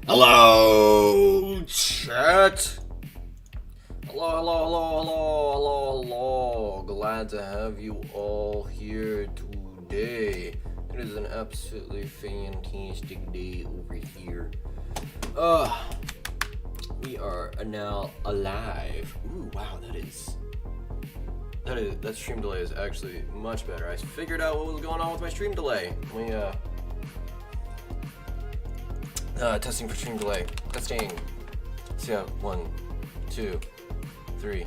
Hello, chat. Hello. Glad to have you all here today. It is an absolutely fantastic day over here. We are now alive. Ooh, wow, that stream delay is actually much better. I figured out what was going on with my stream delay. Testing for stream delay. Testing. So yeah, 1, 2, 3,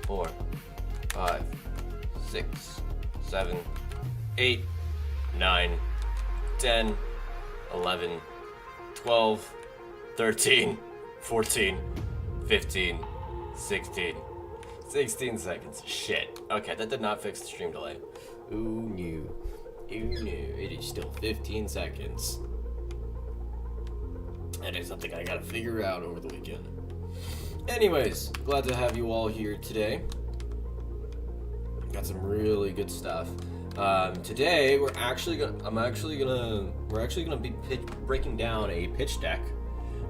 4, 5, 6, 7, 8, 9, 10, 11, 12, 13, 14, 15, 16. 16 seconds. Shit. Okay, that did not fix the stream delay. Ooh, no. It is still 15 seconds. That is something I gotta figure out over the weekend. Anyways, glad to have you all here today. Got some really good stuff. Today we're actually gonna be breaking down a pitch deck.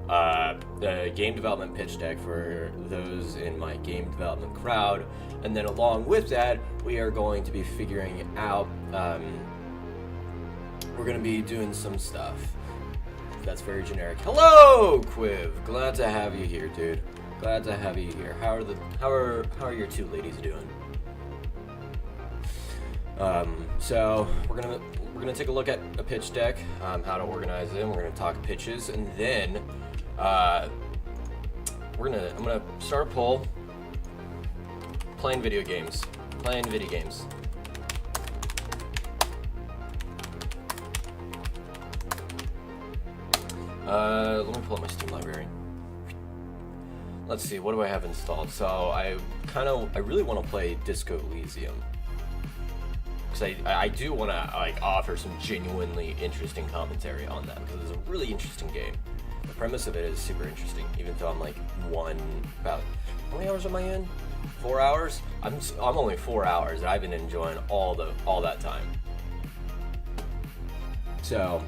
The game development pitch deck for those in my game development crowd, and then along with that, we are going to be figuring out. We're gonna be doing some stuff. That's very generic. Hello, Quiv. Glad to have you here, dude. Glad to have you here. How are your two ladies doing? So we're gonna take a look at a pitch deck, how to organize them. We're gonna talk pitches, and then I'm gonna start a poll. Playing video games. Let me pull up my Steam library. Let's see, what do I have installed? So I really want to play Disco Elysium, because I do want to offer some genuinely interesting commentary on that, because it's a really interesting game. The premise of it is super interesting, even though I'm about how many hours am I in? 4 hours? I'm only 4 hours, and I've been enjoying all that time. So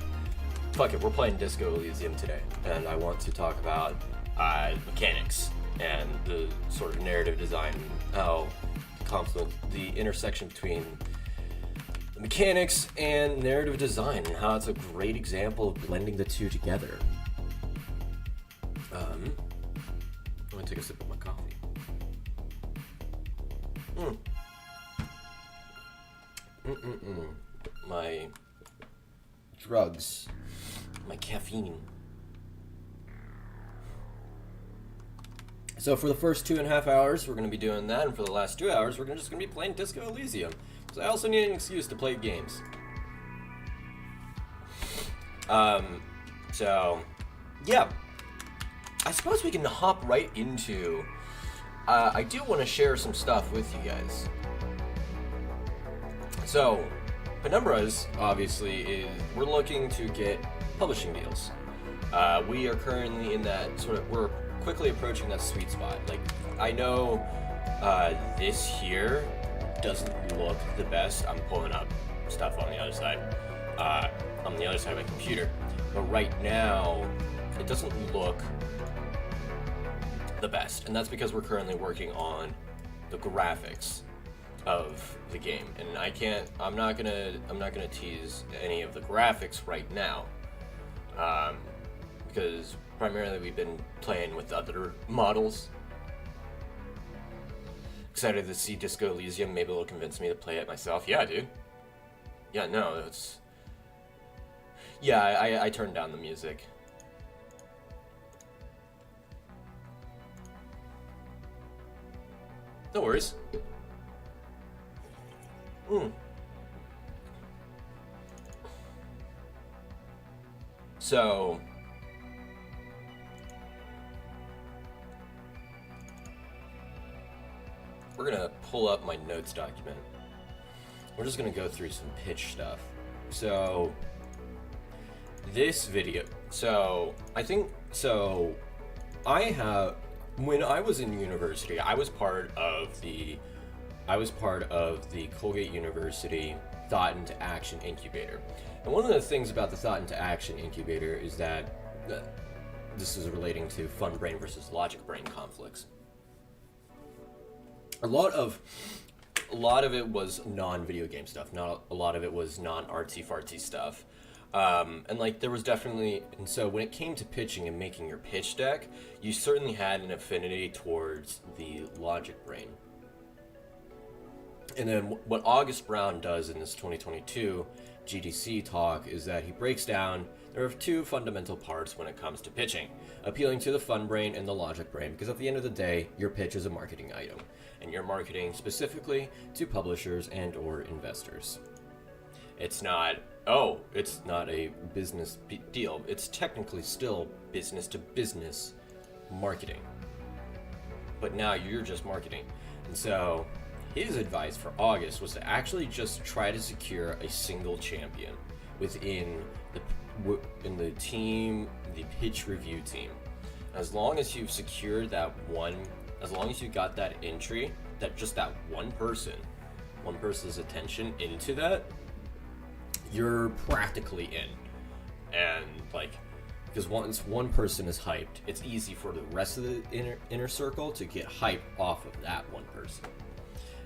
fuck it, we're playing Disco Elysium today, and I want to talk about mechanics and the sort of narrative design, how the intersection between the mechanics and narrative design, and how it's a great example of blending the two together. I'm gonna take a sip of my coffee. My drugs. My caffeine. So for the first 2.5 hours, we're going to be doing that, and for the last 2 hours, we're just going to be playing Disco Elysium. So I also need an excuse to play games. So yeah, I suppose we can hop right into. I do want to share some stuff with you guys. So Penumbras, obviously, we're looking to get publishing deals. We are currently in that we're quickly approaching that sweet spot. Like, I know this here doesn't look the best. I'm pulling up stuff on the other side. On the other side of my computer. But right now, it doesn't look the best. And that's because we're currently working on the graphics of the game. And I'm not gonna tease any of the graphics right now. Because primarily we've been playing with other models. Excited to see Disco Elysium. Maybe it'll convince me to play it myself. Yeah, dude. Yeah, no, it's... Yeah, I turned down the music. No worries. So we're gonna pull up my notes document. We're just gonna go through some pitch stuff. So this video, when I was in university, I was part of the Colgate University Thought into Action Incubator. And one of the things about the Thought into Action Incubator is that this is relating to fun brain versus logic brain conflicts. A lot of it was non-video game stuff. Not a lot of it was non-artsy fartsy stuff. And like there was definitely, and so when it came to pitching and making your pitch deck, you certainly had an affinity towards the logic brain. And then what August Brown does in this 2022 GDC talk is that he breaks down there are two fundamental parts when it comes to pitching: appealing to the fun brain and the logic brain, because at the end of the day, your pitch is a marketing item, and you're marketing specifically to publishers and or investors. It's not a business deal. It's technically still business to business marketing. But now you're just marketing. And so his advice for August was to actually just try to secure a single champion within the team, the pitch review team. As long as you've secured that one, as long as you got that entry, that just that one person's attention into that, you're practically in. And like, because once one person is hyped, it's easy for the rest of the inner circle to get hyped off of that one person.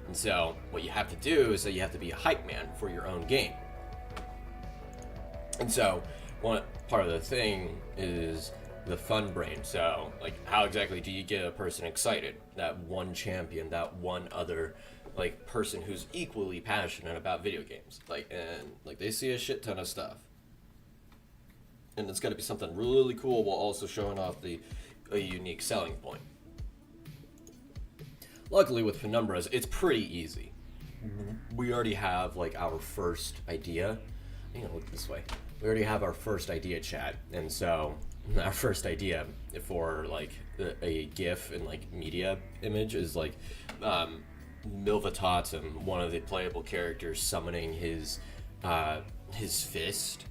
And so what you have to do is that you have to be a hype man for your own game. And so one part of the thing is the fun brain. So like, how exactly do you get a person excited? That one champion, that one other like person who's equally passionate about video games, like, and like they see a shit ton of stuff, and it's got to be something really cool while also showing off a unique selling point. Luckily with Penumbras, it's pretty easy. Mm-hmm. We already have like our first idea. Look this way. We already have our first idea chat, and so our first idea for like a GIF and like media image is like Milvatatum, one of the playable characters, summoning his fist,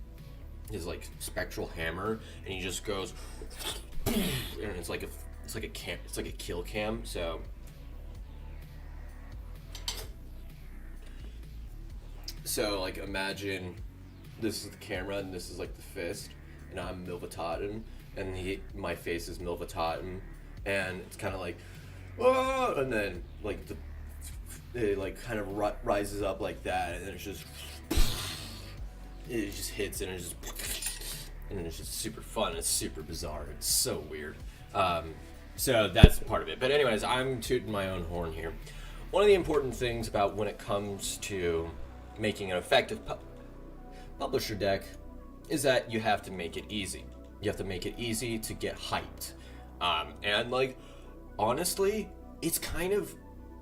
his like spectral hammer, and he just goes, and it's like a kill cam. So like imagine this is the camera and this is like the fist, and I'm Milvatatum, and my face is Milvatatum, and it's kind of like, oh, and then like it like kind of rises up like that, and then it just hits, and it's just super fun. It's super bizarre. It's so weird. So that's part of it. But anyways, I'm tooting my own horn here. One of the important things about when it comes to making an effective publisher deck is that you have to make it easy. You have to make it easy to get hyped. And like, honestly, it's kind of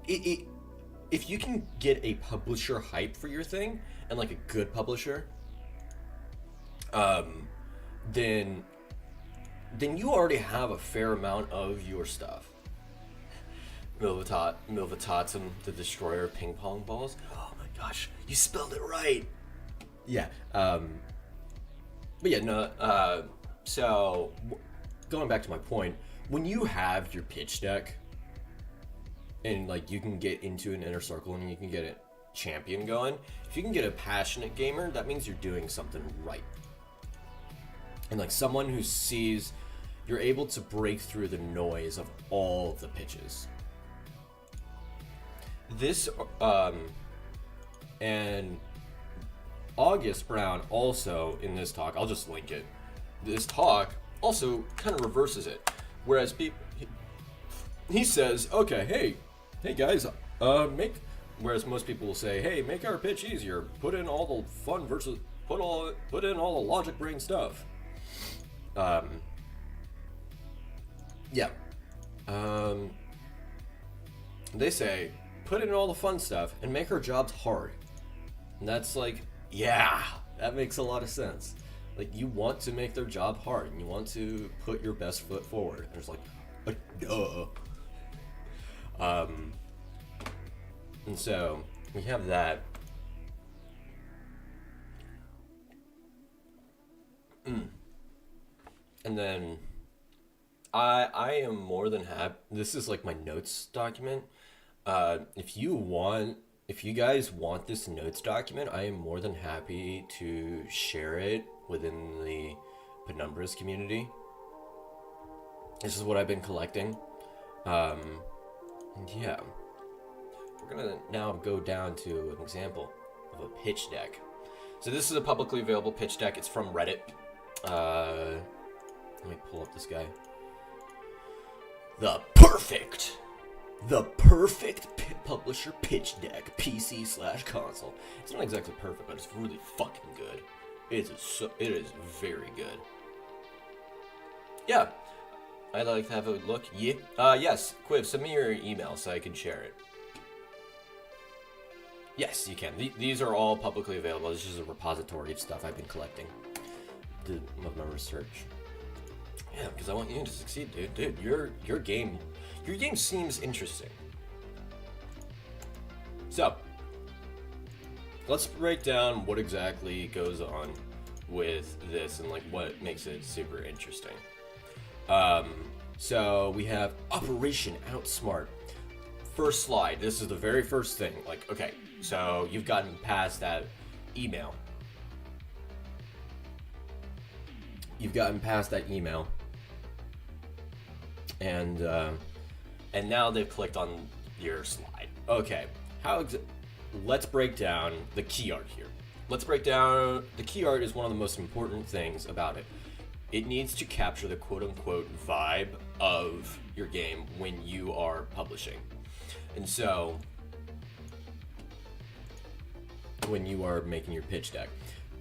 if you can get a publisher hype for your thing, and like a good publisher, then you already have a fair amount of your stuff. Milvatatum, the destroyer of ping pong balls. Oh my gosh, you spelled it right. Yeah. But yeah, no. So going back to my point, when you have your pitch deck, and like you can get into an inner circle and you can get a champion going, if you can get a passionate gamer, that means you're doing something right. And like someone who sees, you're able to break through the noise of all the pitches. This and August Brown also in this talk, I'll just link it. This talk also kind of reverses it, whereas he says, okay, hey guys, whereas most people will say, hey, make our pitch easier, put in all the fun versus put in all the logic brain stuff. They say put in all the fun stuff and make our jobs hard. And that's like, yeah, that makes a lot of sense. Like, you want to make their job hard, and you want to put your best foot forward. And it's like, duh. And so we have that. And then I am more than happy. This is like my notes document. If you guys want this notes document, I am more than happy to share it within the Penumbras community. This is what I've been collecting. And yeah, we're gonna now go down to an example of a pitch deck. So this is a publicly available pitch deck. It's from Reddit. Let me pull up this guy. The perfect publisher pitch deck, PC/console. It's not exactly perfect, but it's really fucking good. It is very good. Yeah, I'd like to have a look. Yeah. Yes, Quiv, send me your email so I can share it. Yes, you can. These are all publicly available. This is a repository of stuff I've been collecting. Of my research. Yeah, because I want you to succeed, dude. Dude, your game seems interesting. So, let's break down what exactly goes on with this and like what makes it super interesting. So we have Operation Outsmart. First slide. This is the very first thing. Like, okay, so you've gotten past that email. And now they've clicked on your slide. Okay, let's break down the key art here. The key art is one of the most important things about it. It needs to capture the quote-unquote vibe of your game when you are publishing. And so, when you are making your pitch deck.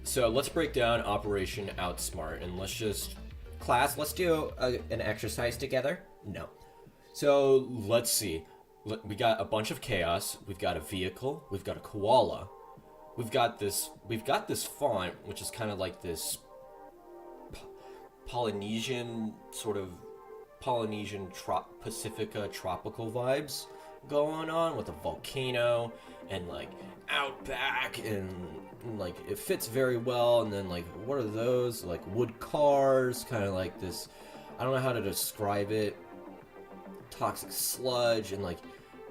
So let's break down Operation Outsmart, and let's do an exercise together. No. So let's see. We got a bunch of chaos. We've got a vehicle. We've got a koala. We've got this font, which is kind of like this Polynesian Pacifica tropical vibes going on with a volcano and like outback and like it fits very well. And then like, what are those? Like wood cars, kind of like this, I don't know how to describe it, toxic sludge. And like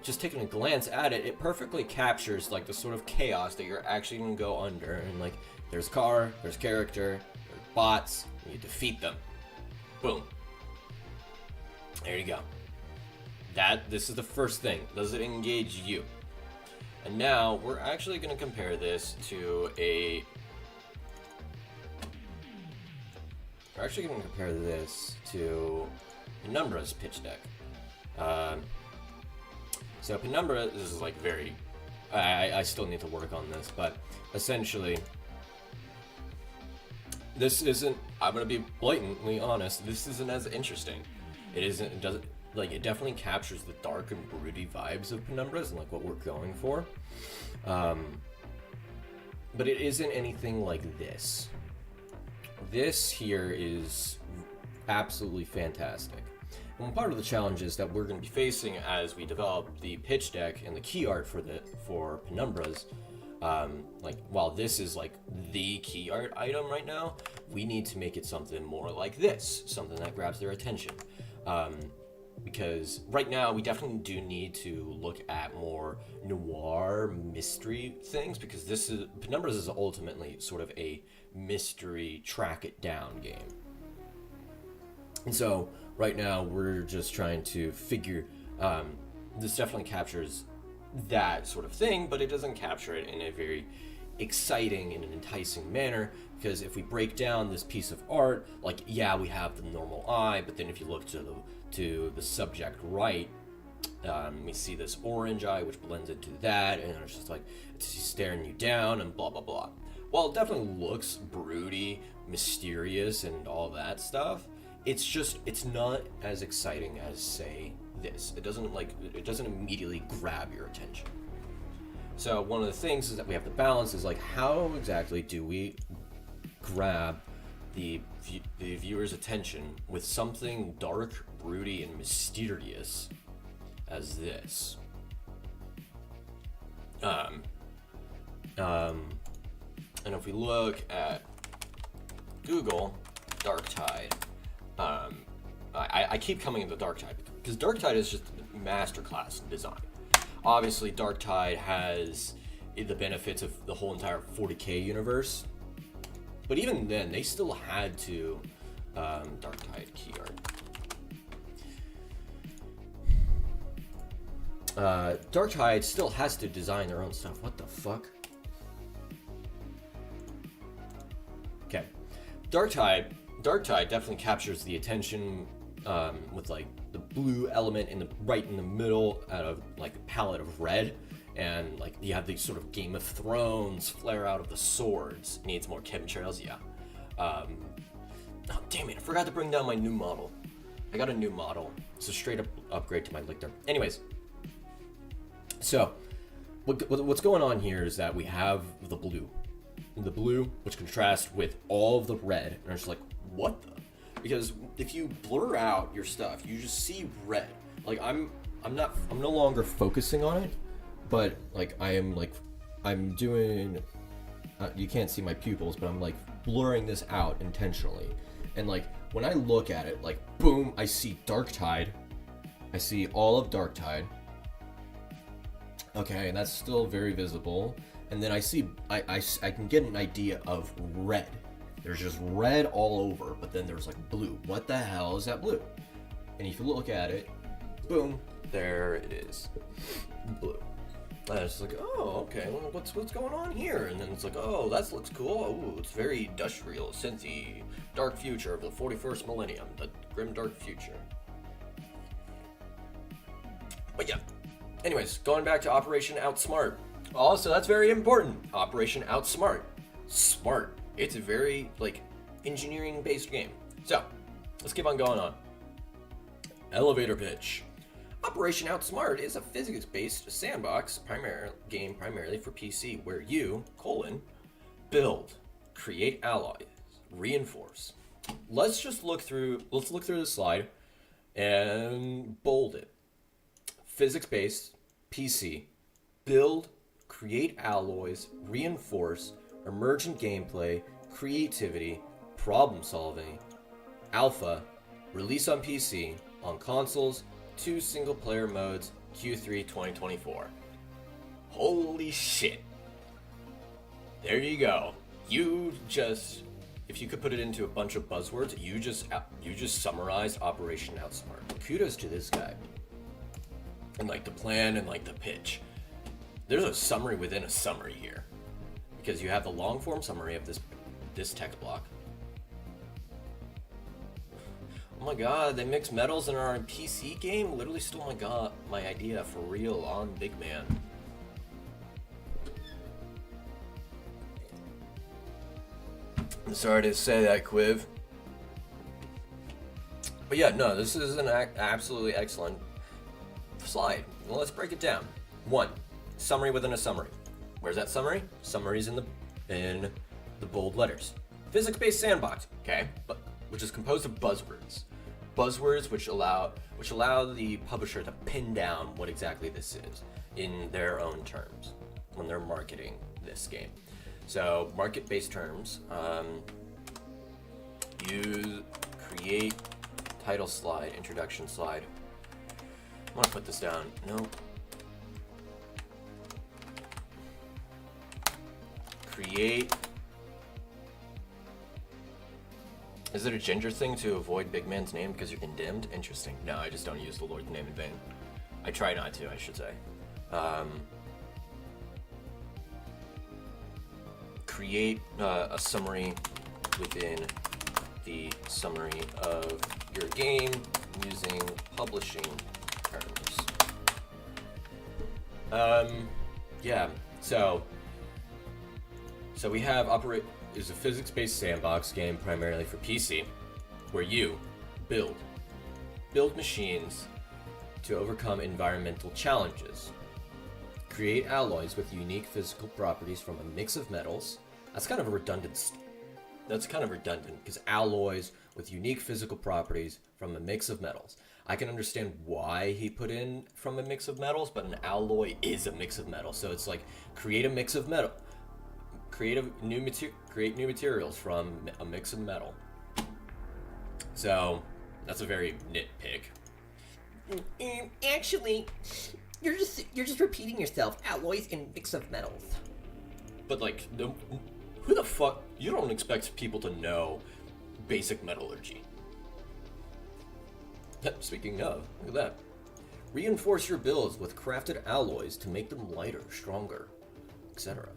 just taking a glance at it, it perfectly captures like the sort of chaos that you're actually gonna go under. And like there's car, there's character, there's bots, and you defeat them. Boom. There you go. This is the first thing. Does it engage you? And now we're actually going to compare this to Penumbras pitch deck. So Penumbra, this is like very, I still need to work on this, but essentially this isn't, I'm going to be blatantly honest, this isn't as interesting. It definitely captures the dark and broody vibes of Penumbras and like what we're going for. But it isn't anything like this. This here is absolutely fantastic. And part of the challenges that we're going to be facing as we develop the pitch deck and the key art for Penumbras, like while this is like the key art item right now, we need to make it something more like this, something that grabs their attention. Because right now we definitely do need to look at more noir mystery things, because Penumbras is ultimately sort of a mystery track it down game. And so right now we're just trying to figure, this definitely captures that sort of thing, but it doesn't capture it in a very exciting and enticing manner, because if we break down this piece of art, like, yeah, we have the normal eye, but then if you look to the subject right, we see this orange eye which blends into that, and it's just like it's staring you down and blah blah blah. While it definitely looks broody, mysterious, and all that stuff, it's not as exciting as, say, this. It doesn't immediately grab your attention. So one of the things is that we have to balance is like, how exactly do we grab the viewer's attention with something dark, broody, and mysterious as this. And if we look at Google, Dark Tide, I keep coming into Dark Tide because Dark Tide is just a masterclass in design. Obviously, Dark Tide has the benefits of the whole entire 40K universe, but even then, they still had to Dark Tide key art. Darktide still has to design their own stuff. What the fuck? Okay. Darktide definitely captures the attention with like the blue element right in the middle out of like a palette of red, and like you have these sort of Game of Thrones flare out of the swords. Needs more chemtrails, yeah. Oh damn it! I forgot to bring down my new model. I got a new model. It's a straight up upgrade to my Lictor. Anyways, so what's going on here is that we have the blue, which contrasts with all of the red, and it's like, what the? Because if you blur out your stuff, you just see red. Like I'm no longer focusing on it, but like I'm doing. You can't see my pupils, but I'm like blurring this out intentionally, and like when I look at it, like boom, I see Darktide. I see all of Darktide. Okay, and that's still very visible. And then I see, I can get an idea of red. There's just red all over, but then there's like blue. What the hell is that blue? And if you look at it, boom, there it is, blue. And it's like, oh, okay, well, what's going on here? And then it's like, oh, that looks cool. Oh, it's very industrial, synthy, dark future of the 41st millennium, the grim dark future. But yeah, anyways, going back to Operation Outsmart. Also, that's very important. Operation Outsmart. Smart. It's a very, like, engineering-based game. So, let's keep on going on. Elevator pitch. Operation Outsmart is a physics-based sandbox game primarily for PC, where you, build, create alloys, reinforce. Let's look through the slide and bold it. Physics-based, PC, build, create alloys, reinforce, emergent gameplay, creativity, problem solving, alpha, release on PC, on consoles, 2 single-player modes, Q3 2024. Holy shit. There you go. If you could put it into a bunch of buzzwords, you just summarized Operation Outsmart. Kudos to this guy. And like the plan and like the pitch. There's a summary within a summary here. Because you have the long form summary of this text block. Oh my god, they mix metals in our PC game? Literally stole my idea for real on Big Man. I'm sorry to say that, Quiv. But yeah, no, this is an absolutely excellent slide. Well, let's break it down. 1. Summary within a summary. Where's that summary? Summary's in the bold letters. Physics-based sandbox, okay, but which is composed of buzzwords. Buzzwords which allow the publisher to pin down what exactly this is in their own terms when they're marketing this game. So market-based terms, you create title slide, introduction slide. I want to put this down. No. Create. Is it a ginger thing to avoid Big Man's name because you're condemned? Interesting. No, I just don't use the Lord's name in vain. I try not to, I should say. Create a summary within the summary of your game using publishing terms. Yeah, so we have is a physics-based sandbox game primarily for PC, where you build machines to overcome environmental challenges, create alloys with unique physical properties from a mix of metals. That's kind of redundant because alloys with unique physical properties from a mix of metals. I can understand why he put in from a mix of metals, but an alloy is a mix of metals. So it's like create a mix of metal. Create new materials from a mix of metal. So that's a very nitpick. Actually, you're just repeating yourself. Alloys and mix of metals. But like, who the fuck? You don't expect people to know basic metallurgy. Speaking of, look at that. Reinforce your builds with crafted alloys to make them lighter, stronger, etc.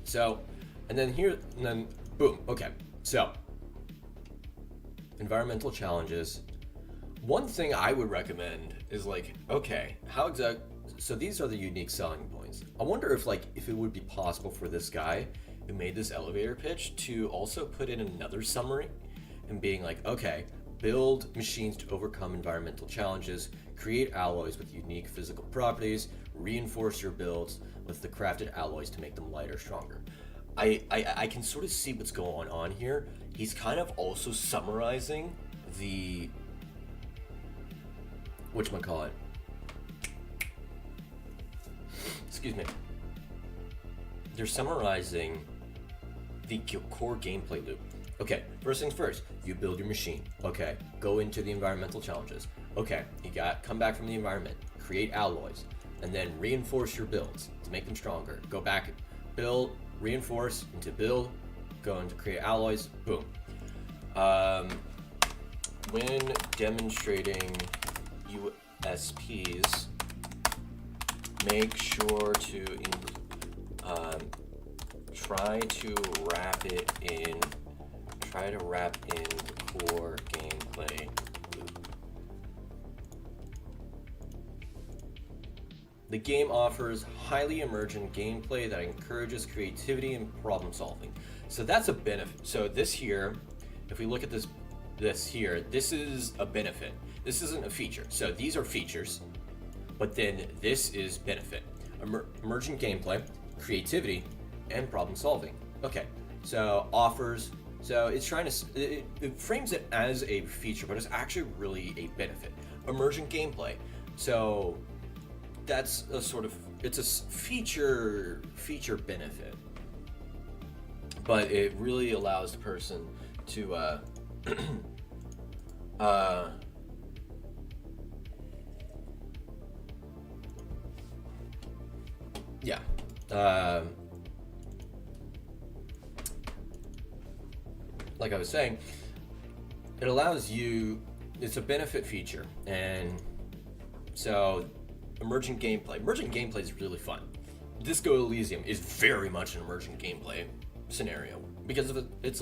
So, and then boom. Okay, so environmental challenges. One thing I would recommend is like, okay, so these are the unique selling points. I wonder if it would be possible for this guy who made this elevator pitch to also put in another summary and being like, okay, build machines to overcome environmental challenges, create alloys with unique physical properties, reinforce your builds with the crafted alloys to make them lighter, stronger. I can sort of see what's going on here. He's kind of also summarizing the whatchamacallit. Excuse me. They're summarizing the core gameplay loop. Okay, first things first, you build your machine. Okay, go into the environmental challenges. Okay, come back from the environment, create alloys, and then reinforce your builds to make them stronger. Go back, build, reinforce into build, go into create alloys, boom. When demonstrating USPs, make sure to try to wrap in the core gameplay loop. The game offers highly emergent gameplay that encourages creativity and problem solving. So that's a benefit. So this here, if we look at this here, this is a benefit. This isn't a feature. So these are features, but then this is benefit. Emergent gameplay, creativity, and problem solving. Okay, so offers. So it's trying to, it frames it as a feature, but it's actually really a benefit. Emergent gameplay. So that's a sort of, it's a feature benefit, but it really allows the person to yeah. Like I was saying, it allows you, it's a benefit feature, and so emergent gameplay is really fun. Disco Elysium is very much an emergent gameplay scenario because of it's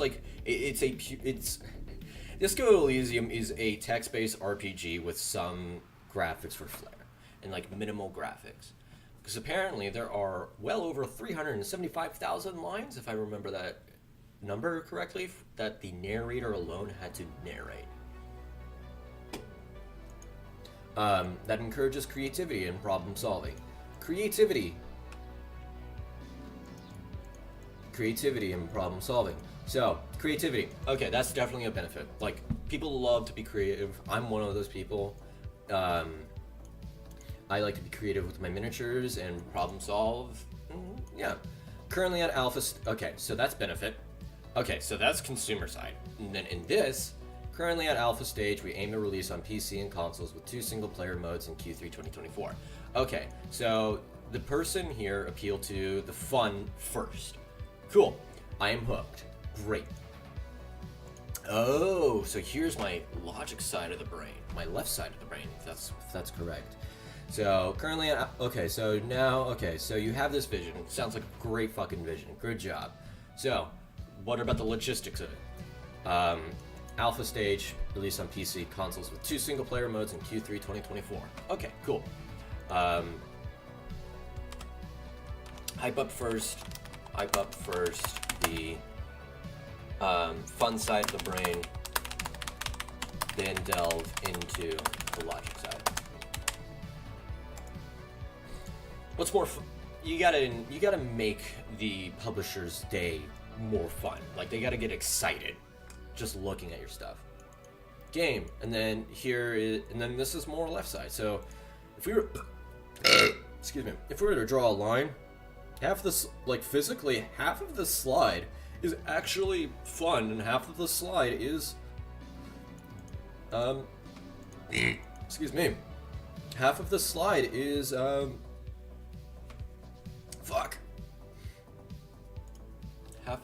Disco Elysium is a text-based RPG with some graphics for flair and like minimal graphics. Because apparently there are well over 375,000 lines, if I remember that number correctly, that the narrator alone had to narrate. That encourages creativity and problem solving. Creativity and problem solving. So, creativity. Okay, that's definitely a benefit. Like, people love to be creative. I'm one of those people. I like to be creative with my miniatures and problem solve. Yeah. Currently at alpha. Okay, so that's benefit. Okay, so that's consumer side. And then in this, currently at alpha stage, we aim to release on PC and consoles with 2 single-player modes in Q3 2024. Okay, so the person here appealed to the fun first. Cool. I am hooked. Great. Oh, so here's my logic side of the brain. My left side of the brain, if that's correct. So currently, so you have this vision. Sounds like a great fucking vision. Good job. So, what about the logistics of it? Alpha stage, release on PC, consoles with 2 single-player modes in Q3 2024. Okay, cool. Hype up first the fun side of the brain, then delve into the logic side. What's more you gotta make the publisher's day more fun. Like, they gotta get excited just looking at your stuff. Game, and then this is more left side. So if we were if we were to draw a line, half this, like, physically, half of the slide is actually fun, and half of the slide is half of the slide is half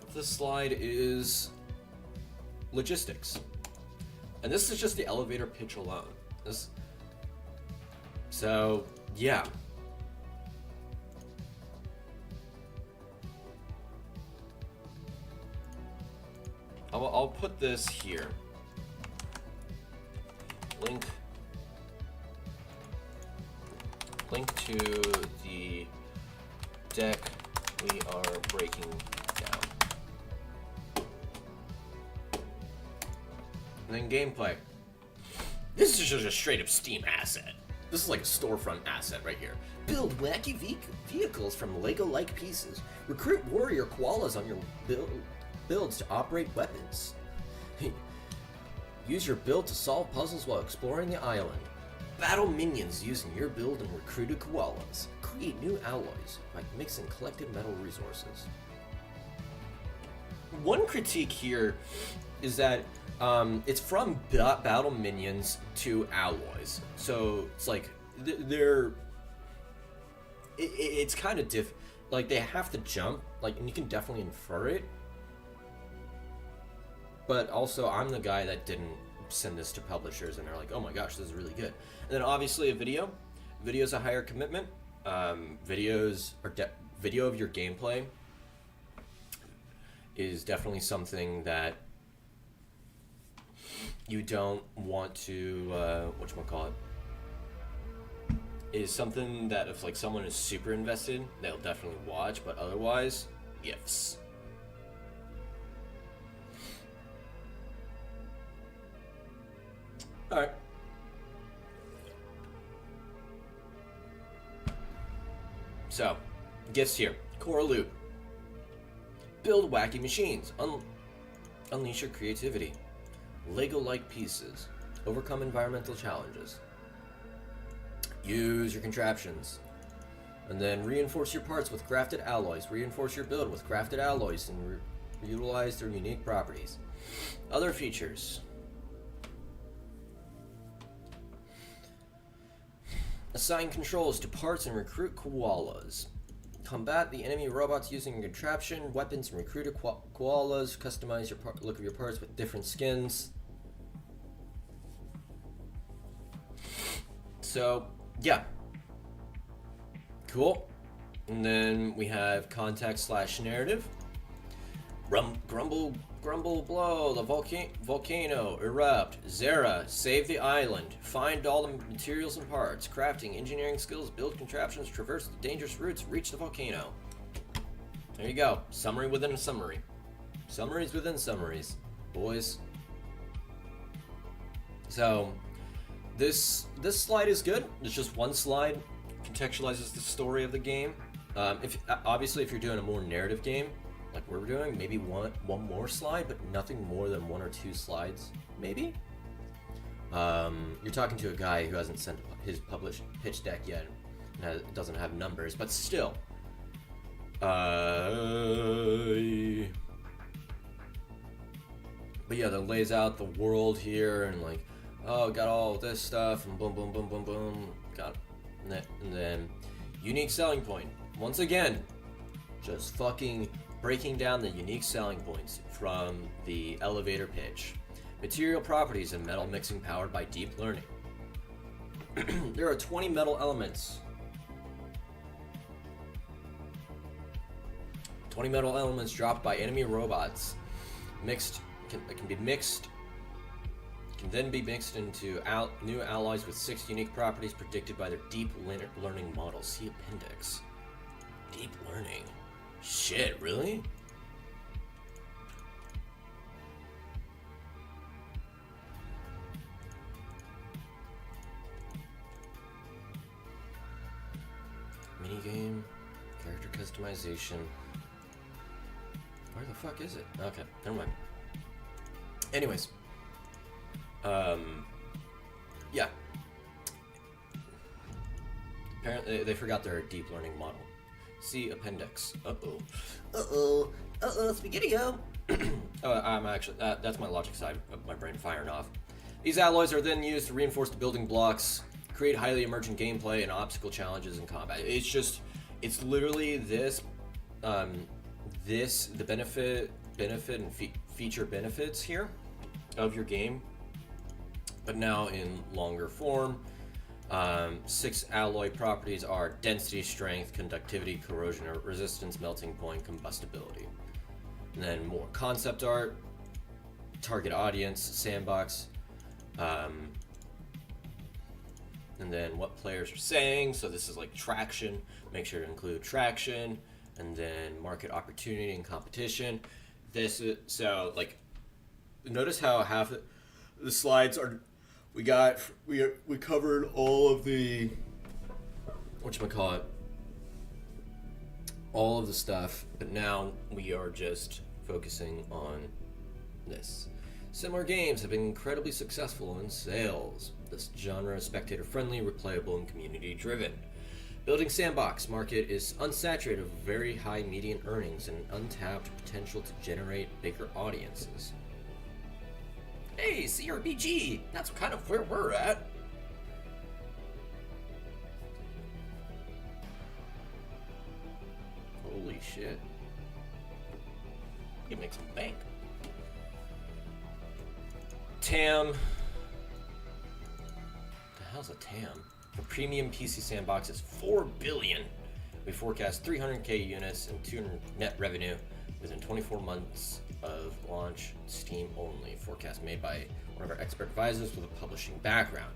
of the slide is logistics. And this is just the elevator pitch alone. So yeah. I'll put this here. Link to the deck we are breaking down. And then gameplay. This is just a straight up Steam asset. This is like a storefront asset right here. Build wacky vehicles from Lego-like pieces. Recruit warrior koalas on your builds to operate weapons. Use your build to solve puzzles while exploring the island. Battle minions using your build and recruited koalas. Create new alloys by mixing collected metal resources. One critique here is that it's from battle minions to alloys, so it's like it's kind of like they have to jump, like, and you can definitely infer it. But also, I'm the guy that didn't send this to publishers, and they're like, "Oh my gosh, this is really good." And then obviously a video. Video's a higher commitment. Video of your gameplay is definitely something that you don't want to whatchamacallit, is something that if like someone is super invested, they'll definitely watch, but otherwise, gifts. Alright. So, gifts here. Core loot. Build wacky machines. Unleash your creativity. Lego-like pieces. Overcome environmental challenges. Use your contraptions. And then reinforce your parts with crafted alloys. Reinforce your build with crafted alloys and utilize their unique properties. Other features. Assign controls to parts and recruit koalas. Combat the enemy robots using your contraption, weapons, and recruited koalas. Customize your look of your parts with different skins. So, yeah. Cool. And then we have context/narrative. Grumble blow, the volcano erupt. Zera, save the island. Find all the materials and parts. Crafting, engineering skills, build contraptions, traverse the dangerous routes, reach the volcano. There you go. Summary within a summary. Summaries within summaries, boys. So, this slide is good. It's just one slide. Contextualizes the story of the game. Obviously, if you're doing a more narrative game, like we're doing, maybe one more slide, but nothing more than 1 or 2 slides, maybe. You're talking to a guy who hasn't sent his published pitch deck yet, and doesn't have numbers, but still. But yeah, that lays out the world here, and like, oh, got all this stuff, and boom, boom, boom, boom, boom, got it. And then unique selling point. Once again, just fucking breaking down the unique selling points from the elevator pitch. Material properties and metal mixing powered by deep learning. There are 20 metal elements. 20 metal elements dropped by enemy robots. Can then be mixed into new alloys with 6 unique properties predicted by their deep learning model. See appendix. Deep learning. Shit, really? Minigame, character customization. Where the fuck is it? Okay, never mind. Anyways. Yeah. Apparently they forgot their deep learning model. See appendix. Spaghetti-o. I'm actually, that's my logic side of my brain firing off. These alloys are then used to reinforce the building blocks, create highly emergent gameplay and obstacle challenges in combat. It's literally this, the benefit and feature benefits here of your game but now in longer form. 6 alloy properties are density, strength, conductivity, corrosion resistance, melting point, combustibility. And then more concept art, target audience, sandbox, and then what players are saying. So this is like traction. Make sure to include traction, and then market opportunity and competition. This is so like. Notice how half the slides are. We covered all of the whatchamacallit, all of the stuff, but now we are just focusing on this. Similar games have been incredibly successful in sales. This genre is spectator-friendly, replayable, and community-driven. Building sandbox market is unsaturated with very high median earnings and untapped potential to generate bigger audiences. Hey, CRPG! That's kind of where we're at. Holy shit. You can make some bank. TAM. What the hell's a TAM? The premium PC sandbox is $4 billion. We forecast 300k units and 200 net revenue within 24 months of launch. Steam only. Forecast made by one of our expert advisors with a publishing background.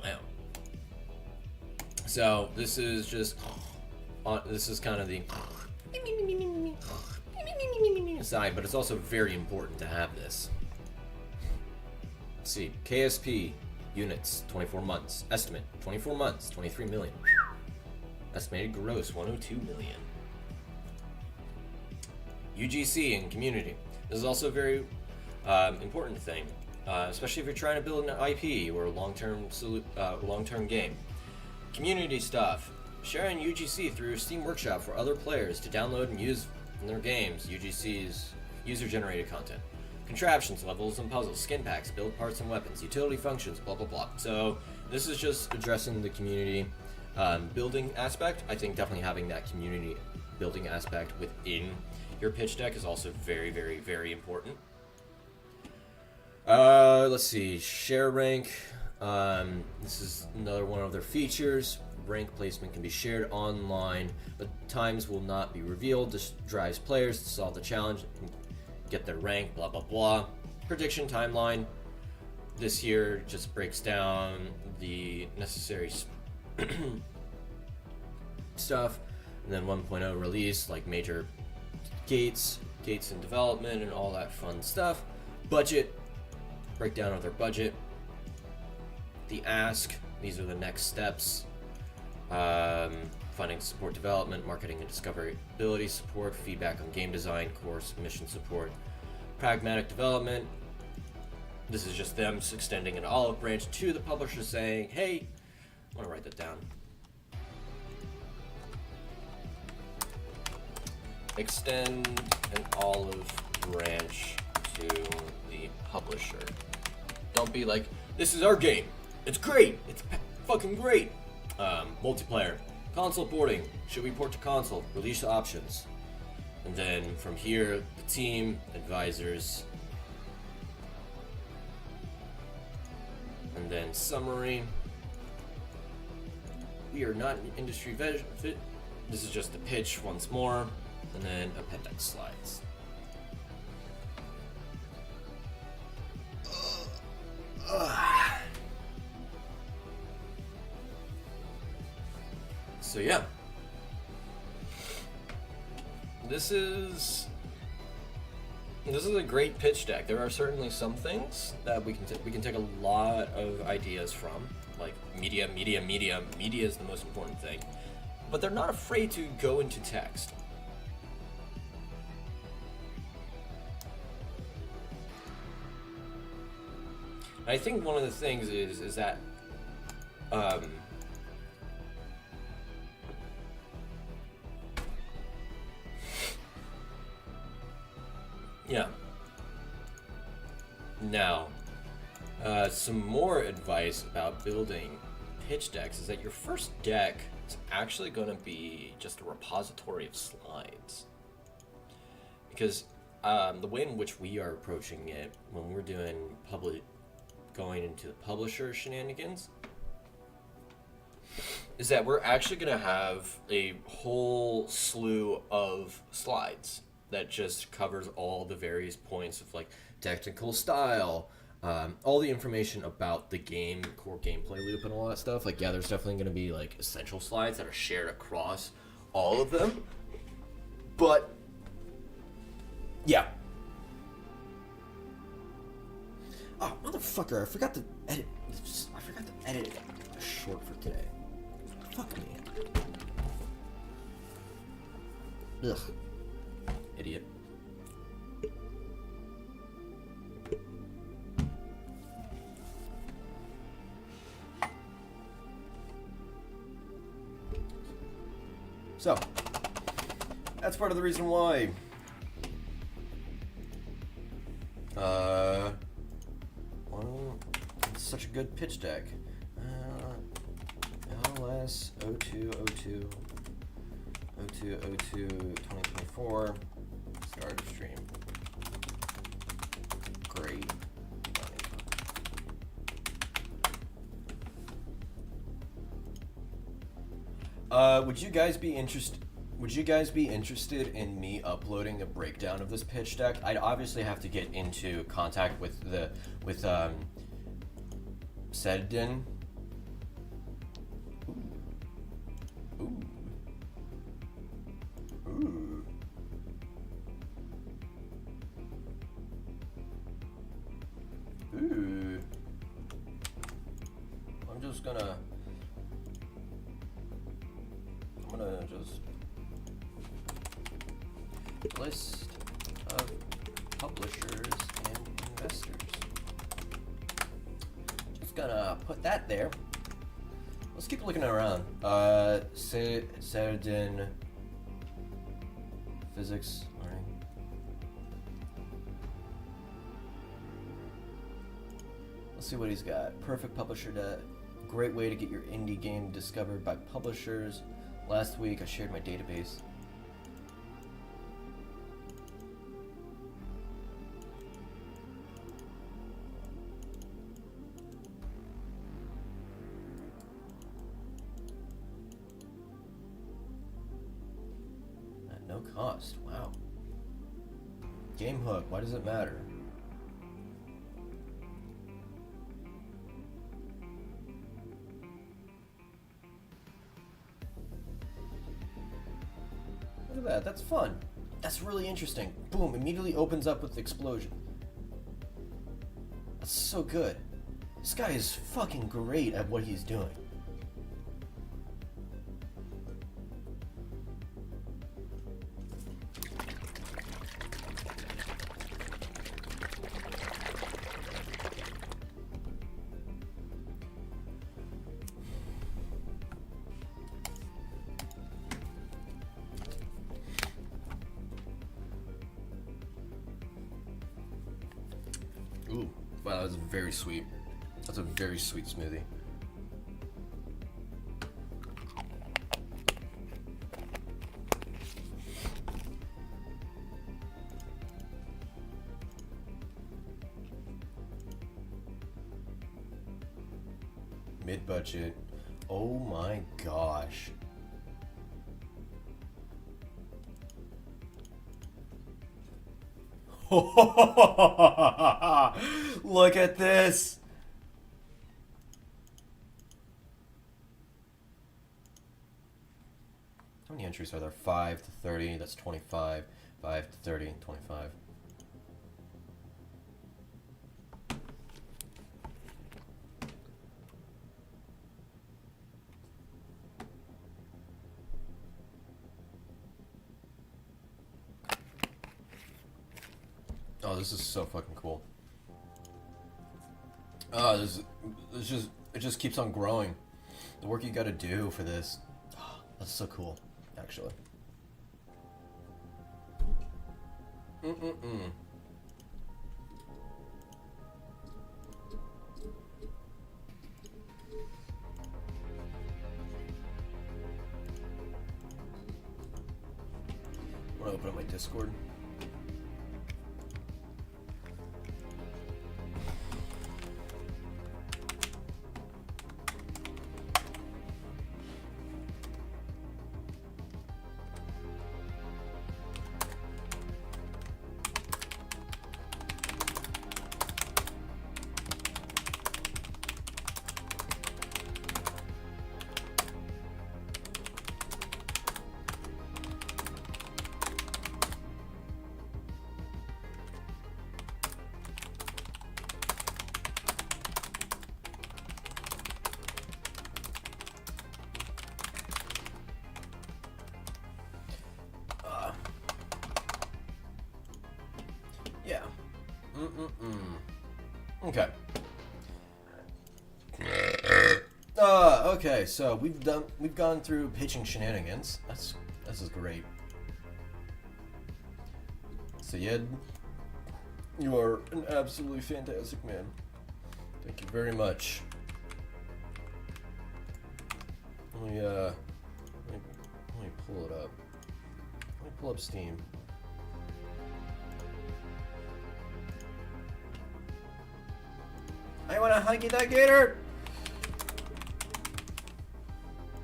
Wow. So this is just this is kind of the side, but it's also very important to have this. Let's see, KSP units 24 months. Estimate 24 months 23 million. Estimated gross 102 million. UGC and community. This is also a very important thing, especially if you're trying to build an IP or a long-term game. Community stuff. Sharing UGC through Steam Workshop for other players to download and use in their games. UGC's user-generated content. Contraptions, levels and puzzles, skin packs, build parts and weapons, utility functions, blah blah blah. So this is just addressing the community building aspect. I think definitely having that community building aspect within your pitch deck is also very, very, very important. Let's see, share rank. This is another one of their features. Rank placement can be shared online, but times will not be revealed. This drives players to solve the challenge, get their rank, blah blah blah. Prediction timeline. This here just breaks down the necessary stuff, and then 1.0 release, like major gates in development and all that fun stuff. Budget, breakdown of their budget. The ask, these are the next steps. Funding, support, development, marketing and discoverability support, feedback on game design, course, mission support, pragmatic development. This is just them extending an olive branch to the publisher saying, hey, I want to write that down. Extend an olive branch to the publisher. Don't be like, this is our game. It's great. It's fucking great. Multiplayer. Console porting. Should we port to console? Release options. And then from here, the team, advisors. And then summary. We are not an industry fit. This is just the pitch once more. And then appendix slides. So yeah, this is a great pitch deck. There are certainly some things that we can take a lot of ideas from, like media is the most important thing, but they're not afraid to go into text. I think one of the things is that yeah. Now, some more advice about building pitch decks is that your first deck is actually going to be just a repository of slides. Because the way in which we are approaching it when we're doing going into the publisher shenanigans, is that we're actually going to have a whole slew of slides that just covers all the various points of like technical style, all the information about the game, core gameplay loop, and all that stuff. Like, yeah, there's definitely going to be like essential slides that are shared across all of them. But yeah. Oh, motherfucker! I forgot to edit a short for today. Fuck me. Ugh. Idiot. So, that's part of the reason why. Well, it's such a good pitch deck. LS 0202 2024 start of stream. Great. Would you guys be interested in me uploading a breakdown of this pitch deck? I'd obviously have to get into contact with Sedden. Ooh. I'm gonna just list of publishers and investors. Just gonna put that there. Let's keep looking around. Sardin Physics Learning. Let's see what he's got. Perfect publisher deck. Great way to get your indie game discovered by publishers. Last week I shared my database. At no cost. Wow. Game Hook. Why does it matter? Look at that, that's fun. That's really interesting. Boom, immediately opens up with the explosion. That's so good. This guy is fucking great at what he's doing. Ooh, wow, that's very sweet. That's a very sweet smoothie. Mid-budget. Oh my gosh. Look at this. How many entries are there? 5 to 30, that's 25. 5 to 30, 25. Oh, this is so fucking cool. Oh, it just keeps on growing. The work you gotta do for this. Oh, that's so cool, actually. Mm-mm-mm. I'm gonna open up my Discord. Okay. Okay, so we've gone through pitching shenanigans. This is great. Syed, you are an absolutely fantastic man. Thank you very much. Let me pull it up. Let me pull up Steam. I want to huggy that gator!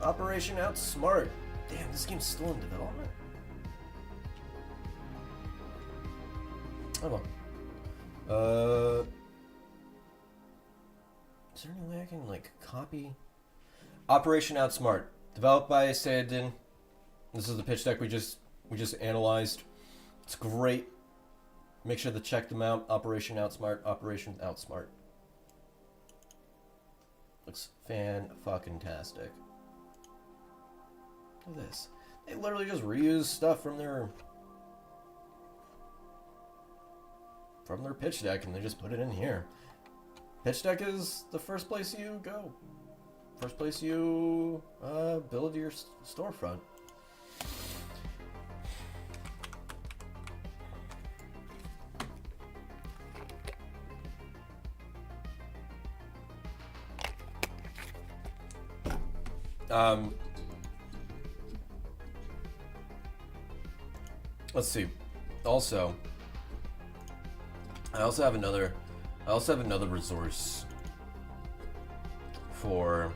Operation Outsmart. Damn, this game's still in development? Hold on. Is there any way I can, like, copy? Operation Outsmart. Developed by Sayedin. This is the pitch deck we just analyzed. It's great. Make sure to check them out. Operation Outsmart. Operation Outsmart. Looks fan-fucking-tastic. Look at this. They literally just reuse stuff from their pitch deck and they just put it in here. Pitch deck is the first place you go. First place you build your storefront. Let's see. Also, I also have another resource for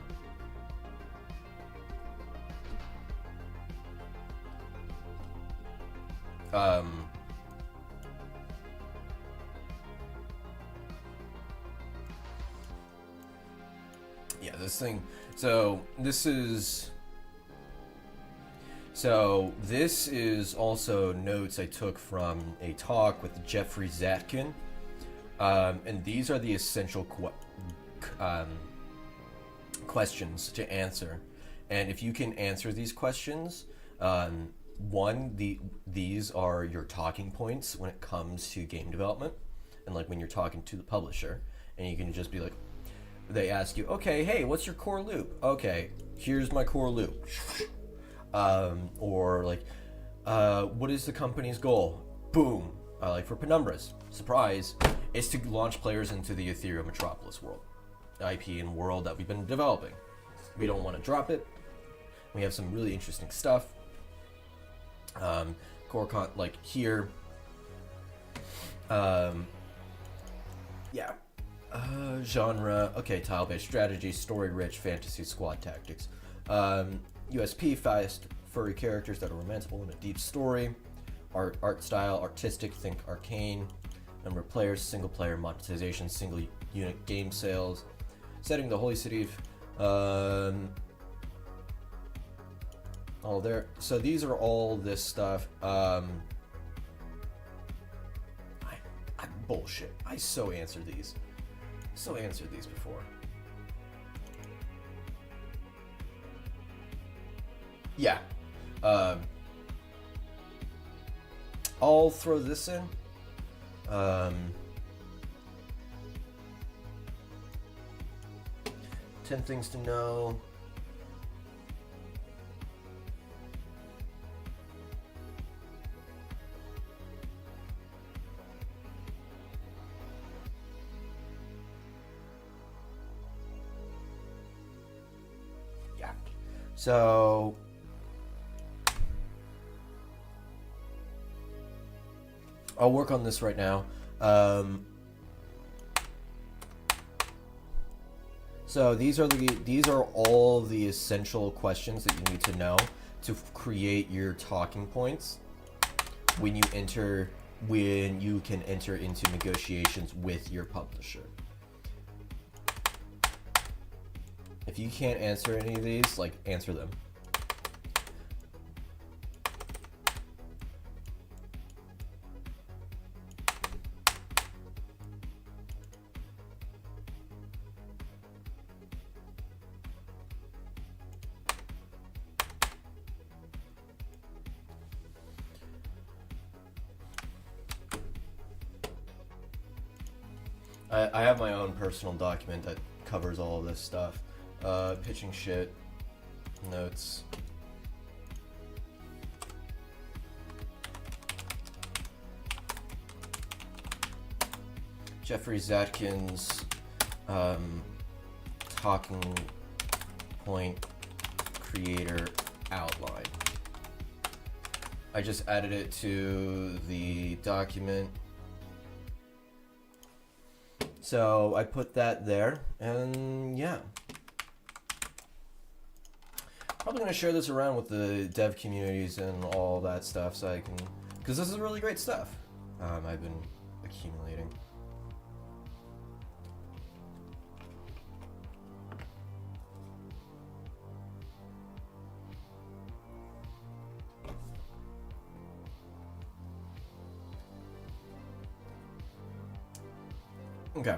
yeah, this thing. So this is also notes I took from a talk with Jeffrey Zatkin, and these are the essential questions to answer. And if you can answer these questions, these are your talking points when it comes to game development, and like when you're talking to the publisher, and you can just be like, they ask you, okay, hey, what's your core loop? Okay, here's my core loop. Or like, what is the company's goal? Boom. Like for Penumbras, surprise, is to launch players into the Ethereum Metropolis world, IP and world that we've been developing. We don't want to drop it. We have some really interesting stuff. Like here. Yeah. Genre. Okay, tile-based strategy, story-rich, fantasy, squad tactics. USP, fast, furry characters that are romanceable in a deep story. Art style, artistic, think arcane. Number of players, single player, monetization, single unit game sales. Setting the holy city of, all there. So these are all this stuff. I bullshit. I so answered these. Before. Yeah. I'll throw this in. 10 things to know. Yeah. So I'll work on this right now. So these are all the essential questions that you need to know to create your talking points when you can enter into negotiations with your publisher. If you can't answer any of these, like, answer them. I have my own personal document that covers all of this stuff. Pitching shit, notes. Jeffrey Zatkins, talking point creator outline. I just added it to the document. So I put that there, and yeah. Probably gonna share this around with the dev communities and all that stuff so I can, because this is really great stuff I've been accumulating. Okay.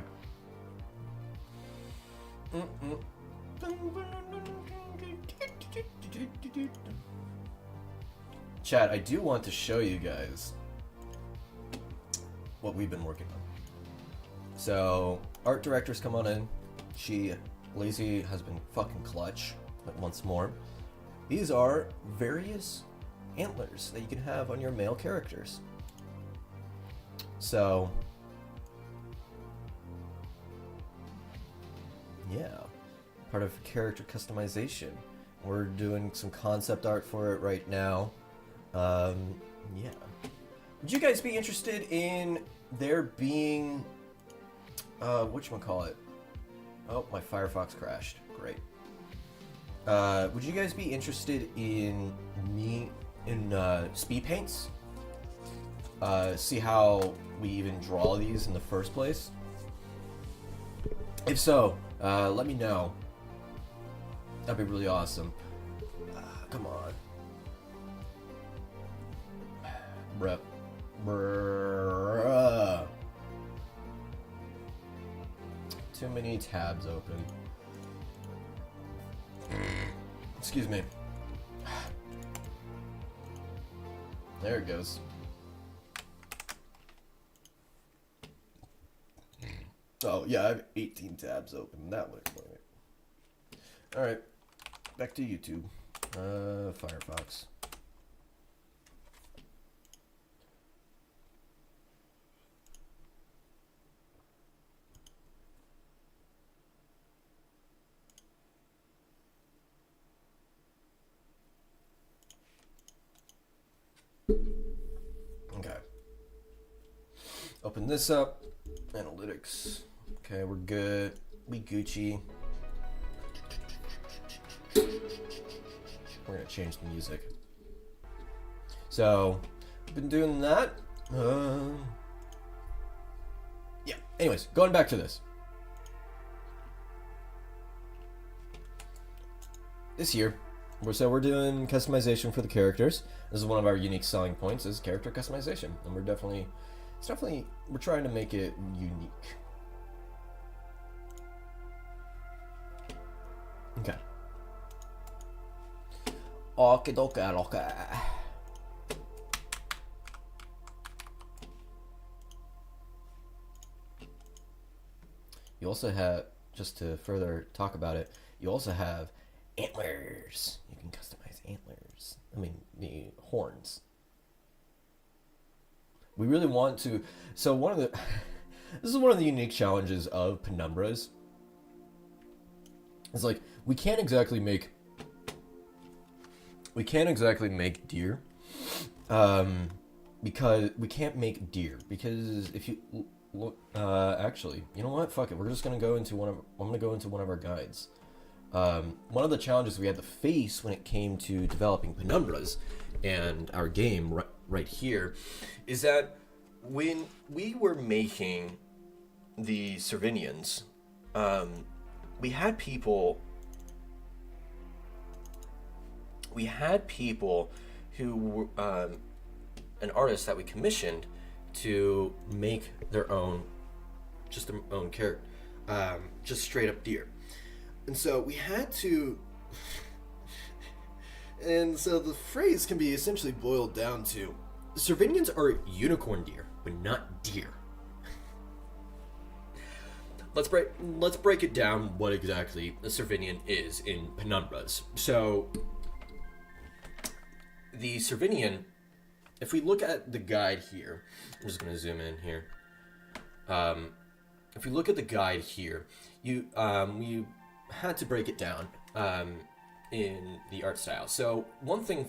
Chat, I do want to show you guys what we've been working on. So, art directors, come on in. Lazy has been fucking clutch, but once more. These are various antlers that you can have on your male characters. So, yeah, part of character customization. We're doing some concept art for it right now. Yeah. Would you guys be interested in there being, whatchamacallit? Oh, my Firefox crashed. Great. Would you guys be interested in speed paints? See how we even draw these in the first place? If so, let me know. That'd be really awesome. Come on. Bruh. Too many tabs open. Excuse me. There it goes. Oh, yeah, I have 18 tabs open. That way. Alright. Back to YouTube. Firefox. Okay. Open this up. Analytics. Okay, we're good. We Gucci. We're gonna change the music. So, been doing that. Yeah. Anyways, going back to this. This year, we're doing customization for the characters. This is one of our unique selling points: is character customization, and we're trying to make it unique. Okay. Okay. You also have, just to further talk about it, you also have antlers. You can customize antlers. I mean, the horns. We really want to. So this is one of the unique challenges of Penumbras. It's like we can't exactly make deer, because we can't make deer because if you look, actually, you know what? Fuck it. We're just gonna go into I'm gonna go into one of our guides. One of the challenges we had to face when it came to developing Penumbras and our game right here is that when we were making the Servinians, we had people who were an artist that we commissioned to make their own character, just straight up deer. And so we had to, and so the phrase can be essentially boiled down to, Servinians are unicorn deer, but not deer. let's break it down what exactly a Servinian is in Penumbras. So the Servinian, if we look at the guide here, I'm just going to zoom in here. If we look at the guide here, we had to break it down in the art style. So one thing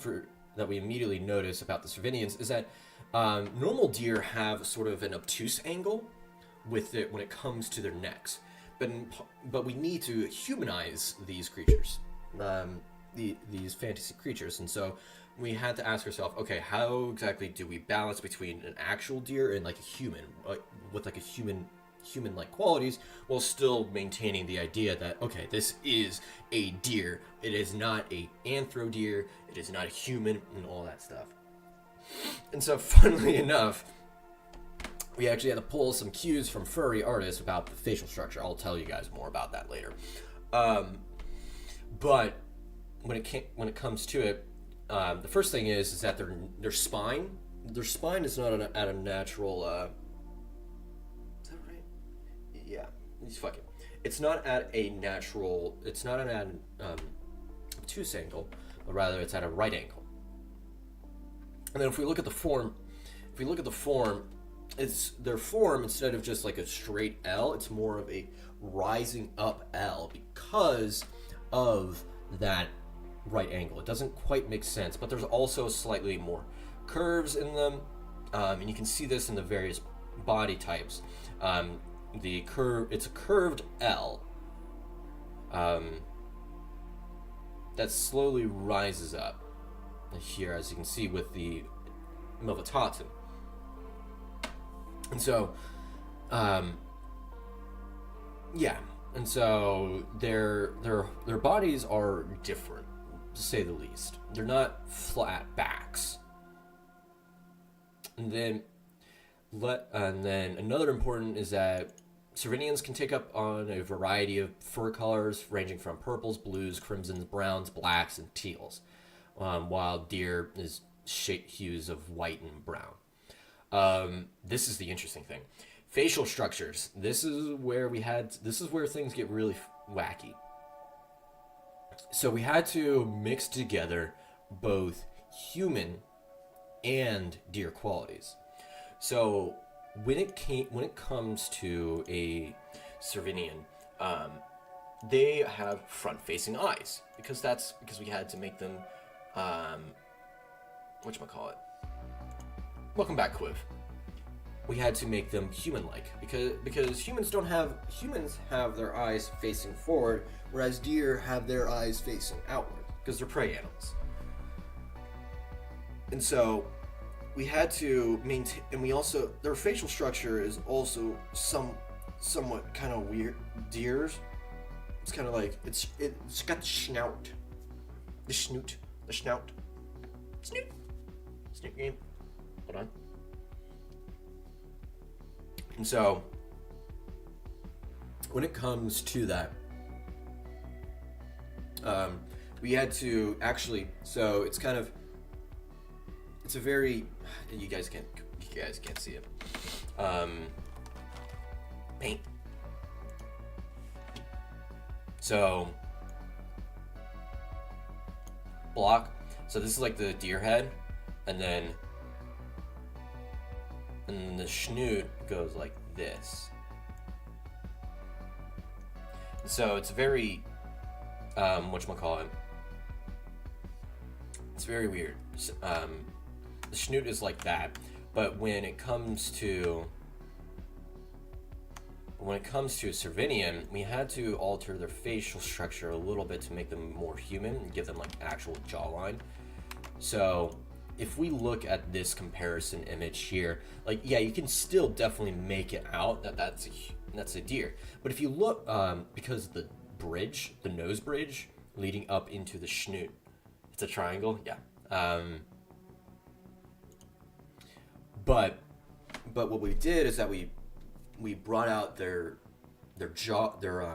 that we immediately notice about the Servinians is that normal deer have sort of an obtuse angle with it when it comes to their necks, but we need to humanize these creatures, these fantasy creatures, and so we had to ask ourselves, okay, how exactly do we balance between an actual deer and like a human, with like a human-like qualities, while still maintaining the idea that, okay, this is a deer, it is not a anthro deer, it is not a human, and all that stuff. And so, funnily enough, we actually had to pull some cues from furry artists about the facial structure. I'll tell you guys more about that later. But when it comes to it, the first thing is that their spine is not at a natural. Is that right? Yeah, fuck it. It's not at a natural. It's not at an obtuse angle, but rather it's at a right angle. And then if we look at the form, it's their form, instead of just like a straight L, it's more of a rising up L because of that right angle. It doesn't quite make sense, but there's also slightly more curves in them, and you can see this in the various body types. It's a curved L that slowly rises up here, as you can see with the Milvatatu. And so, yeah, and so their bodies are different, to say the least. They're not flat backs. And then another important is that Servinians can take up on a variety of fur colors, ranging from purples, blues, crimsons, browns, blacks, and teals, while deer is hues of white and brown. This is the interesting thing. Facial structures. This is where things get really wacky. So we had to mix together both human and deer qualities. So when it comes to a Servinian, they have front-facing eyes because we had to make them whatchamacallit. Welcome back, Quiv. We had to make them human-like because humans have their eyes facing forward, whereas deer have their eyes facing outward because they're prey animals. And so we had to maintain, and we also, their facial structure is also somewhat kind of weird. Deer's, it's kind of like it's got the snout game. Hold on. And so, when it comes to that, we had to actually. So it's kind of. It's a very. You guys can't see it. Paint. So. Block. So this is like the deer head, and then the snoot goes like this. So it's very, whatchamacallit, it's very weird. The snoot is like that, but when it comes to a Servinian, we had to alter their facial structure a little bit to make them more human and give them like actual jawline. So if we look at this comparison image here, like, yeah, you can still definitely make it out that that's a deer. But if you look, because the nose bridge leading up into the snoot, it's a triangle, yeah. But what we did is that we brought out their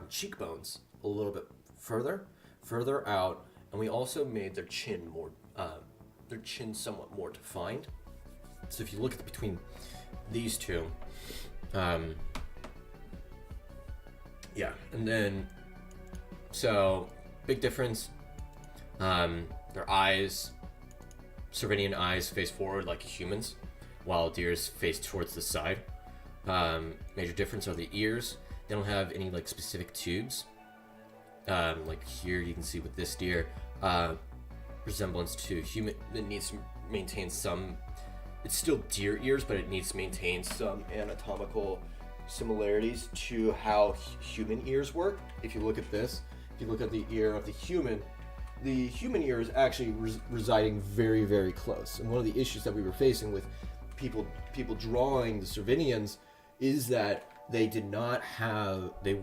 cheekbones a little bit further out, and we also made their chin somewhat more defined. So if you look at between these two, Yeah, and then so big difference. Their eyes, Cervinian eyes face forward like humans, while deers face towards the side. Major difference are the ears. They don't have any like specific tubes. Like here you can see with this deer, resemblance to human. It needs to maintain some. It's still deer ears, but it needs to maintain some anatomical similarities to how human ears work. If you look at this, if you look at the ear of the human ear is actually residing very, very close. And one of the issues that we were facing with people drawing the Cervinians is that they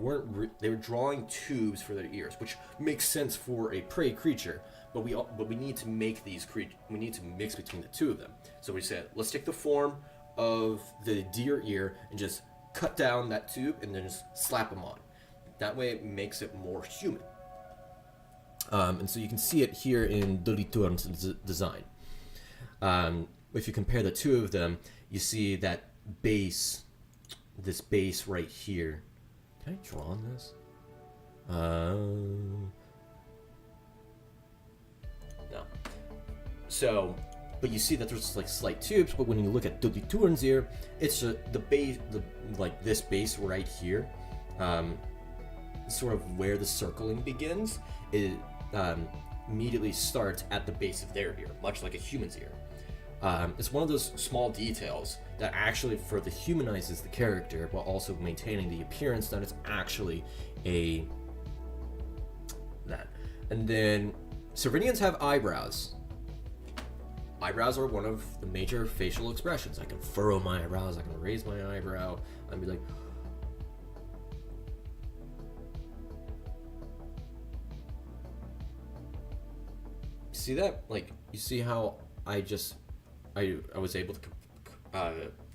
were drawing tubes for their ears, which makes sense for a prey creature, but we need to make we need to mix between the two of them. So we said, let's take the form of the deer ear and just cut down that tube and then just slap them on. That way it makes it more human. And so you can see it here in Doliturn's design. If you compare the two of them, you see that this base right here. Can I draw on this? No. So, but you see that there's like slight tubes, but when you look at Doliturn's ear, it's the base, like this base right here, sort of where the circling begins. It immediately starts at the base of their ear, much like a human's ear. It's one of those small details that actually further humanizes the character while also maintaining the appearance that it's actually that. And then Cervinians have eyebrows. Eyebrows are one of the major facial expressions. I can furrow my eyebrows, I can raise my eyebrow, I'd be like, see that? Like, you see how I was able to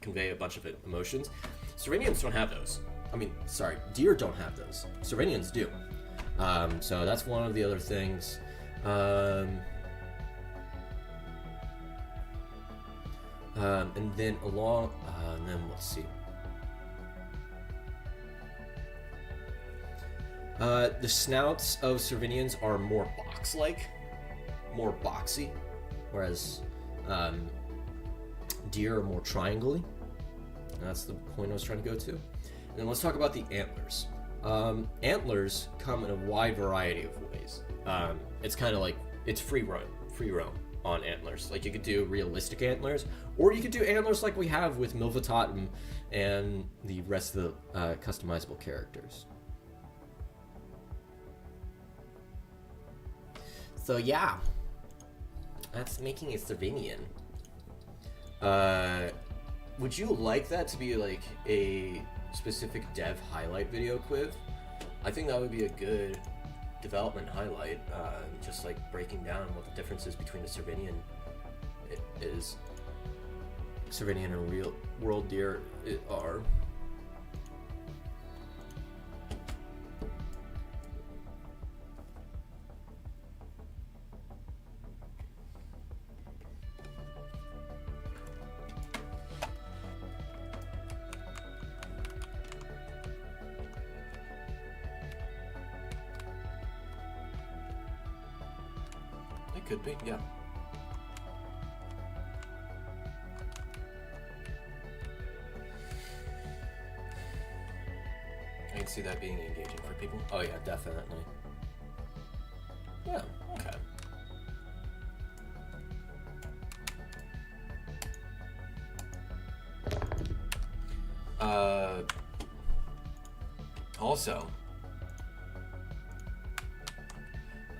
convey a bunch of emotions? Cervinians don't have those. I mean, sorry, deer don't have those. Cervinians do. So that's one of the other things. And then let's see. The snouts of Cervinians are more box-like, more boxy, whereas deer are more triangle-y. That's the point I was trying to go to. And then let's talk about the antlers. Antlers come in a wide variety of ways. It's kind of like, it's free roam on antlers. Like, you could do realistic antlers, or you could do antlers like we have with Milvatatum and the rest of the customizable characters. So yeah, that's making a Cervinian. Would you like that to be like a specific dev highlight video, Quiv? I think that would be a good development highlight, just like breaking down what the differences between a Cervinian and real world deer are. It could be, yeah. I can see that being engaging for people. Oh yeah, definitely. Yeah, okay. Also,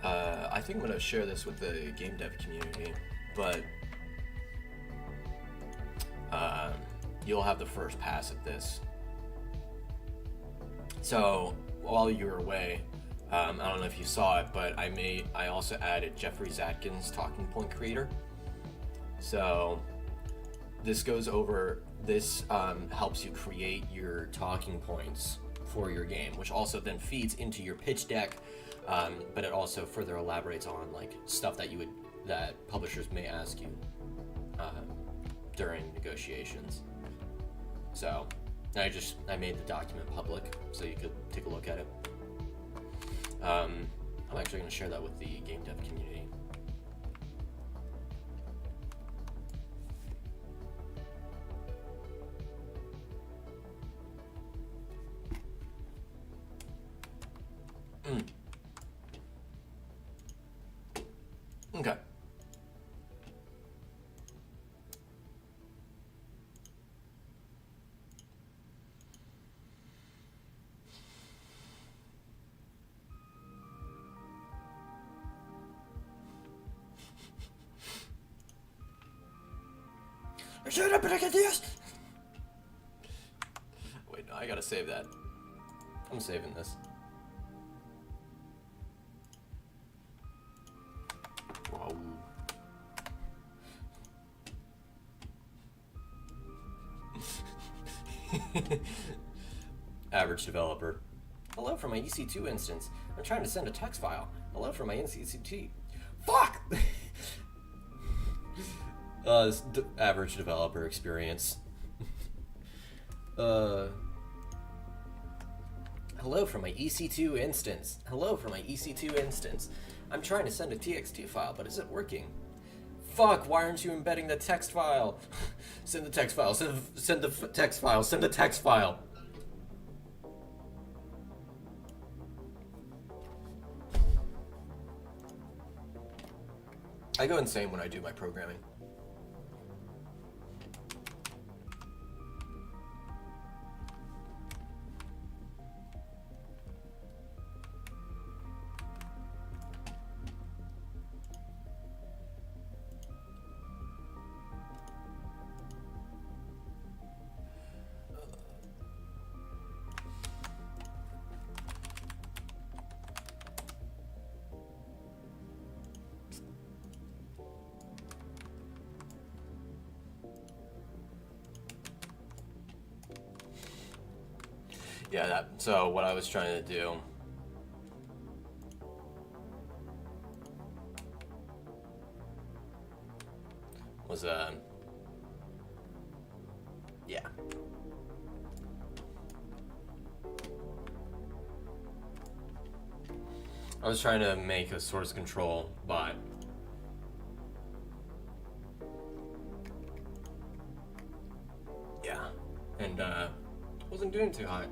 I think I'm going to share this with the game dev community, but you'll have the first pass at this. So, while you were away, I don't know if you saw it, but I also added Jeffrey Zatkins, talking point creator. So, this helps you create your talking points for your game, which also then feeds into your pitch deck. But it also further elaborates on like stuff that publishers may ask you during negotiations. So I made the document public so you could take a look at it. I'm actually going to share that with the game dev community. Okay. Shut up and I get this! Wait, no, I gotta save that. I'm saving this. Wow. Average developer. Hello from my EC2 instance. I'm trying to send a text file. Hello from my EC2. Fuck! This average developer experience. Hello from my EC2 instance. Hello from my EC2 instance. I'm trying to send a TXT file, but is it working? Fuck, why aren't you embedding the text file? Send the text file. Send the text file. Send the text file. I go insane when I do my programming. Yeah, so what I was trying to do was, yeah. I was trying to make a source control bot. Yeah, and wasn't doing too hot.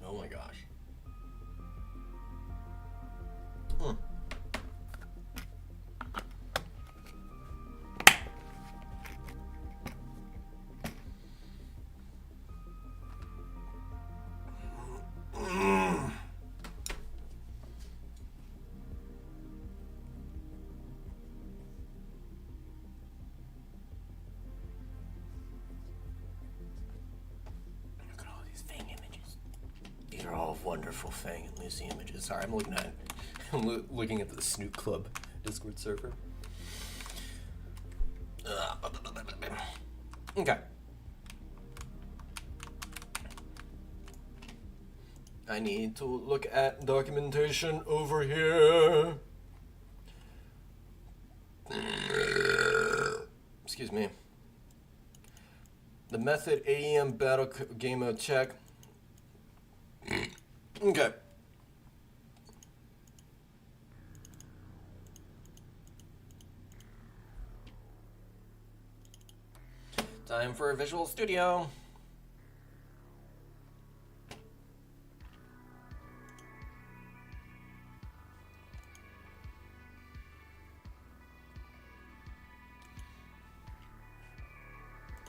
Oh my gosh. Wonderful Fang and Lucy images. Sorry, I'm looking at the Snoop Club Discord server. Okay. I need to look at documentation over here. Excuse me. The method AEM battle game mode check. Okay. Time for a Visual Studio.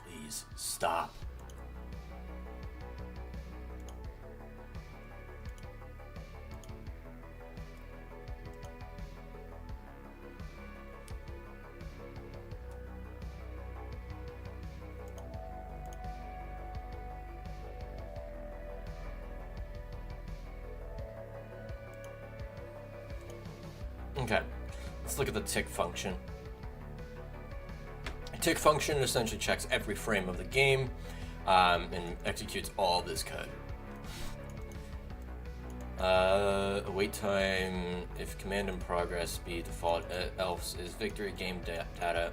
Please stop. Okay, let's look at the tick function. A tick function essentially checks every frame of the game and executes all this code. Wait time if command in progress be default, else is victory game data,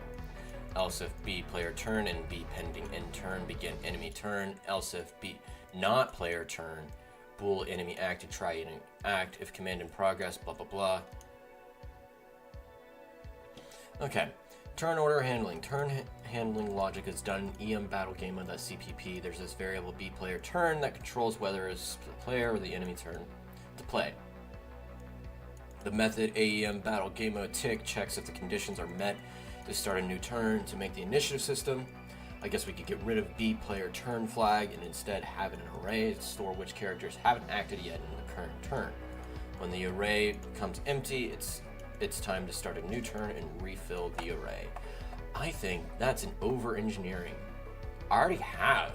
else if B player turn and B pending end turn begin enemy turn, else if B not player turn, bool enemy act to try enemy act if command in progress, blah blah blah. Okay. Turn order handling. Turn handling logic is done in EM battle game of the CPP. There's this variable B player turn that controls whether it's the player or the enemy turn to play. The method AEM battle game mode tick checks if the conditions are met to start a new turn to make the initiative system. I guess we could get rid of B player turn flag and instead have it in an array to store which characters haven't acted yet in the current turn. When the array becomes empty, it's time to start a new turn and refill the array. I think that's an over-engineering. I already have.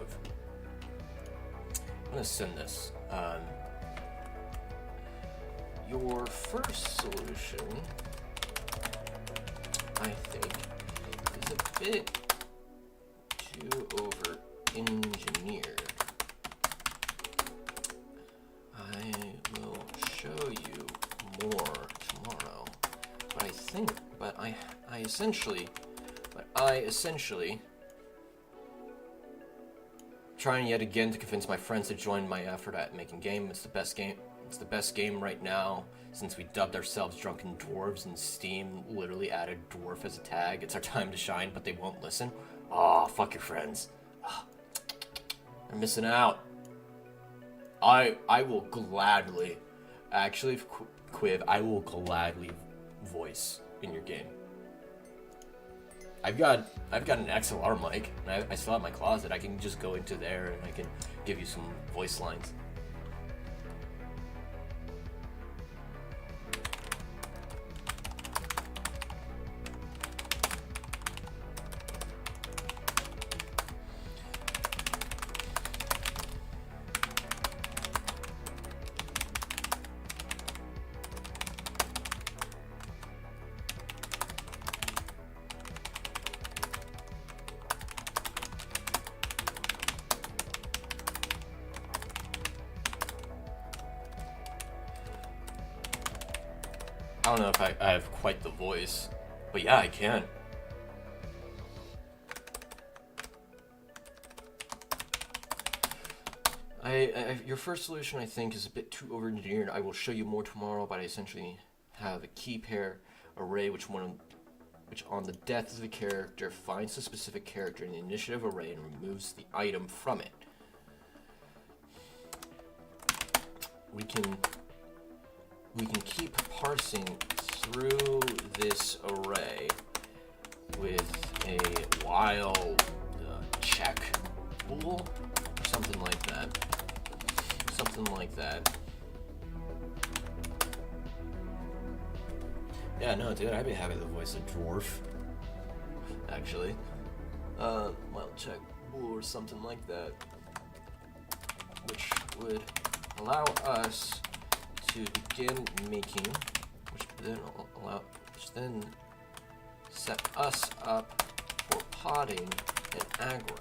I'm gonna send this. Your first solution, I think, is a bit too over-engineered. I will show you more tomorrow. I essentially trying yet again to convince my friends to join my effort at making game. It's the best game. It's the best game right now since we dubbed ourselves Drunken Dwarves and Steam literally added dwarf as a tag. It's our time to shine, but they won't listen. Oh, fuck your friends. They're missing out. I will gladly, actually, Quiv, I will gladly voice in your game. I've got an XLR mic, and I still have my closet. I can just go into there and I can give you some voice lines. I don't know if I have quite the voice, but yeah, I can. Your first solution, I think, is a bit too over-engineered. I will show you more tomorrow, but I essentially have a key pair array which on the death of the character finds the specific character in the initiative array and removes the item from it. We can keep parsing through this array with a while check bool, something like that. Something like that. Yeah, no, dude, I'd be happy to voice a dwarf. Actually, while check bool or something like that, which would allow us to begin making, which then set us up for potting and aggro.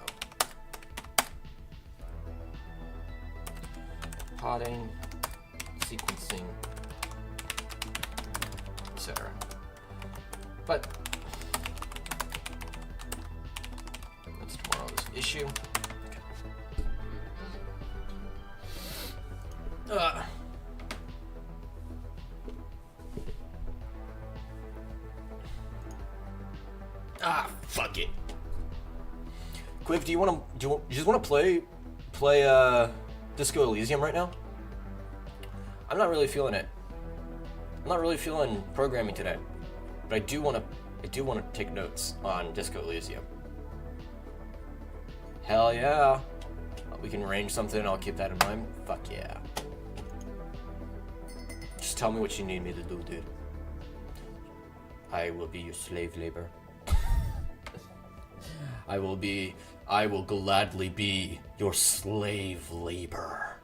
Potting, sequencing, etc. But that's tomorrow's issue. Okay. Fuck it. Quick, do you just want to play Disco Elysium right now? I'm not really feeling it. I'm not really feeling programming today, but I do want to take notes on Disco Elysium. Hell yeah. We can arrange something, I'll keep that in mind. Fuck yeah. Just tell me what you need me to do, dude. I will be your slave labor. I will gladly be your slave labor.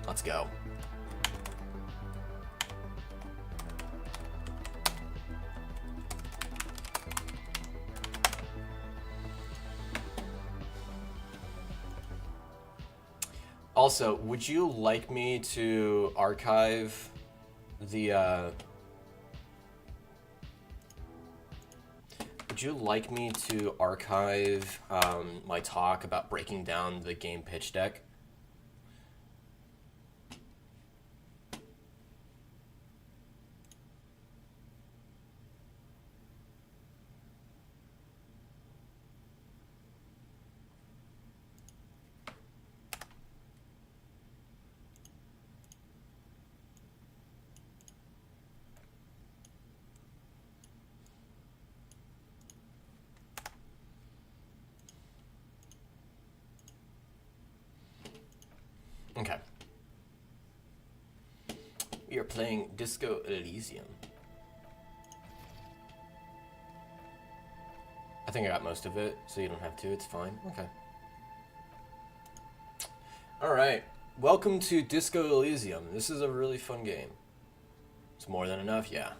Let's go. Also, would you like me to archive the, Would you like me to archive my talk about breaking down the game pitch deck? Okay. We are playing Disco Elysium. I think I got most of it, so you don't have to. It's fine. Okay. Alright. Welcome to Disco Elysium. This is a really fun game. It's more than enough, yeah.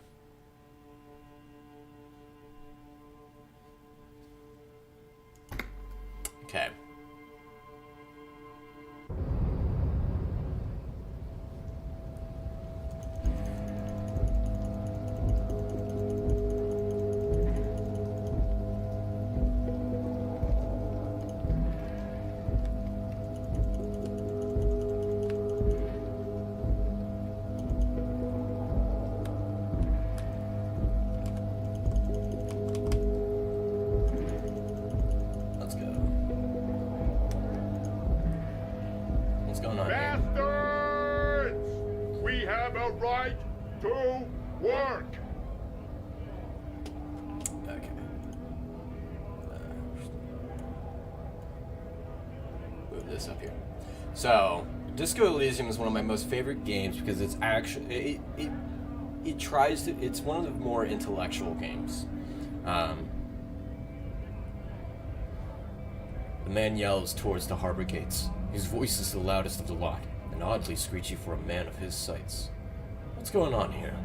Okay. This up here. So, Disco Elysium is one of my most favorite games because it's actually it tries to. It's one of the more intellectual games. The man yells towards the harbor gates. His voice is the loudest of the lot, and oddly screechy for a man of his sights. What's going on here?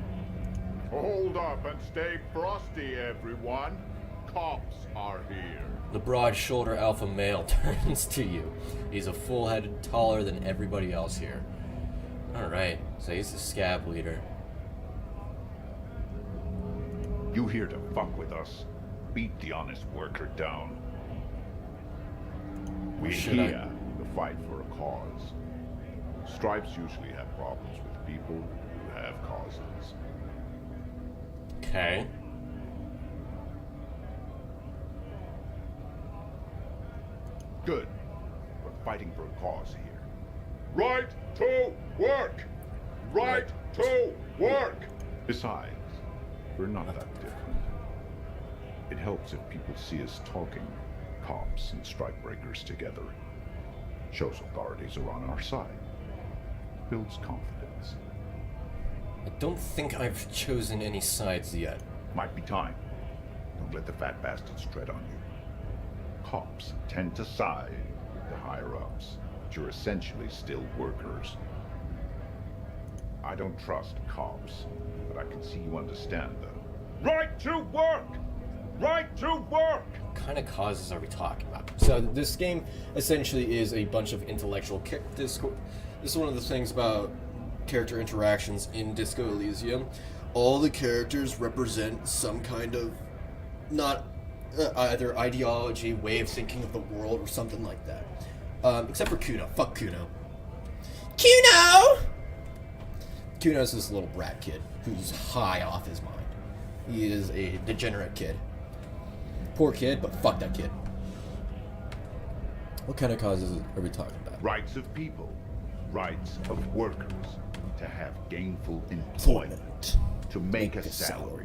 Hold up and stay frosty, everyone. Cops are here. The broad-shouldered alpha male turns to you. He's a full-headed, taller than everybody else here. Alright, so he's the scab leader. You here to fuck with us? Beat the honest worker down. We're here to fight for a cause. Stripes usually have problems with people who have causes. Okay. Good. We're fighting for a cause here. Right to work! Right to work! Besides, we're not that different. It helps if people see us talking, cops and strikebreakers together. Shows authorities are on our side. Builds confidence. I don't think I've chosen any sides yet. Might be time. Don't let the fat bastards tread on you. Cops tend to side with the higher-ups, but you're essentially still workers. I don't trust cops, but I can see you understand them. Right to work! Right to work! What kind of causes are we talking about? So this game essentially is a bunch of intellectual discourse. This is one of the things about character interactions in Disco Elysium. All the characters represent some kind of not either ideology, way of thinking of the world, or something like that. Except for Kuno. Fuck Kuno. Kuno! Kuno's this little brat kid who's high off his mind. He is a degenerate kid. Poor kid, but fuck that kid. What kind of causes are we talking about? Rights of people. Rights of workers. To have gainful employment. To make a salary.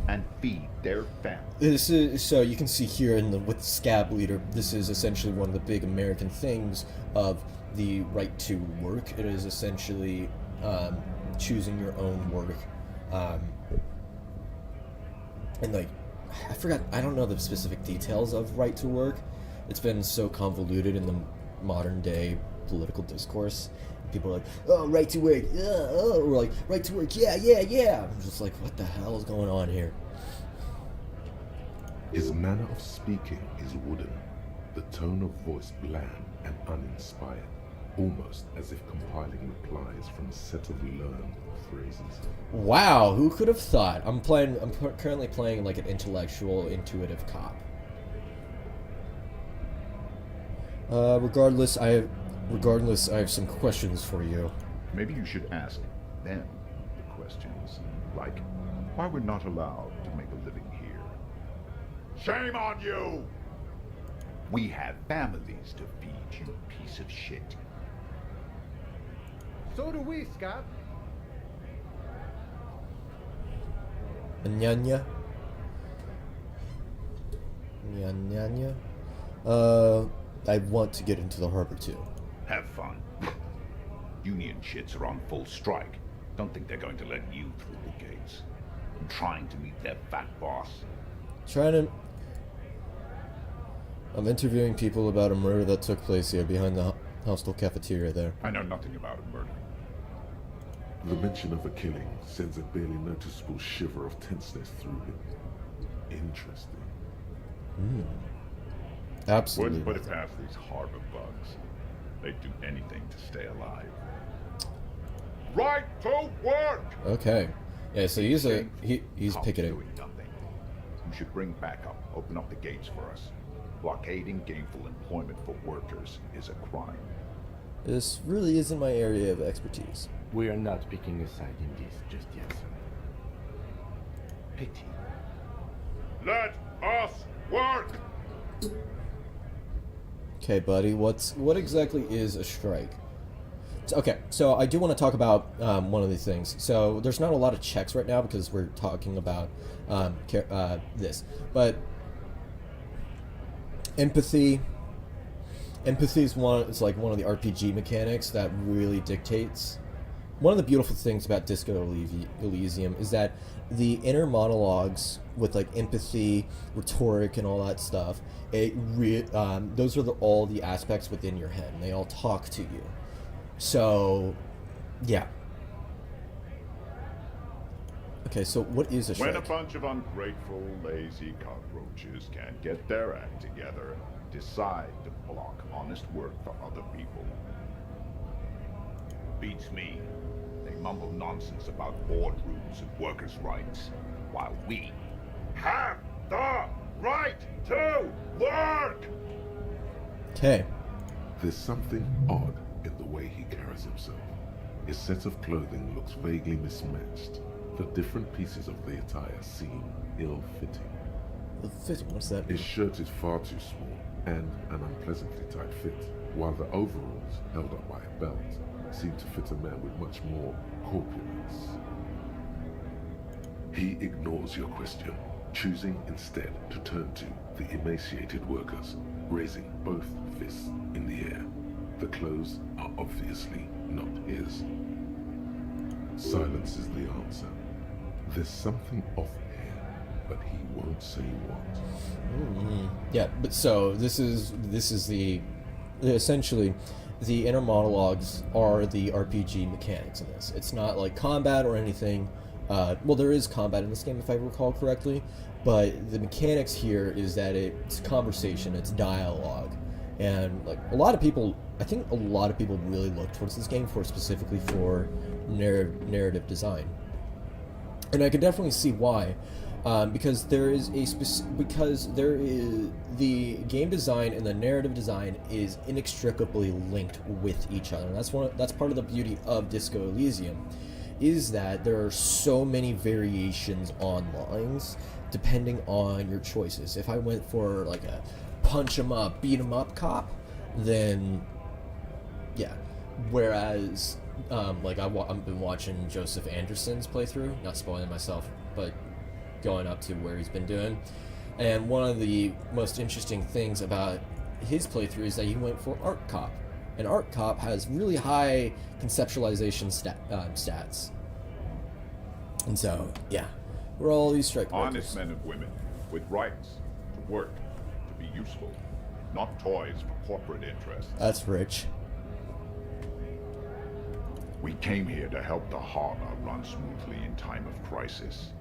And feed their family. This is, so you can see here in the with Scab Leader, this is essentially one of the big American things of the right to work. It is essentially choosing your own work. And like, I don't know the specific details of right to work. It's been so convoluted in the modern day political discourse. People are like, oh, right to work, oh, we're like, right to work, yeah. I'm just like, what the hell is going on here? His manner of speaking is wooden, the tone of voice bland and uninspired. almost as if compiling replies from a set of learned phrases. Wow, who could have thought? I'm currently playing like an intellectual, intuitive cop. Regardless, I have some questions for you. Maybe you should ask them the questions, like why we're not allowed to make a living here. Shame on you! We have families to feed, you piece of shit. So do we, Scott. Nyanya. Nyanya. I want to get into the harbor too. Have fun. Union shits are on full strike. Don't think they're going to let you through the gates. I'm trying to meet their fat boss. I'm interviewing people about a murder that took place here behind the hostel cafeteria there. I know nothing about a murder. The mention of a killing sends a barely noticeable shiver of tenseness through him. Interesting. Absolutely. Wouldn't put it past these harbor bugs. They'd do anything to stay alive. Right to work! Okay. Yeah, so he's Cops picketing. Doing nothing. You should bring backup. Open up the gates for us. Blockading gainful employment for workers is a crime. This really isn't my area of expertise. We are not picking a side in this just yet, sir. Pity. Let us work! Okay, buddy, what exactly is a strike? Okay, so I do want to talk about one of these things. So there's not a lot of checks right now because we're talking about this, but empathy is like one of the RPG mechanics that really dictates. One of the beautiful things about Disco Elysium is that the inner monologues with like empathy, rhetoric, and all that stuff. Those are all the aspects within your head, and they all talk to you. So, yeah. Okay, so what is a strike? When a bunch of ungrateful, lazy cockroaches can't get their act together and decide to block honest work for other people. Beats me. They mumble nonsense about boardrooms and workers' rights, while we have the right to work! Okay. There's something odd in the way he carries himself. His set of clothing looks vaguely mismatched. The different pieces of the attire seem ill-fitting. Fitting, what's that? His shirt is far too small and an unpleasantly tight fit, while the overalls, held up by a belt, seem to fit a man with much more corpulence. He ignores your question, choosing instead to turn to the emaciated workers, raising both fists in the air. The clothes are obviously not his. Silence is the answer. There's something off here, but he won't say what. Yeah, but so this is the essentially the inner monologues are the RPG mechanics in this. It's not like combat or anything. Well, there is combat in this game if I recall correctly, but the mechanics here is that it's conversation, it's dialogue, and like I think a lot of people really look towards this game specifically for narrative design, and I can definitely see why. Because there is the game design and the narrative design is inextricably linked with each other. And that's part of the beauty of Disco Elysium, is that there are so many variations on lines depending on your choices. If I went for like a punch 'em up, beat 'em up cop, then yeah. Whereas like I've been watching Joseph Anderson's playthrough, not spoiling myself, but going up to where he's been doing. And one of the most interesting things about his playthrough is that he went for Art Cop. And Art Cop has really high conceptualization stats. And so, yeah, we're all these strike breakers. Honest men and women with rights to work, to be useful, not toys for corporate interests. That's rich. We came here to help the harbor run smoothly in time of crisis.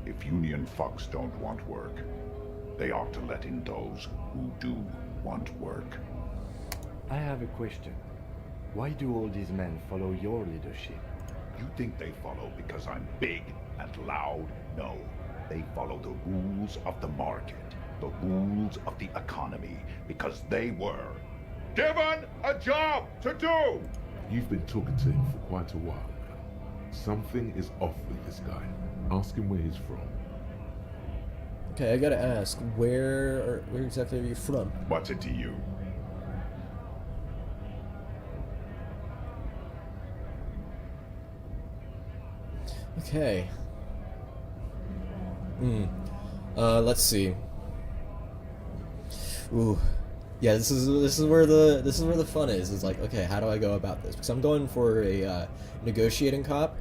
If union fucks don't want work, they ought to let in those who do want work. I have a question. Why do all these men follow your leadership? You think they follow because I'm big and loud? No. They follow the rules of the market, the rules of the economy, because they were given a job to do! You've been talking to him for quite a while now. Something is off with this guy. Ask him where he's from. Okay, I gotta ask, where exactly are you from? What's it to you? Okay. Let's see. Ooh. Yeah, this is where the fun is. It's like, okay, how do I go about this? Because I'm going for a negotiating cop.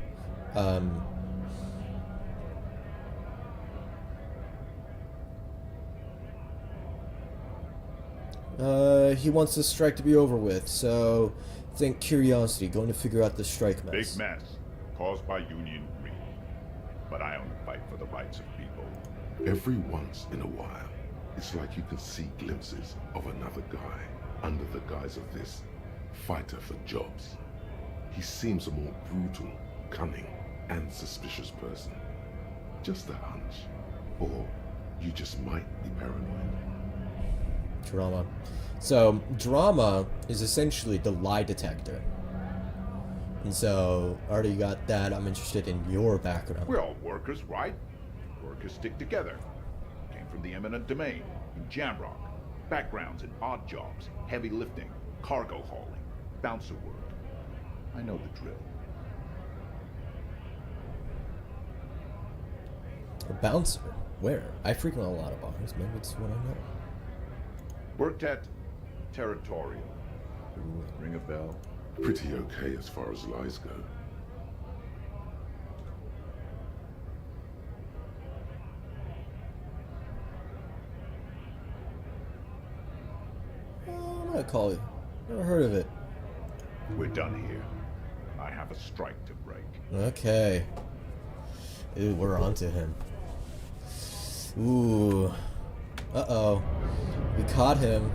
He wants the strike to be over with, so think curiosity, going to figure out the strike mess. Big mess caused by union greed. But I only fight for the rights of people. Every once in a while, it's like you can see glimpses of another guy under the guise of this fighter for jobs. He seems a more brutal, cunning, and suspicious person. Just a hunch. Or you just might be paranoid. Drama. So, drama is essentially the lie detector. And so, already got that. I'm interested in your background. We're all workers, right? Workers stick together. Came from the eminent domain, in Jamrock. Backgrounds in odd jobs, heavy lifting, cargo hauling, bouncer work. I know the drill. A bouncer? Where? I frequent a lot of bars. Maybe it's what I know. Worked at Territorial. Ring a bell? Pretty okay as far as lies go. I'm gonna call you. Never heard of it. We're done here. I have a strike to break. Okay. Ooh, we're onto him. Ooh. Uh-oh. We caught him.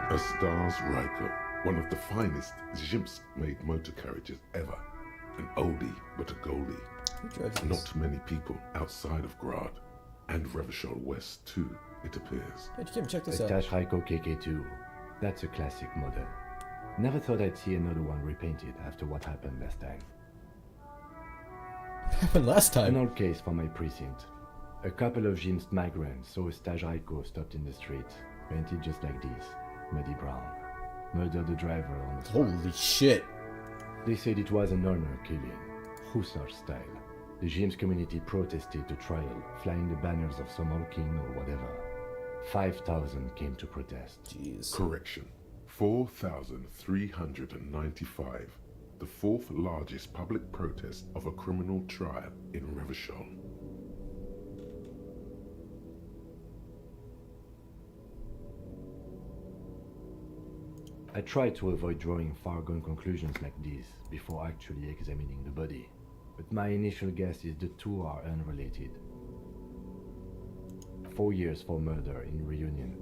A Stars Riker, one of the finest Zhimsk-made motor carriages ever. An oldie, but a goldie. Who drives this? Not many people outside of Grad, and Revachol West too, it appears. Hey, Jim, check this A out. Stash Raiko KK2. That's a classic model. Never thought I'd see another one repainted after what happened last time. What happened last An time? old case from my precinct. A couple of Jim's migrants saw a Stash Raiko stopped in the street, painted just like this, muddy brown. Murdered the driver on the spot. Holy shit. They said it was an honor killing, Hussar style. The James community protested the trial, flying the banners of some old king or whatever. 5,000 came to protest. Jeez. Correction. 4,395. The fourth largest public protest of a criminal trial in Revachol. I tried to avoid drawing far-gone conclusions like these before actually examining the body, but my initial guess is the two are unrelated. 4 years for murder in Reunion.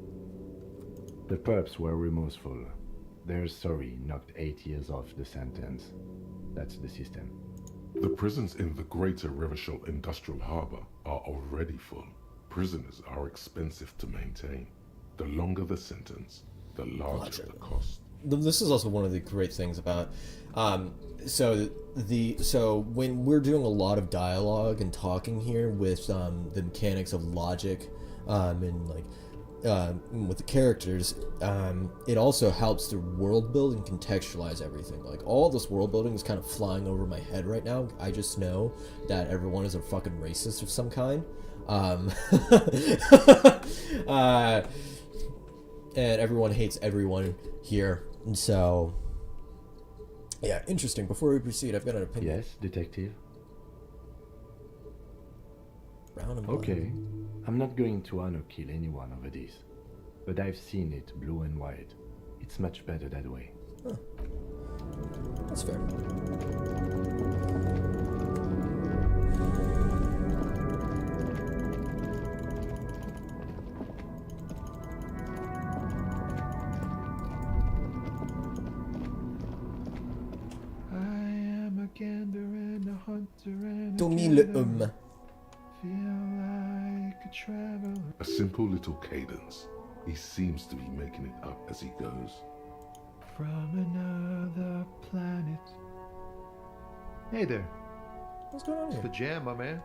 The perps were remorseful. Their sorry knocked 8 years off the sentence. That's the system. The prisons in the greater Revachol Industrial Harbor are already full. Prisoners are expensive to maintain. The longer the sentence, the larger the cost. This is also one of the great things about so when we're doing a lot of dialogue and talking here with the mechanics of logic and like with the characters, it also helps to world build and contextualize everything. Like all this world building is kind of flying over my head right now. I just know that everyone is a fucking racist of some kind. And everyone hates everyone here. And so, yeah, interesting. Before we proceed, I've got an opinion. Yes, detective? Brown and Okay. I'm not going to honor kill anyone over this. but I've seen it blue and white. It's much better that way. Huh. That's fair. Tommy homme. A simple little cadence. He seems to be making it up as he goes. From another planet. Hey there. What's going on It's the here? jam, my man.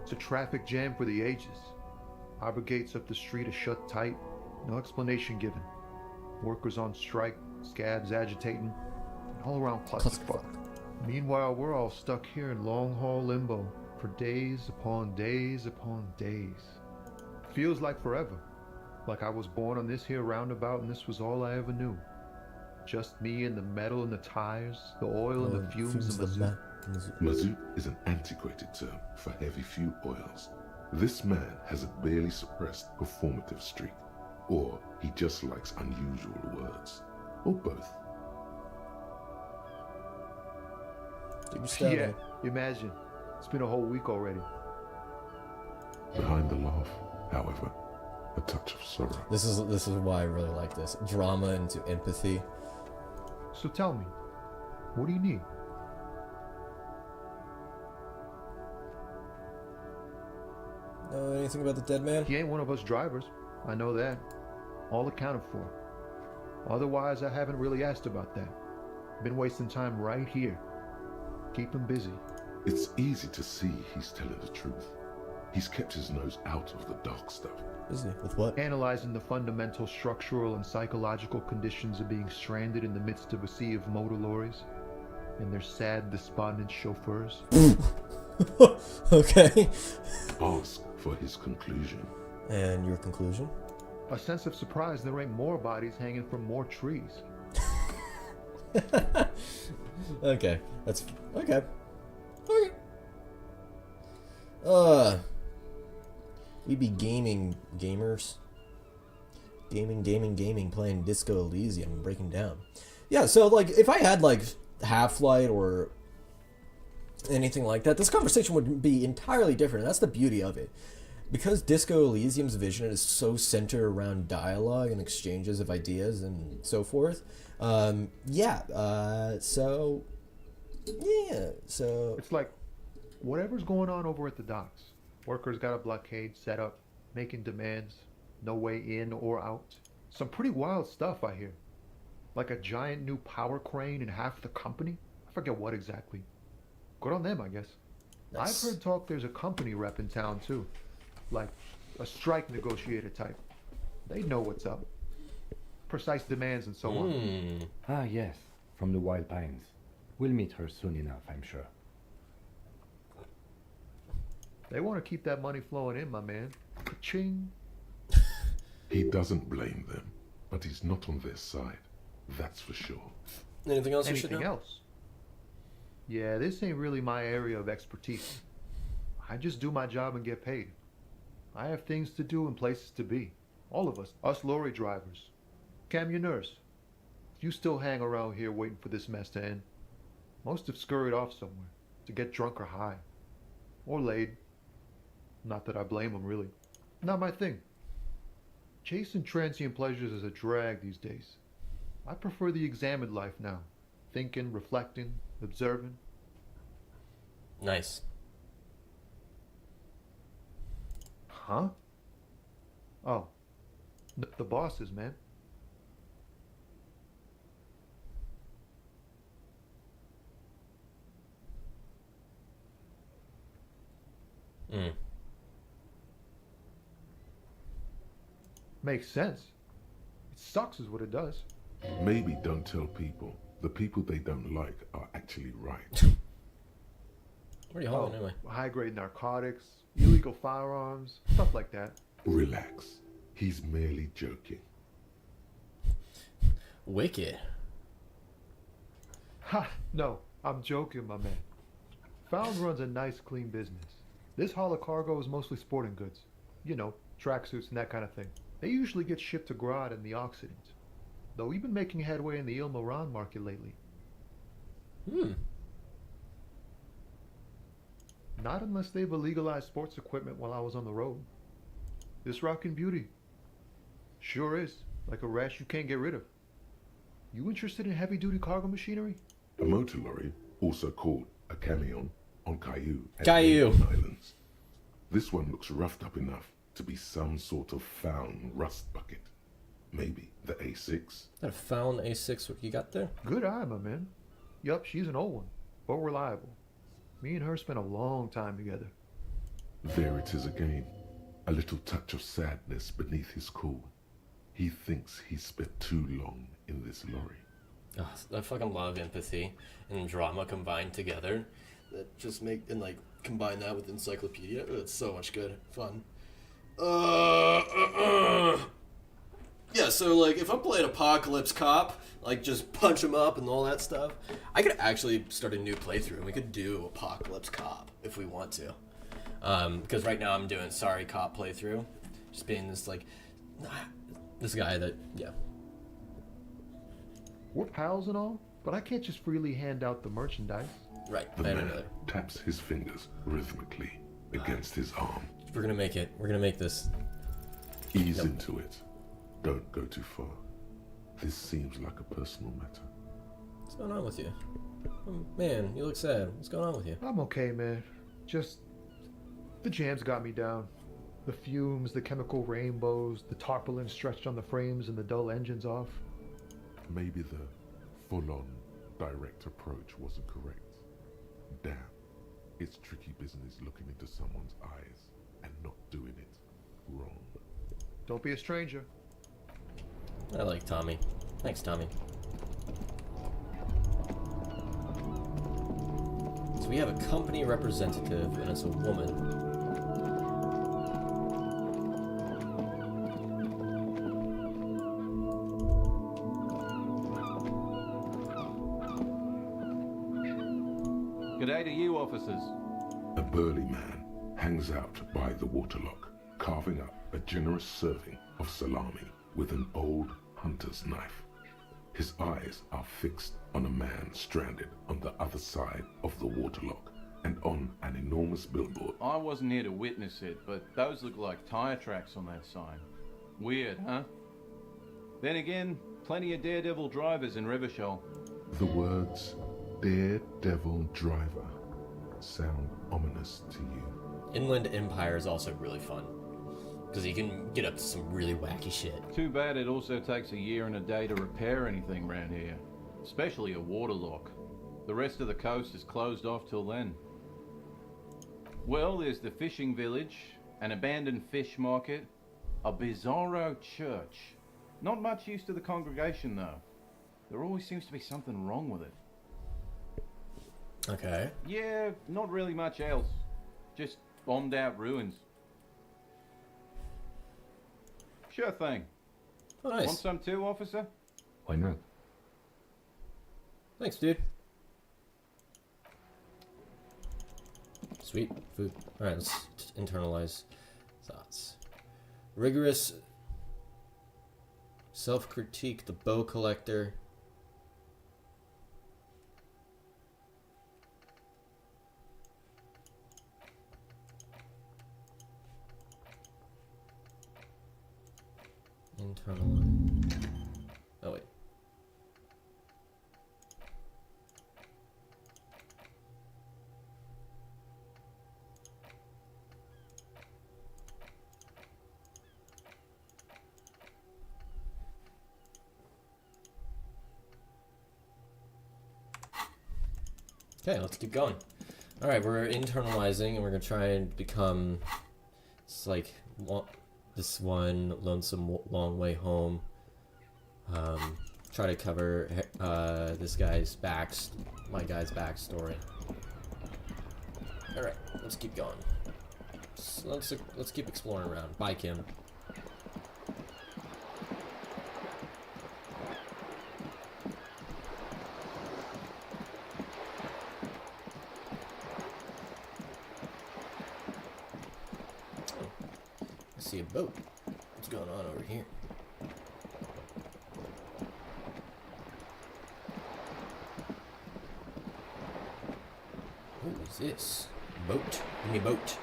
It's a traffic jam for the ages. Harbor gates up the street are shut tight. No explanation given. Workers on strike, scabs agitating, and all around clusterfuck. Meanwhile, we're all stuck here in long-haul limbo for days upon days upon days. Feels like forever. Like I was born on this here roundabout and this was all I ever knew. Just me and the metal and the tires, the oil and the fumes and the Mazout is an antiquated term for heavy fuel oils. This man has a barely suppressed performative streak, or he just likes unusual words, or both. Yeah, imagine. It's been a whole week already. Behind the laugh, however, a touch of sorrow. This is why I really like this. Drama into empathy. So tell me, what do you need? Know anything about the dead man? He ain't one of us drivers. I know that. All accounted for. Otherwise, I haven't really asked about that. Been wasting time right here. Keep him busy. It's easy to see he's telling the truth. He's kept his nose out of the dark stuff. Is he? With what? Analyzing the fundamental structural and psychological conditions of being stranded in the midst of a sea of motor lorries and their sad, despondent chauffeurs. Okay. Ask for his conclusion. And your conclusion? A sense of surprise there ain't more bodies hanging from more trees. Okay. That's okay. Okay. We be gamers. Gaming, playing Disco Elysium, breaking down. Yeah, so like if I had like Half-Light or anything like that, this conversation would be entirely different. That's the beauty of it. Because Disco Elysium's vision is so centered around dialogue and exchanges of ideas and so forth. So It's like whatever's going on over at the docks. Workers got a blockade set up, making demands, no way in or out. Some pretty wild stuff I hear. Like a giant new power crane in half the company? I forget what exactly. Good on them, I guess. Nice. I've heard talk there's a company rep in town too. Like a strike negotiator type. They know what's up. Precise demands and so on. Ah, yes, from the Wild Pines. We'll meet her soon enough, I'm sure. They want to keep that money flowing in, my man. Ka-ching. He doesn't blame them, but he's not on their side. That's for sure. anything else you should Anything know? else? Yeah, this ain't really my area of expertise. I just do my job and get paid. I have things to do and places to be. All of us. Us lorry drivers. Camionneurs. You still hang around here waiting for this mess to end. Most have scurried off somewhere to get drunk or high. Or laid. Not that I blame them, really. Not my thing. Chasing transient pleasures is a drag these days. I prefer the examined life now. Thinking, reflecting, observing. Nice. Huh? Oh. The bosses, man. Makes sense. It sucks is what it does. Maybe don't tell people. The people they don't like are actually right. What are you hauling anyway? High-grade narcotics, illegal firearms, stuff like that. Relax. He's merely joking. Wicked. Ha! No, I'm joking, my man. Found runs a nice, clean business. This haul of cargo is mostly sporting goods. You know, tracksuits and that kind of thing. They usually get shipped to Grodd and the Occident. Though we've been making headway in the Il Moran market lately. Not unless they've illegalized sports equipment while I was on the road. This rockin' beauty. Sure is. Like a rash you can't get rid of. You interested in heavy-duty cargo machinery? A motor lorry, also called a camion, on Kailoulou and Caillou. I'm Islands. This one looks roughed up enough to be some sort of found rust bucket. Maybe the A6. That a found A6 what you got there? Good eye, my man. Yup, she's an old one, but reliable. Me and her spent a long time together. There it is again. A little touch of sadness beneath his cool. He thinks he spent too long in this lorry. Oh, I fucking love empathy and drama combined together. That just make and like combine that with encyclopedia. It's so much good fun. Yeah, so like if I'm playing Apocalypse Cop, like just punch him up and all that stuff, I could actually start a new playthrough and we could do Apocalypse Cop if we want to. Because right now I'm doing Sorry Cop playthrough, just being this like this guy that We're pals and all, but I can't just freely hand out the merchandise. right. The I don't man know. taps his fingers rhythmically against his arm. We're gonna make it. We're gonna make this. Ease into it. Don't go too far. This seems like a personal matter. What's going on with you? Oh, man, you look sad. What's going on with you? I'm okay, man. Just the jams got me down. The fumes, the chemical rainbows, the tarpaulin stretched on the frames and the dull engines off. Maybe the full-on direct approach wasn't correct. Damn, it's tricky business looking into someone's eyes and not doing it wrong. Don't be a stranger. I like Tommy. Thanks, Tommy. So we have a company representative, and it's a woman. G'day to you, officers. A burly man hangs out by the waterlock, carving up a generous serving of salami with an old hunter's knife. His eyes are fixed on a man stranded on the other side of the waterlock and on an enormous billboard. I wasn't here to witness it, but those look like tire tracks on that sign. Weird, huh? Then again, plenty of daredevil drivers in Rivershoal. The words Daredevil Driver sound ominous to you. Inland Empire is also really fun. Because you can get up to some really wacky shit. Too bad it also takes a year and a day to repair anything around here. Especially a waterlock. The rest of the coast is closed off till then. Well, there's the fishing village, an abandoned fish market, a bizarro church. Not much use to the congregation though. There always seems to be something wrong with it. Okay. Yeah, not really much else. Just bombed out ruins. Sure thing. Oh, nice. Want some too, officer? Why not? Thanks, dude. Sweet food. Alright, let's internalize thoughts. Rigorous self-critique, the bow collector. Internalize. Oh, wait. Okay, let's keep going. Alright, we're internalizing and we're gonna try and become it's like this one lonesome long way home. Try to cover this guy's my guy's backstory. Alright, let's keep going. So let's keep exploring around. Bye, Kim. see a boat. What's going on over here? What is this? Boat. Give me a boat.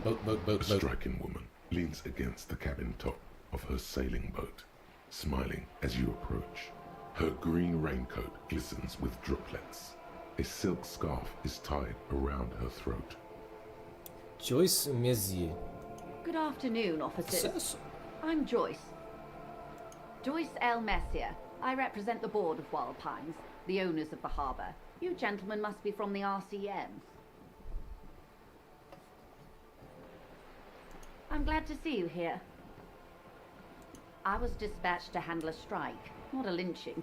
Boat. A striking woman leans against the cabin top of her sailing boat, smiling as you approach. Her green raincoat glistens with droplets. A silk scarf is tied around her throat. Joyce Mezier. Good afternoon, officers. Says- I'm Joyce. Joyce L. Messier. I represent the board of Wild Pines, the owners of the harbour. You gentlemen must be from the RCM. I'm glad to see you here. I was dispatched to handle a strike, not a lynching.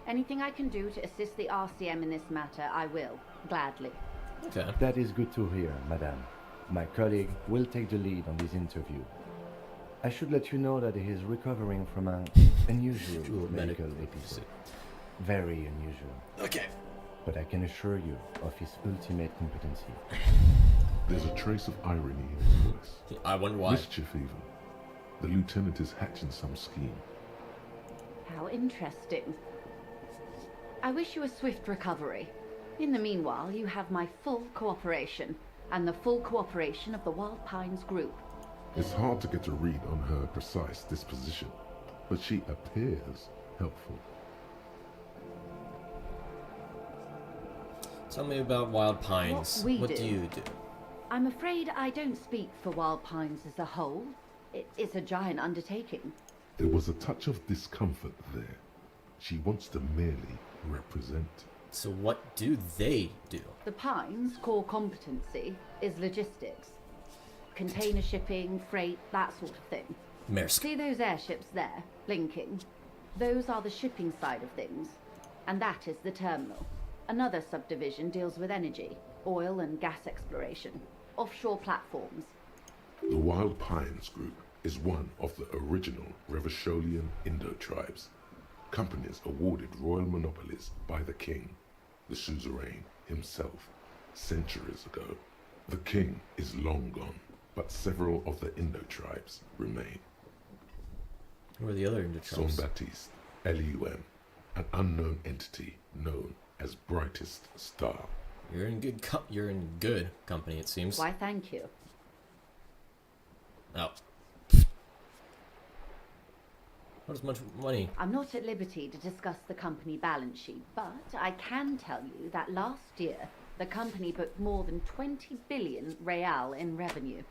Anything I can do to assist the RCM in this matter, I will, gladly. Okay. That is good to hear, madame. My colleague will take the lead on this interview. I should let you know that he is recovering from an unusual medical episode. Very unusual. Okay. But I can assure you of his ultimate competency. There's a trace of irony in his voice. I wonder why. Mischief even. The lieutenant is hatching some scheme. How interesting. I wish you a swift recovery. In the meanwhile, you have my full cooperation, and the full cooperation of the Wild Pines group. It's hard to get a read on her precise disposition, but she appears helpful. Tell me about Wild Pines. What do you do? I'm afraid I don't speak for Wild Pines as a whole. It's a giant undertaking. There was a touch of discomfort there. She wants to merely represent. So what do they do? The Pines' core competency is logistics. Container shipping, freight, that sort of thing. Maersk. See those airships there, blinking? Those are the shipping side of things. And that is the terminal. Another subdivision deals with energy, oil and gas exploration, offshore platforms. The Wild Pines Group is one of the original Revacholian Indo-tribes. Companies awarded royal monopolies by the king, the suzerain himself, centuries ago. The king is long gone, but several of the Indo-tribes remain. Who are the other Indo-tribes? Saint-Baptiste, LUM, an unknown entity known as Brightest Star. You're in good company, it seems. Why, thank you. Oh. What is much money? I'm not at liberty to discuss the company balance sheet, but I can tell you that last year, the company booked more than 20 billion real in revenue.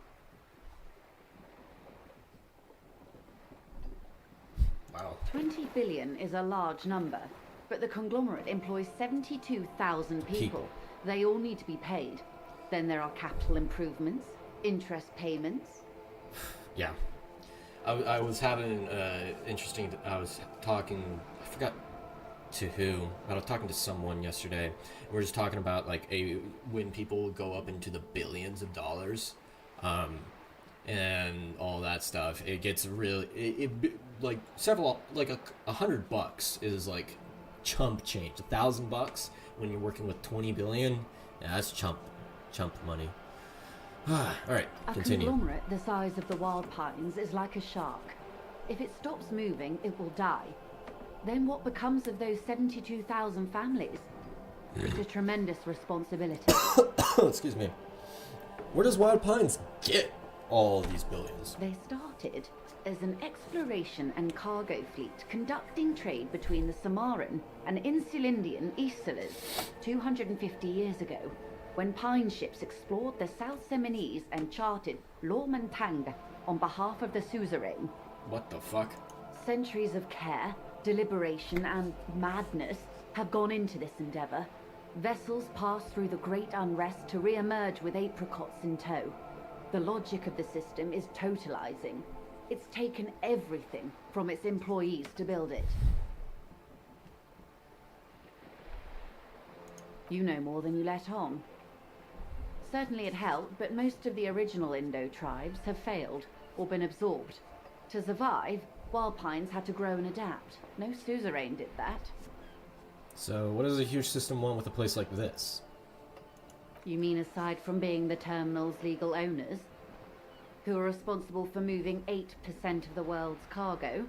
Wow. 20 billion is a large number, but the conglomerate employs 72,000 people. They all need to be paid. Then there are capital improvements, interest payments. Yeah. I was having interesting. I was talking. I forgot to who. But I was talking to someone yesterday. We were just talking about like when people go up into the billions of dollars, and all that stuff. It gets really like several like $100 is like chump change. $1,000 when you're working with 20 billion. Yeah, that's chump money. All right, continue. A conglomerate the size of the Wild Pines is like a shark. If it stops moving, it will die. Then what becomes of those 72,000 families? It's a tremendous responsibility. Excuse me. Where does Wild Pines get all these billions? They started as an exploration and cargo fleet conducting trade between the Samaran and Insulindian Isolas 250 years ago, when pine ships explored the South Seminese and charted Lomantang on behalf of the suzerain. What the fuck? Centuries of care, deliberation, and madness have gone into this endeavor. Vessels pass through the great unrest to re-emerge with apricots in tow. The logic of the system is totalizing. It's taken everything from its employees to build it. You know more than you let on. Certainly it helped, but most of the original Indo tribes have failed or been absorbed. To survive, Wild Pines had to grow and adapt. No suzerain did that. So what does a huge system want with a place like this? You mean aside from being the terminal's legal owners? who are responsible for moving 8% of the world's cargo.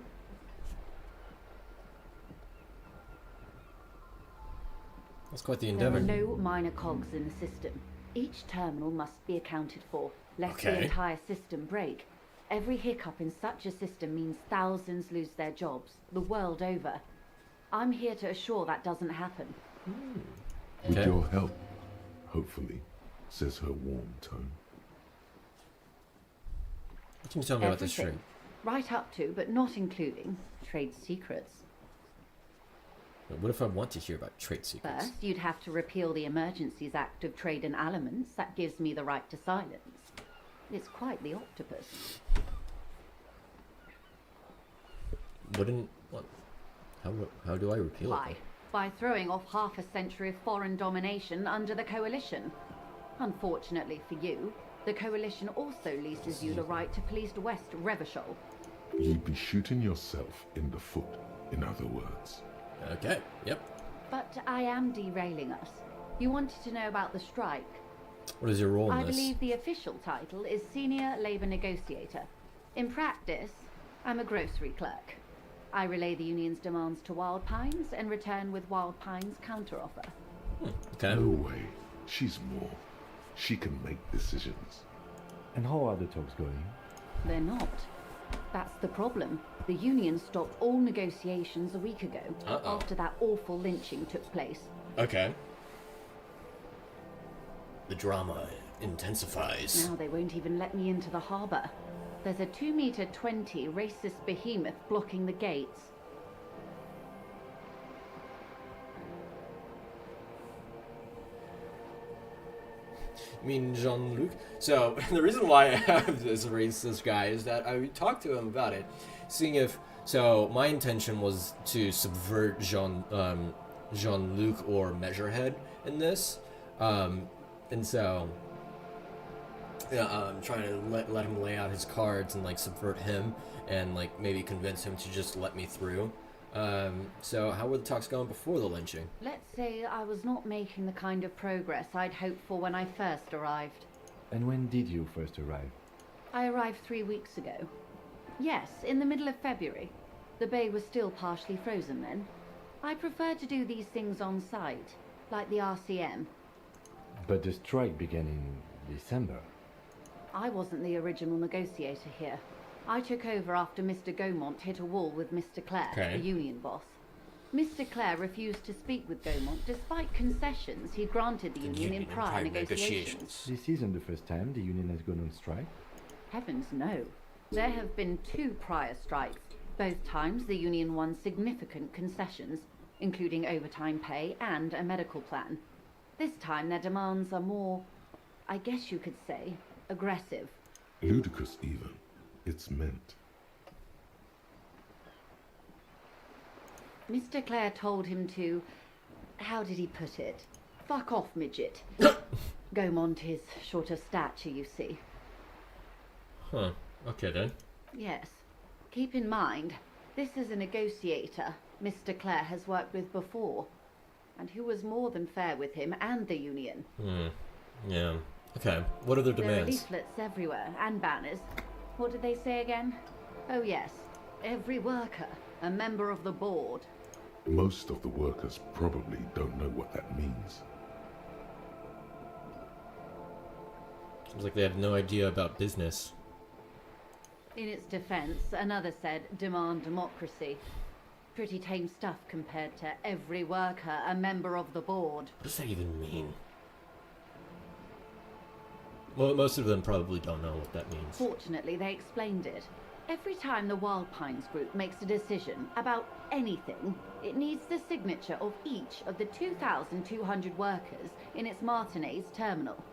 That's quite the There endeavor. are no minor cogs in the system. Each terminal must be accounted for, lest the Okay. entire system break. Every hiccup in such a system means thousands lose their jobs, the world over. I'm here to assure that doesn't happen. With Okay. your help, hopefully, says her warm tone. What can you tell me about this trade? Everything. Right up to, but not including, trade secrets. But what if I want to hear about trade secrets? First, you'd have to repeal the Emergencies Act of Trade in Elements. That gives me the right to silence. It's quite the octopus. Wouldn't what? How do I repeal Why? it? By throwing off half a century of foreign domination under the Coalition. Unfortunately for you, the Coalition also leases you the right to police West Revachol. You'd be shooting yourself in the foot, in other words. Okay. Yep. But I am derailing us. You wanted to know about the strike. What is your role in I this? believe the official title is Senior Labour Negotiator. In practice, I'm a grocery clerk. I relay the union's demands to Wild Pines and return with Wild Pines' counteroffer. Okay. No way. She's more. She can make decisions. And how are the talks going? They're not. That's the problem. The union stopped all negotiations a week ago, Uh-oh. after that awful lynching took place. Okay. The drama intensifies. Now they won't even let me into the harbour. There's a 2-meter 20 racist behemoth blocking the gates. You mean Jean-Luc? So, the reason why I have this racist guy is that I talked to him about it, seeing if... So, my intention was to subvert Jean-Luc or Measurehead in this. And so... Yeah, I'm trying to let him lay out his cards and, like, subvert him and, like, maybe convince him to just let me through. So, how were the talks going before the lynching? Let's say I was not making the kind of progress I'd hoped for when I first arrived. And when did you first arrive? I arrived 3 weeks ago. Yes, in the middle of February. The bay was still partially frozen then. I prefer to do these things on site, like the RCM. But the strike began in December. I wasn't the original negotiator here. I took over after Mr. Gaumont hit a wall with Mr. Clare, Okay. the union boss. Mr. Clare refused to speak with Gaumont despite concessions he'd granted the union in prior negotiations. This isn't the first time the union has gone on strike. Heavens no. There have been 2 prior strikes. Both times the union won significant concessions, including overtime pay and a medical plan. This time their demands are more, I guess you could say, aggressive. Ludicrous even. It's meant. Mr. Clare told him to, how did he put it? Fuck off, midget. Gaumont is short of stature, you see. Huh. Okay, then. Yes. Keep in mind, this is a negotiator Mr. Clare has worked with before, and who was more than fair with him and the union. Yeah. Okay. What are their There are demands? leaflets everywhere, and banners. What did they say again? Oh yes, every worker, a member of the board. Most of the workers probably don't know what that means. Seems like they have no idea about business. In its defense, another said, demand democracy. Pretty tame stuff compared to every worker, a member of the board. What does that even mean? Well, most of them probably don't know what that means. Fortunately, they explained it. Every time the Wild Pines group makes a decision about anything, it needs the signature of each of the 2,200 workers in its Martinez terminal.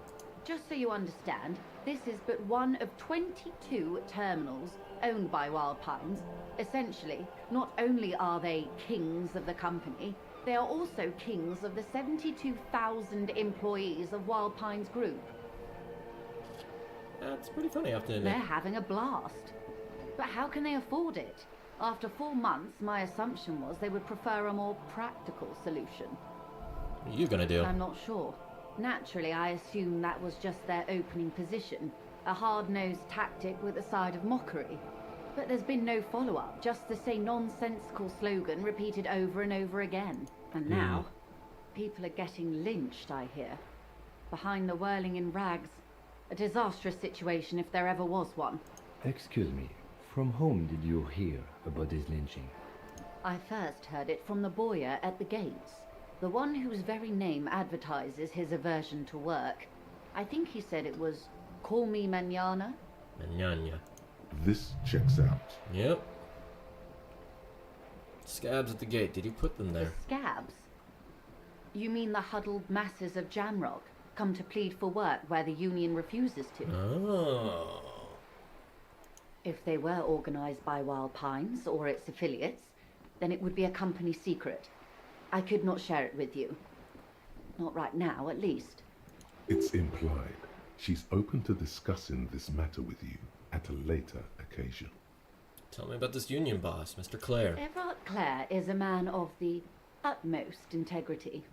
Just so you understand, this is but one of 22 terminals owned by Wild Pines. Essentially, not only are they kings of the company, they are also kings of the 72,000 employees of Wild Pines Group. That's pretty funny, I have to They're admit. having a blast. But how can they afford it? After 4 months, my assumption was they would prefer a more practical solution. What are you gonna do? I'm not sure. Naturally, I assumed that was just their opening position. A hard-nosed tactic with a side of mockery. But there's been no follow-up, just the same nonsensical slogan repeated over and over again. And now, people are getting lynched, I hear. Behind the whirling in rags. A disastrous situation if there ever was one. Excuse me, from whom did you hear about this lynching? I first heard it from the bowyer at the gates. The one whose very name advertises his aversion to work. I think he said it was, "Call me mañana." Mañana. This checks out. Yep. Scabs at the gate. Did you put them The there? scabs? You mean the huddled masses of Jamrock, come to plead for work where the Union refuses to? Oh. If they were organized by Wild Pines or its affiliates, then it would be a company secret. I could not share it with you. Not right now, at least. It's implied. She's open to discussing this matter with you at a later occasion. Tell me about this Union boss, Mr. Clare. Everard Clare is a man of the utmost integrity.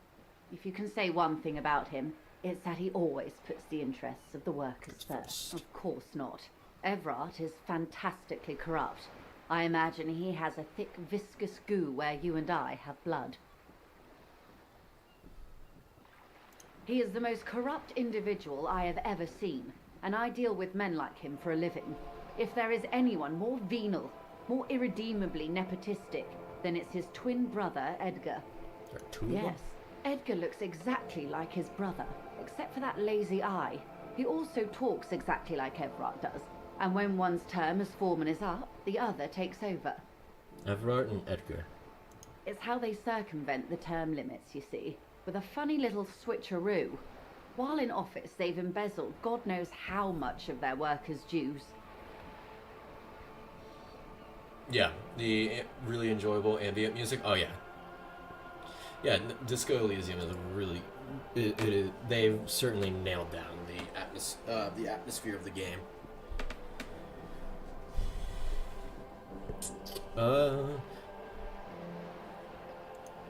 If you can say one thing about him, it's that he always puts the interests of the workers first. Of course not. Everard is fantastically corrupt. I imagine he has a thick, viscous goo where you and I have blood. He is the most corrupt individual I have ever seen, and I deal with men like him for a living. If there is anyone more venal, more irredeemably nepotistic, then it's his twin brother, Edgar. There are two of them? Yes, Edgar looks exactly like his brother, except for that lazy eye. He also talks exactly like Everard does, and when one's term as foreman is up, the other takes over. Everard and Edgar. It's how they circumvent the term limits, you see, with a funny little switcheroo. While in office, they've embezzled God knows how much of their workers' dues. Yeah, the really enjoyable ambient music. Oh yeah. Yeah, Disco Elysium is a really. It is. They've certainly nailed down the atmosphere of the game.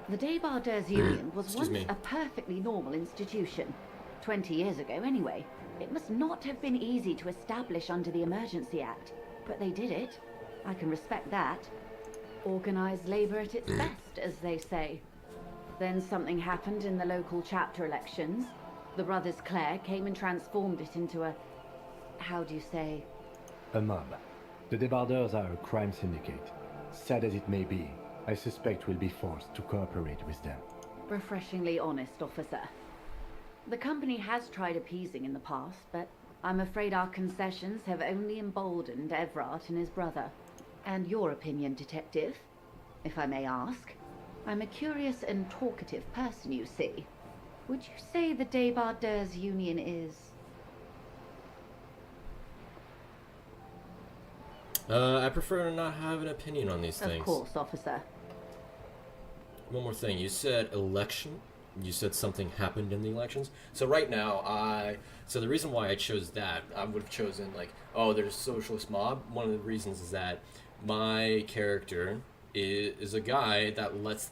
The Débardeurs Union was Excuse once me. a perfectly normal institution. 20 years ago, anyway. It must not have been easy to establish under the Emergency Act, but they did it. I can respect that. Organised labour at its best, as they say. Then something happened in the local chapter elections. The brothers Clare came and transformed it into a... how do you say? A mob. The Débardeurs are a crime syndicate. Sad as it may be, I suspect we'll be forced to cooperate with them. Refreshingly honest, officer. The company has tried appeasing in the past, but I'm afraid our concessions have only emboldened Everard and his brother. And your opinion, detective, if I may ask? I'm a curious and talkative person, you see. Would you say the Débardeurs Union is... I prefer to not have an opinion on these things. Of course, officer. One more thing. You said election. You said something happened in the elections. So right now, so the reason why I chose that, I would have chosen like, oh, there's a socialist mob. One of the reasons is that my character is a guy that lets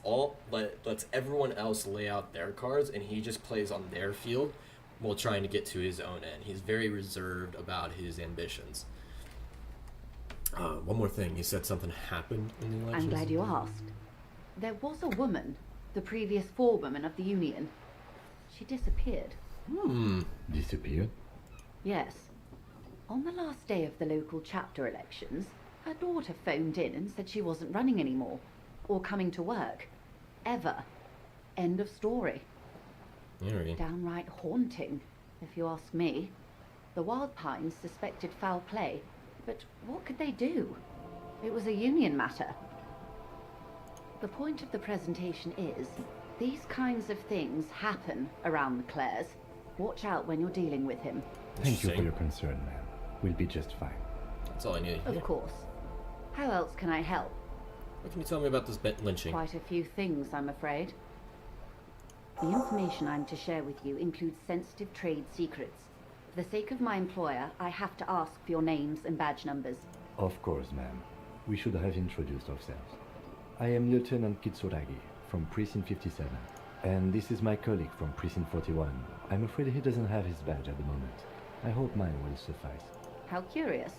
everyone else lay out their cards, and he just plays on their field while trying to get to his own end. He's very reserved about his ambitions. One more thing. You said something happened in the elections. I'm glad you asked. There was a woman, the previous forewoman of the Union. She disappeared. Disappeared? Yes. On the last day of the local chapter elections, her daughter phoned in and said she wasn't running anymore, or coming to work. Ever. End of story. Eerie. Downright haunting, if you ask me. The Wild Pines suspected foul play, but what could they do? It was a Union matter. The point of the presentation is, these kinds of things happen around the Clares. Watch out when you're dealing with him. Thank you for Interesting. your concern, ma'am. We'll be just fine. That's all I needed. Of course. How else can I help? What can you tell me about this lynching? Quite a few things, I'm afraid. The information I'm to share with you includes sensitive trade secrets. For the sake of my employer, I have to ask for your names and badge numbers. Of course, ma'am. We should have introduced ourselves. I am Lieutenant Kitsuragi from Precinct 57, and this is my colleague from Precinct 41. I'm afraid he doesn't have his badge at the moment. I hope mine will suffice. How curious.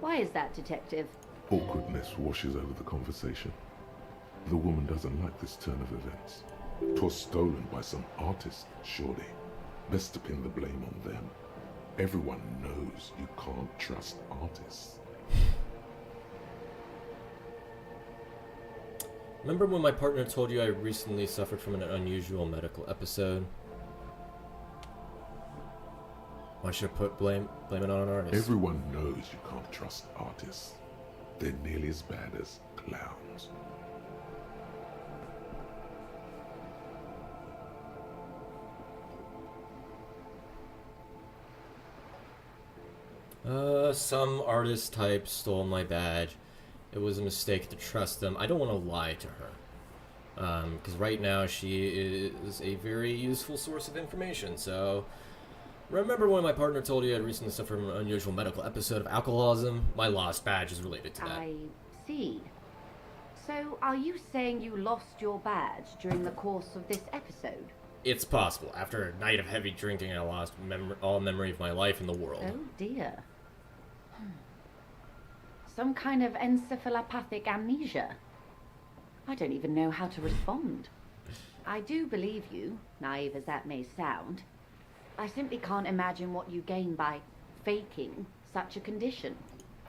Why is that, Detective? Awkwardness washes over the conversation. The woman doesn't like this turn of events. 'Twas stolen by some artist, surely. Best to pin the blame on them. Everyone knows you can't trust artists. Remember when my partner told you I recently suffered from an unusual medical episode? Why should I blame it on an artist? Everyone knows you can't trust artists. They're nearly as bad as clowns. Some artist type stole my badge. It was a mistake to trust them. I don't want to lie to her. Because right now she is a very useful source of information, so... Remember when my partner told you I recently suffered from an unusual medical episode of alcoholism? My lost badge is related to that. I see. So, are you saying you lost your badge during the course of this episode? It's possible. After a night of heavy drinking, I lost all memory of my life in the world. Oh dear. Some kind of encephalopathic amnesia. I don't even know how to respond. I do believe you, naive as that may sound. I simply can't imagine what you gain by faking such a condition.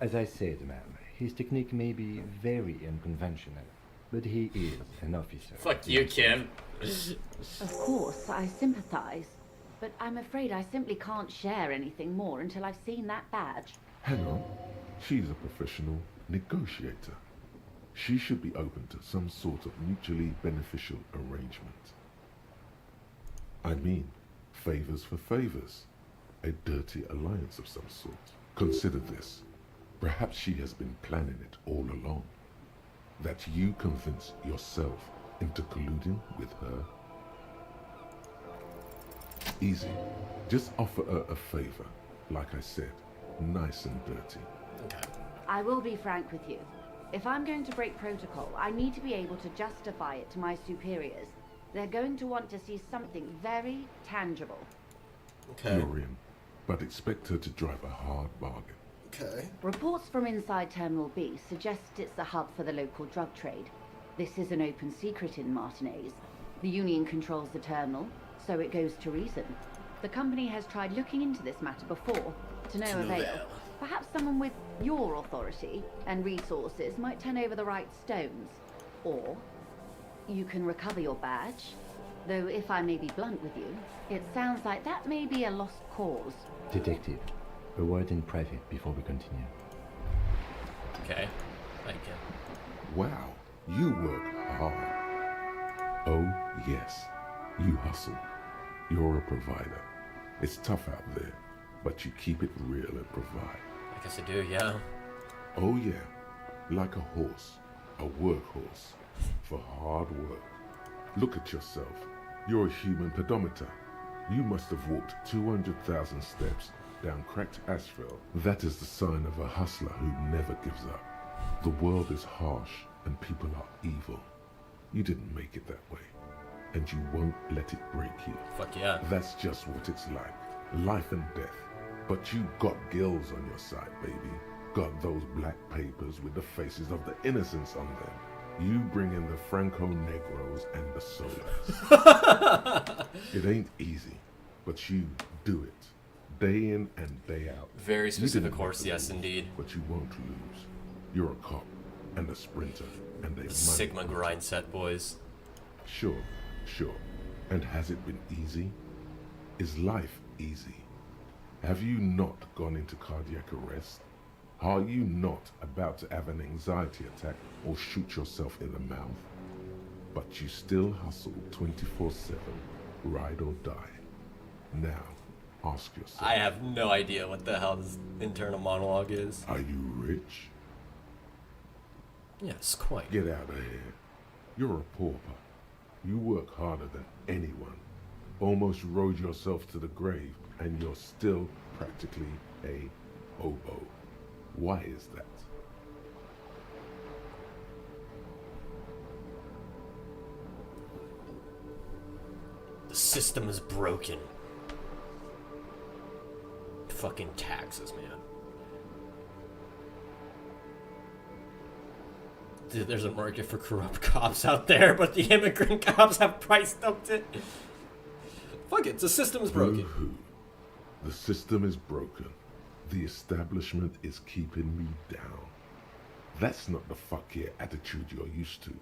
As I said, ma'am, his technique may be very unconventional, but he is an officer. Fuck you, Kim. Of course, I sympathize, but I'm afraid I simply can't share anything more until I've seen that badge. Hang on. She's a professional negotiator. She should be open to some sort of mutually beneficial arrangement. I mean, favors for favors. A dirty alliance of some sort. Consider this. Perhaps she has been planning it all along. That you convince yourself into colluding with her. Easy. Just offer her a favor. Like I said, nice and dirty. Okay. I will be frank with you. If I'm going to break protocol, I need to be able to justify it to my superiors. They're going to want to see something very tangible. Okay. You're in, but expect her to drive a hard bargain. Okay. Reports from inside Terminal B suggest it's the hub for the local drug trade. This is an open secret in Martinez. The Union controls the terminal, so it goes to reason. The company has tried looking into this matter before, to no avail. Perhaps someone with your authority and resources might turn over the right stones. Or you can recover your badge. Though if I may be blunt with you, it sounds like that may be a lost cause. Detective, a word in private before we continue. Okay. Thank you. Wow, you work hard. Oh, yes, you hustle. You're a provider. It's tough out there, but you keep it real and provide. I guess I do, yeah. Oh, yeah, like a horse, a workhorse, for hard work. Look at yourself. You're a human pedometer. You must have walked 200,000 steps down cracked asphalt. That is the sign of a hustler who never gives up. The world is harsh and people are evil. You didn't make it that way, and you won't let it break you. Fuck yeah. That's just what it's like. Life and death. But you got gills on your side, baby. Got those black papers with the faces of the innocents on them. You bring in the Franco Negros and the Solas. It ain't easy, but you do it. Day in and day out. Very You specific didn't horse, have to yes lose, indeed. But you won't lose. You're a cop and a sprinter and a money Sigma hunter. grind set, boys. Sure. And has it been easy? Is life easy? Have you not gone into cardiac arrest? Are you not about to have an anxiety attack or shoot yourself in the mouth? But you still hustle 24/7, ride or die. Now, ask yourself. I have no idea what the hell this internal monologue is. Are you rich? Yes, quite. Get out of here. You're a pauper. You work harder than anyone. Almost rode yourself to the grave, and you're still practically a hobo. Why is that? The system is broken. Fucking taxes, man. Dude, there's a market for corrupt cops out there, but the immigrant cops have price dumped it. Fuck it, the system's broken. Boo-hoo. The system is broken. The establishment is keeping me down. That's not the fuck yeah attitude you're used to.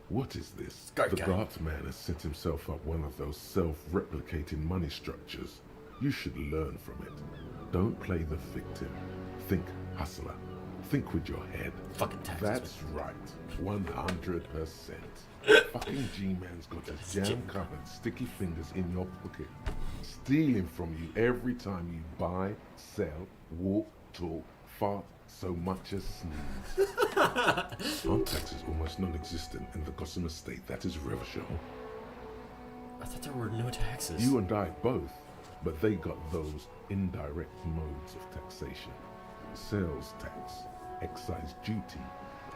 What is this? Guard The guy. guards man has set himself up one of those self-replicating money structures. You should learn from it. Don't play the victim. Think hustler. Think with your head. Fucking taxes. That's right. 100%. Fucking G-Man's got his jam-covered sticky fingers in your pocket, stealing from you every time you buy, sell, walk, talk, fart, so much as sneeze. Non-tax is almost non-existent in the Gotham estate. That is reversible. I thought there were no taxes. You and I both, but they got those indirect modes of taxation. Sales tax, excise duty,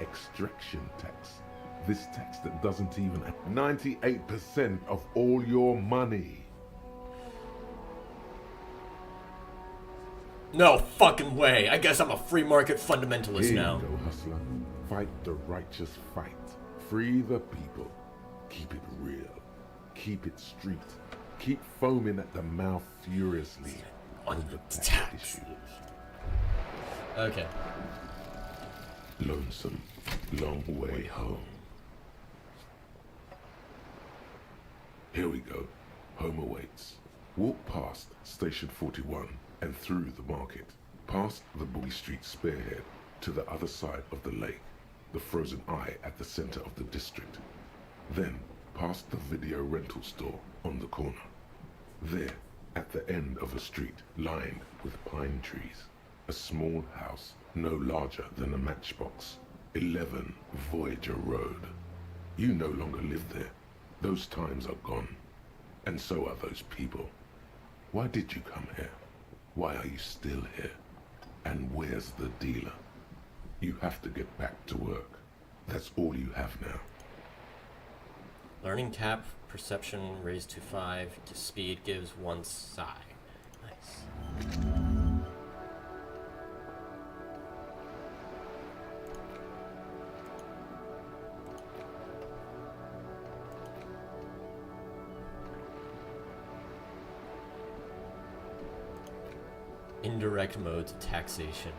extraction tax. This tax that doesn't even 98% of all your money. No fucking way. I guess I'm a free market fundamentalist Here now. you go, hustler. Fight the righteous fight. Free the people. Keep it real. Keep it street. Keep foaming at the mouth furiously on the tax issue. Okay. Lonesome, long way home. Here we go. Home awaits. Walk past Station 41 and through the market, past the Boogie Street spearhead to the other side of the lake, the frozen eye at the center of the district. Then past the video rental store on the corner. There, at the end of a street lined with pine trees, a small house no larger than a matchbox. 11 Voyager Road. You no longer live there. Those times are gone. And so are those people. Why did you come here? Why are you still here? And where's the dealer? You have to get back to work. That's all you have now. Learning tap, perception raised to 5, to speed gives 1 psi. Nice. Indirect modes of taxation.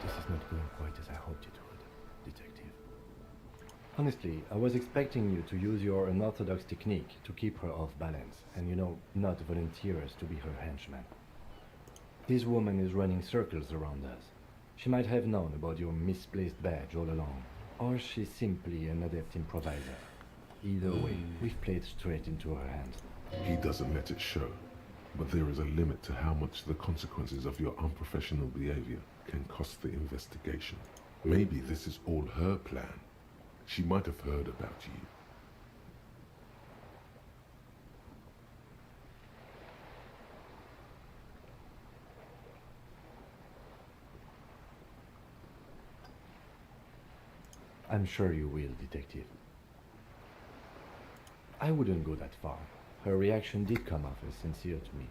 This is not going quite as I hoped it would, Detective. Honestly, I was expecting you to use your unorthodox technique to keep her off balance, and not volunteer us to be her henchman. This woman is running circles around us. She might have known about your misplaced badge all along, or she's simply an adept improviser. Either way, we've played straight into her hands. He doesn't let it show, but there is a limit to how much the consequences of your unprofessional behavior can cost the investigation. Maybe this is all her plan. She might have heard about you. I'm sure you will, Detective. I wouldn't go that far. Her reaction did come off as sincere to me.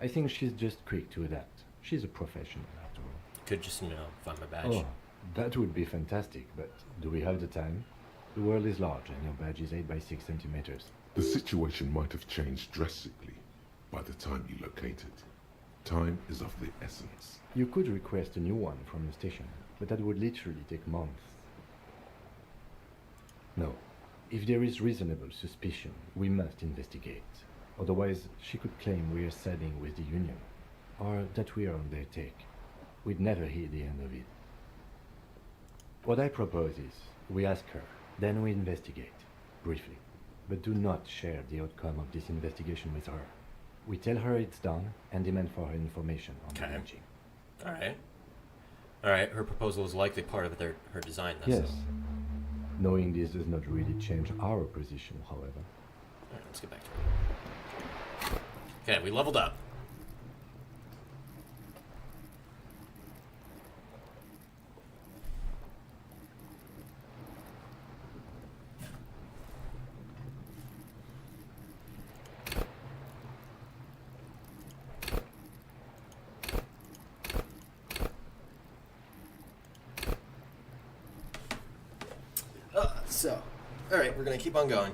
I think she's just quick to adapt. She's a professional, after all. Could just, find my badge. Oh, that would be fantastic, but do we have the time? The world is large, and your badge is 8 by 6 centimeters. The situation might have changed drastically by the time you locate it. Time is of the essence. You could request a new one from the station, but that would literally take months. No. If there is reasonable suspicion, we must investigate. Otherwise, she could claim we are siding with the Union, or that we are on their take. We'd never hear the end of it. What I propose is, we ask her, then we investigate, briefly. But do not share the outcome of this investigation with her. We tell her it's done, and demand for her information on the Okay. lynching. Alright, her proposal is likely part of her design, then. Yes. Knowing this does not really change our position, however. Alright, let's get back to it. Okay, we leveled up. All right, we're gonna keep on going.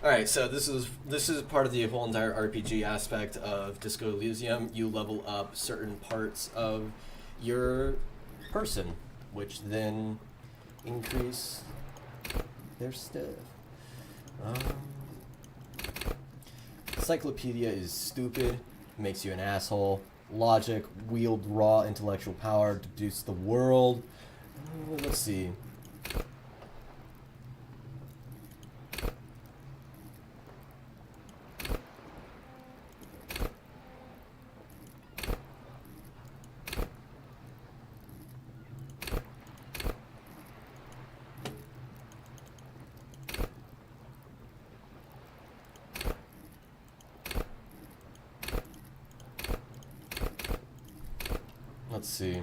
All right, so this is part of the whole entire RPG aspect of Disco Elysium. You level up certain parts of your person, which then increase their stuff. Encyclopedia is stupid, makes you an asshole. Logic, wield raw intellectual power, deduce the world. Let's see. Let's see.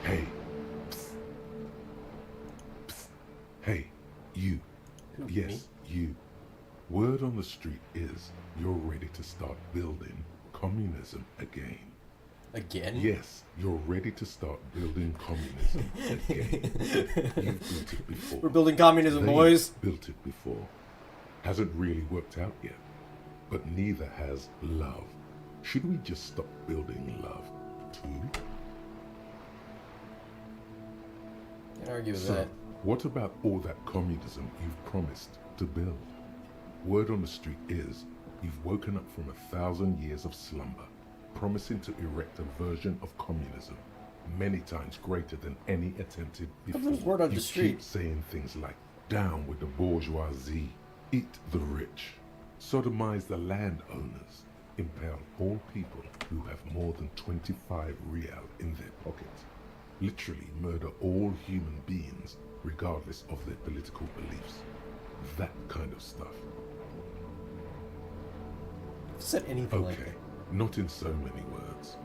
Hey. Psst. Psst. Hey, you. Yes, me? you. Word on the street is you're ready to start building communism again. Again? Yes, you're ready to start building communism again. You've built it before. We're building communism, They've boys. built it before. Hasn't really worked out yet. But neither has love. Should we just stop building love, too? Can't argue with So, that. what about all that communism you've promised to build? Word on the street is you've woken up from 1,000 years of slumber, promising to erect a version of communism many times greater than any attempted before. There's word on the You street. keep saying things like, down with the bourgeoisie, eat the rich, sodomize the landowners, impale all people who have more than 25 real in their pockets, literally murder all human beings regardless of their political beliefs. That kind of stuff. Said anything like Okay, that. not in so many words,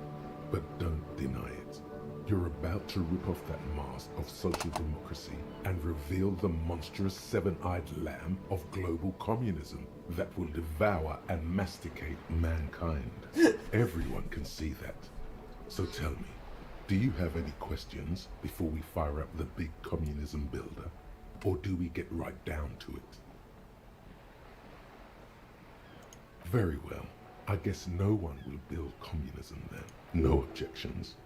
but don't deny it. You're about to rip off that mask of social democracy and reveal the monstrous seven-eyed lamb of global communism that will devour and masticate mankind. Everyone can see that. So tell me, do you have any questions before we fire up the big communism builder? Or do we get right down to it? Very well. I guess no one will build communism then. No objections.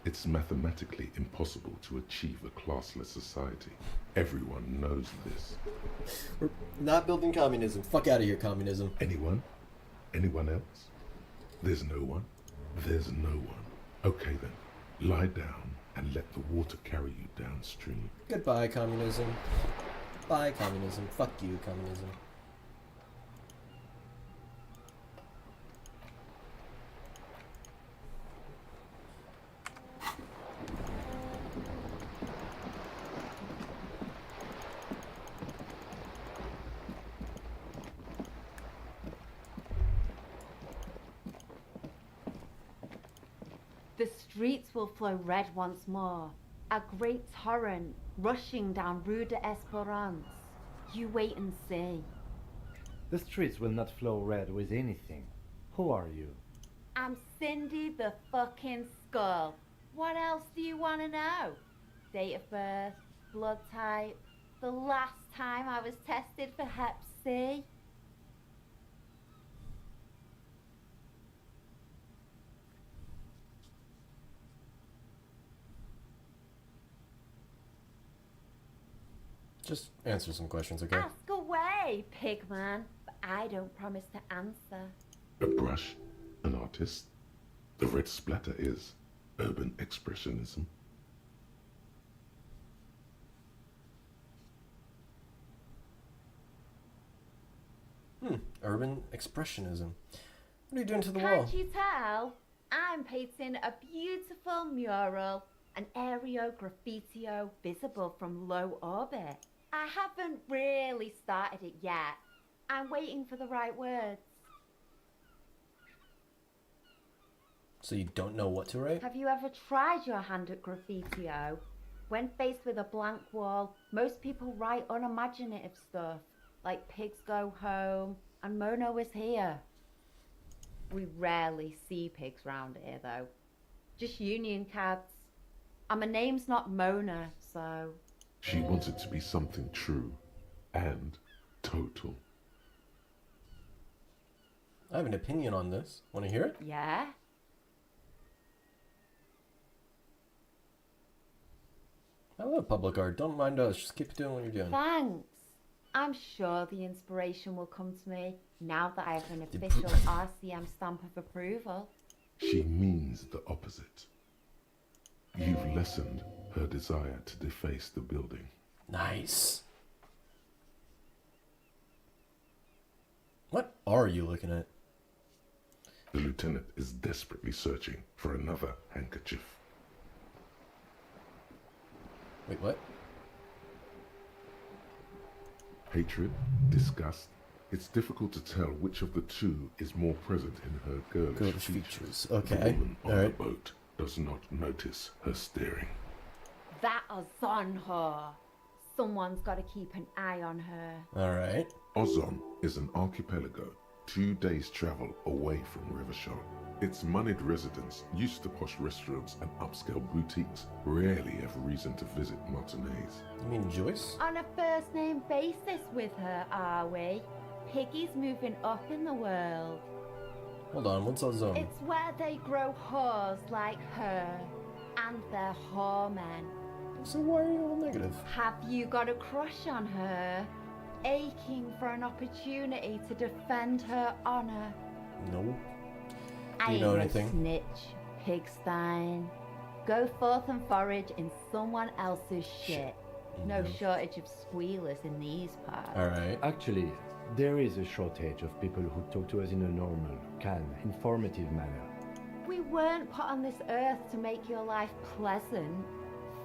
It's mathematically impossible to achieve a classless society. Everyone knows this. We're not building communism. Fuck out of here, communism. Anyone? Anyone else? There's no one? There's no one. Okay then, lie down and let the water carry you downstream. Goodbye, communism. Bye, communism. Fuck you, communism. The streets will flow red once more, a great torrent rushing down Rue de Esperance. You wait and see. The streets will not flow red with anything. Who are you? I'm Cindy the fucking Skull. What else do you want to know? Date of birth, blood type, the last time I was tested for Hep C. Just answer some questions, okay? Ask away, pigman. But I don't promise to answer. A brush, an artist. The red splatter is urban expressionism. Urban expressionism. What are you doing to the wall? Can't you tell? I'm painting a beautiful mural, an aereo graffitio visible from low orbit. I haven't really started it yet. I'm waiting for the right words. So you don't know what to write? Have you ever tried your hand at graffitio? When faced with a blank wall, most people write unimaginative stuff, like pigs go home and Mono is here. We rarely see pigs round here though. Just union cabs. And my name's not Mona, so... She wants it to be something true and total. I have an opinion on this. Want to hear it? Yeah? I love public art. Don't mind us. Just keep doing what you're doing. Thanks. I'm sure the inspiration will come to me now that I have an official RCM stamp of approval. She means the opposite. You've lessened her desire to deface the building. Nice. What are you looking at? The lieutenant is desperately searching for another handkerchief. Wait, what? Hatred, disgust. It's difficult to tell which of the two is more present in her girlish Girlish features. features. The Okay. woman on Alright. the boat does not notice her staring. That is on her. Someone's got to keep an eye on her. Alright. Ozon is an archipelago 2 days' travel away from Rivershore. Its moneyed residents, used to posh restaurants and upscale boutiques, rarely have reason to visit Martinez. You mean Joyce? On a first name basis with her, are we? Piggy's moving up in the world. Hold on, what's Ozone? It's where they grow whores like her. And they're whoremen. So why are you all negative? Have you got a crush on her? Aching for an opportunity to defend her honor? No. I Do you ain't know no anything? snitch, Pigstein. Go forth and forage in someone else's shit. No shortage of squealers in these parts. Alright. Actually, there is a shortage of people who talk to us in a normal, calm, informative manner. We weren't put on this earth to make your life pleasant,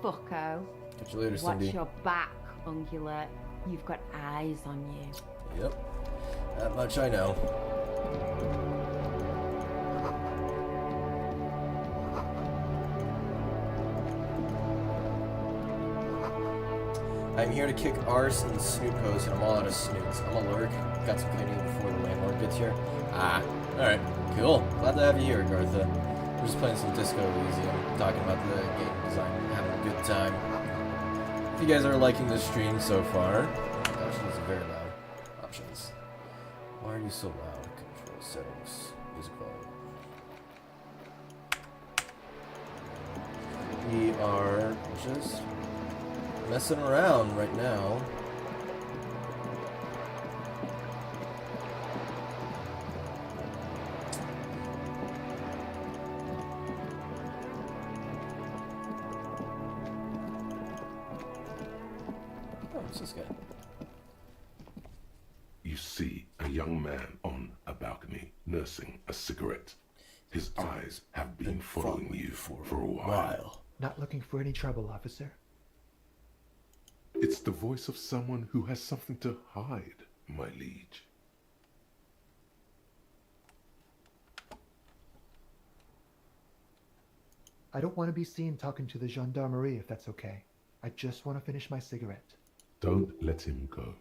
fucko. Catch you later, Watch Cindy. your back, ungulate. You've got eyes on you. Yep. That much I know. I'm here to kick arse and snoot hose, and I'm all out of snoots. I'm a lurk. Got some cleaning before the landlord gets here. Ah, alright. Cool. Glad to have you here, Gartha. We're just playing some Disco Elysium, talking about the game design, having a good time. If you guys are liking this stream so far, options are very loud. Options. Why are you so loud? Control settings. Music volume. We are just messing around right now. Oh, what's this guy? You see a young man on a balcony nursing a cigarette. His eyes have been following you for a while. Not looking for any trouble, officer. It's the voice of someone who has something to hide, my liege. I don't want to be seen talking to the gendarmerie if that's okay. I just want to finish my cigarette. Don't let him go.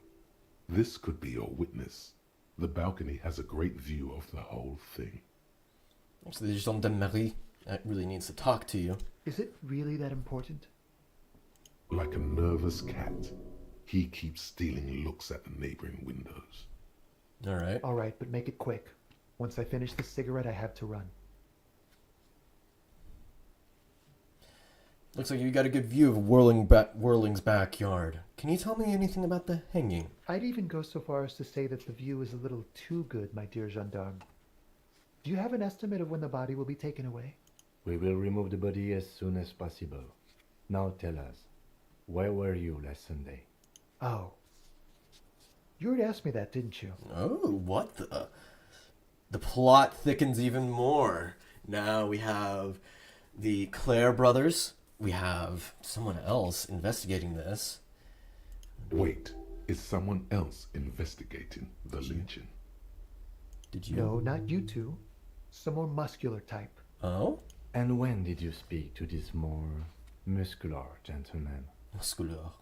This could be your witness. The balcony has a great view of the whole thing. So the gendarmerie really needs to talk to you. Is it really that important? Like a nervous cat, he keeps stealing looks at the neighboring windows. Alright. All right, but make it quick. Once I finish the cigarette, I have to run. Looks like you got a good view of Whirling's backyard. Can you tell me anything about the hanging? I'd even go so far as to say that the view is a little too good, my dear gendarme. Do you have an estimate of when the body will be taken away? We will remove the body as soon as possible. Now tell us, where were you last Sunday? Oh. You already asked me that, didn't you? Oh, what the? The plot thickens even more. Now we have the Clare brothers. We have someone else investigating this. Wait, is someone else investigating the lynching? Did you? No, not you two. Some more muscular type. Oh? And when did you speak to this more muscular gentleman? Muscular.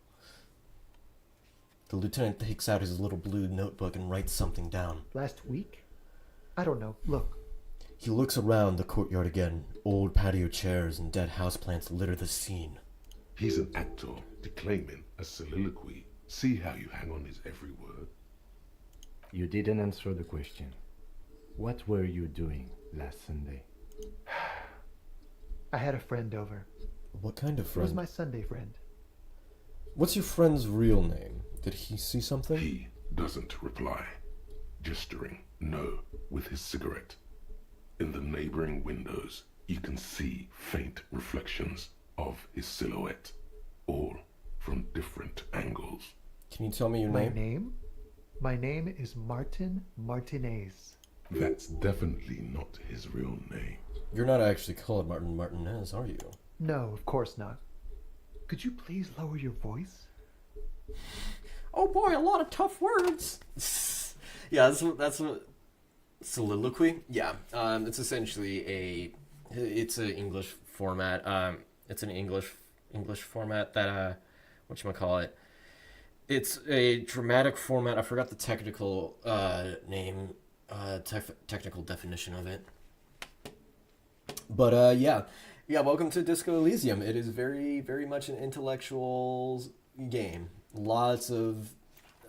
The lieutenant takes out his little blue notebook and writes something down. Last week? I don't know. Look. He looks around the courtyard again. Old patio chairs and dead houseplants litter the scene. He's an actor declaiming a soliloquy. See how you hang on his every word? You didn't answer the question. What were you doing last Sunday? I had a friend over. What kind of It was friend? my Sunday friend. What's your friend's real name? Did he see something? He doesn't reply, gesturing no with his cigarette. In the neighboring windows, you can see faint reflections of his silhouette, all from different angles. Can you tell me your My name? name? My name is Martin Martinez. That's definitely not his real name. You're not actually called Martin Martinez, are you? No, of course not. Could you please lower your voice? Oh boy, a lot of tough words. Yeah, that's what soliloquy. Yeah, it's essentially it's an English format. It's an English format that whatchamacallit. It's a dramatic format. I forgot the technical name, technical definition of it. But yeah. Welcome to Disco Elysium. It is very, very much an intellectual game. Lots of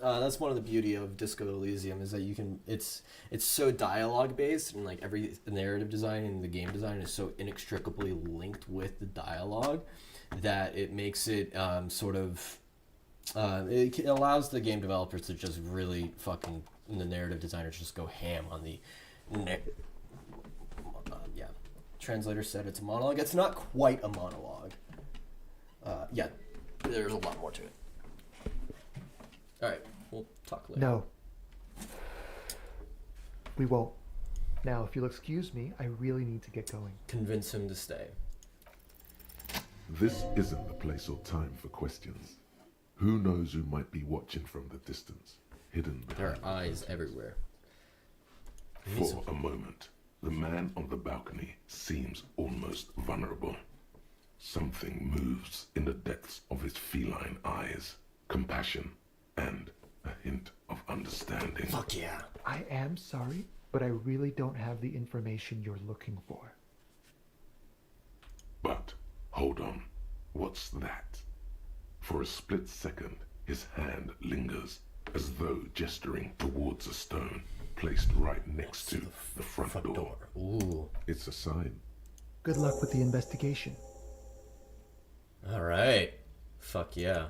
that's one of the beauty of Disco Elysium is that you can it's so dialogue based, and like every narrative design and the game design is so inextricably linked with the dialogue that it makes it it allows the game developers to just really fucking, and the narrative designers just go ham on the translator said it's a monologue. It's not quite a monologue. There's a lot more to it. Alright, we'll talk later. No. We won't. Now, if you'll excuse me, I really need to get going. Convince him to stay. This isn't the place or time for questions. Who knows who might be watching from the distance, hidden There behind are eyes the curtain. everywhere. For a moment, the man on the balcony seems almost vulnerable. Something moves in the depths of his feline eyes. Compassion and a hint of understanding. Fuck yeah. I am sorry, but I really don't have the information you're looking for. But, hold on. What's that? For a split second, his hand lingers, as though gesturing towards a stone placed right next to the front door. Ooh. It's a sign. Good luck with the investigation. Alright. Fuck yeah.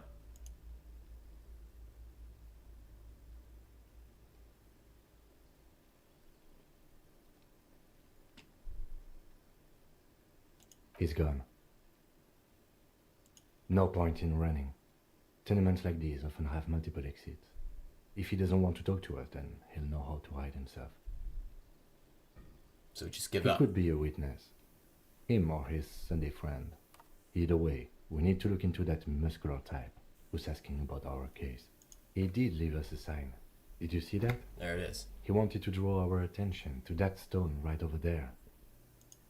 He's gone. No point in running. Tenements like these often have multiple exits. If he doesn't want to talk to us, then he'll know how to hide himself. So just give He up. could be a witness. Him or his Sunday friend. Either way, we need to look into that muscular type who's asking about our case. He did leave us a sign. Did you see that? There it is. He wanted to draw our attention to that stone right over there.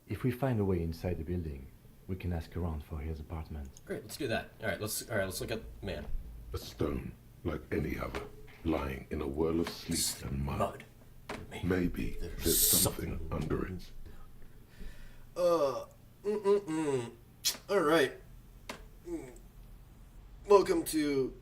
If we find a way inside the building, we can ask around for his apartment. Great, let's do that. Alright, let's look at man. A stone, like any other, lying in a whirl of sleet and mud. Maybe there's something under it. Alright. Welcome to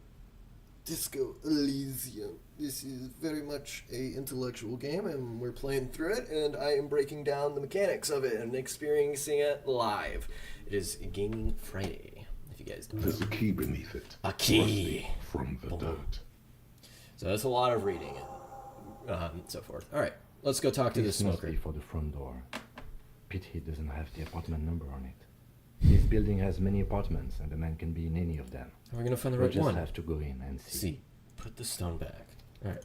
Disco Elysium. This is very much a intellectual game, and we're playing through it, and I am breaking down the mechanics of it and experiencing it live. It is Gaming Friday, if you guys don't know. There's a key beneath it. A key. Rusty from the dirt. So that's a lot of reading and so forth. All right, let's go talk to this This must smoker. be for the front door. Pity he doesn't have the apartment number on it. This building has many apartments, and the man can be in any of them. We're gonna find the We right just one. have to go in and see. See, put the stone back. All right.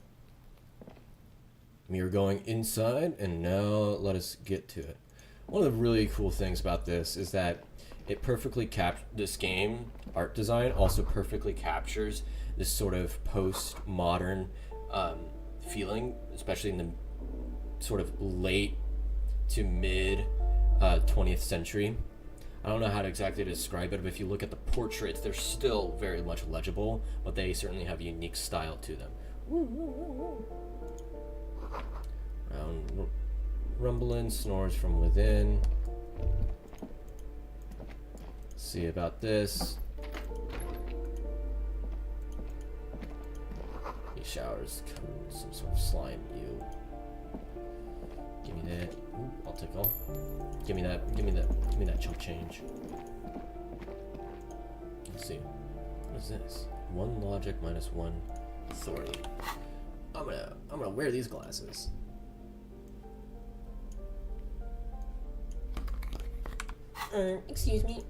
We are going inside, and now let us get to it. One of the really cool things about this is that it perfectly this game art design also perfectly captures this sort of post-modern feeling, especially in the sort of late to mid 20th century. I don't know how to exactly describe it, but if you look at the portraits, they're still very much legible, but they certainly have a unique style to them. Rumbling snores from within. See about this. He showers some sort of slime. You. Give me that. Ooh, I'll take all. Give me that. Give me that. Give me that chump change. Let's see. What is this? 1 logic minus 1 authority. I'm gonna wear these glasses. Excuse me.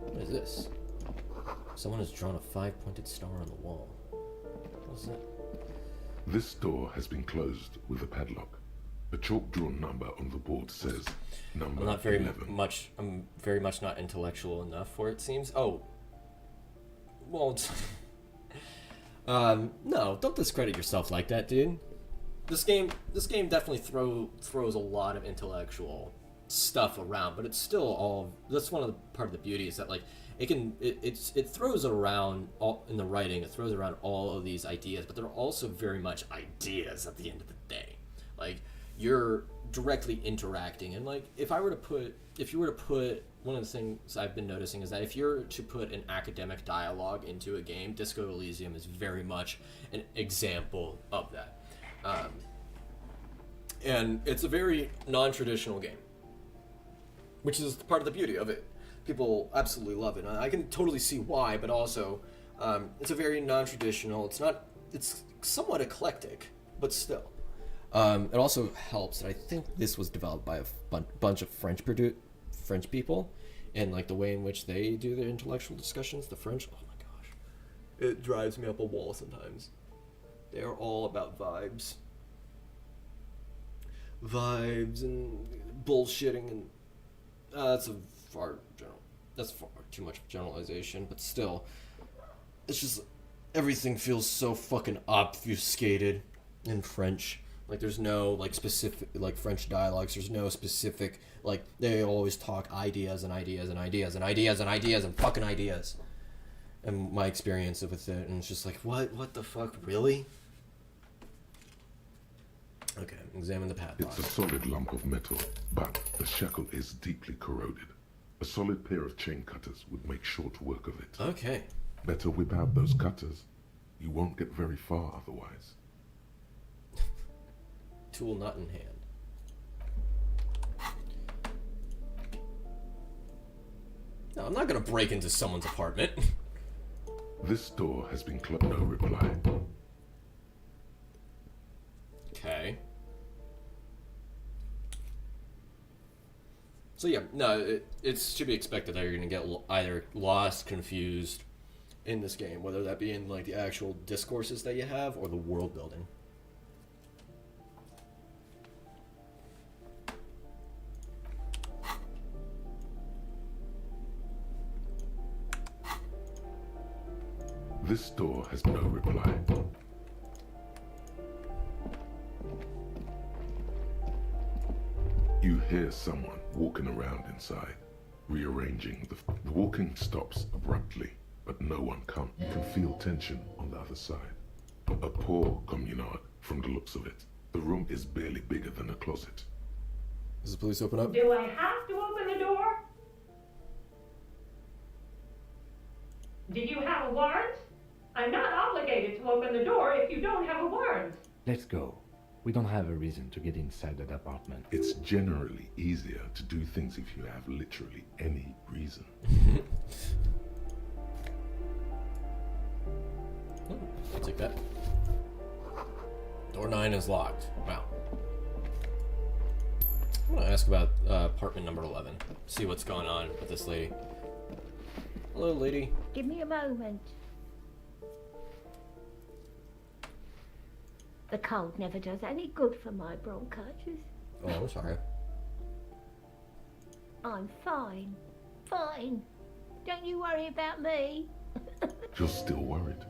What is this? Someone has drawn a 5-pointed star on the wall. What's that? This door has been closed with a padlock. A chalk-drawn number on the board says number I'm not very 11. much. I'm very much not intellectual enough for it. Seems. Oh. Well. No, don't discredit yourself like that, dude. This game definitely throws a lot of intellectual stuff around, but it's still all. That's one of the part of the beauty is that like it throws around all in the writing. It throws around all of these ideas, but they're also very much ideas at the end of the day. Like you're directly interacting, and like if you were to put one of the things I've been noticing is that if you're to put an academic dialogue into a game, Disco Elysium is very much an example of that. And it's a very non-traditional game, which is part of the beauty of it. People absolutely love it. And I can totally see why, but also it's a very non-traditional. It's somewhat eclectic, but still. It also helps that I think this was developed by a bunch of French people, and like the way in which they do their intellectual discussions. The French, oh my gosh, it drives me up a wall sometimes. They are all about vibes and bullshitting, and that's far too much generalization, but still, it's just everything feels so fucking obfuscated in French. Like there's no like specific like French dialogues. There's no specific like they always talk ideas and ideas and ideas and ideas and ideas and fucking ideas. And my experience with it, and it's just like what the fuck, really? Okay, examine the padlock. It's a solid lump of metal, but the shackle is deeply corroded. A solid pair of chain cutters would make short work of it. Okay. Better whip out those cutters. You won't get very far otherwise. Tool not in hand. No, I'm not gonna break into someone's apartment. This door has been closed. No reply. Okay. So yeah, no, it's to be expected that you're gonna get either lost, confused in this game, whether that be in like the actual discourses that you have or the world building. This door has no reply. You hear someone walking around inside, rearranging. The walking stops abruptly, but no one comes. You can feel tension on the other side. A poor communard, from the looks of it. The room is barely bigger than a closet. Does the police open up? Do I have to open the door? Do you have a warrant? I'm not obligated to open the door if you don't have a warrant. Let's go. We don't have a reason to get inside that apartment. It's generally easier to do things if you have literally any reason. I'll take that. Door 9 is locked. Wow. I'm gonna ask about apartment number 11. See what's going on with this lady. Hello, lady. Give me a moment. The cold never does any good for my bronchitis. Oh, I'm sorry. I'm fine. Fine. Don't you worry about me. You're still worried.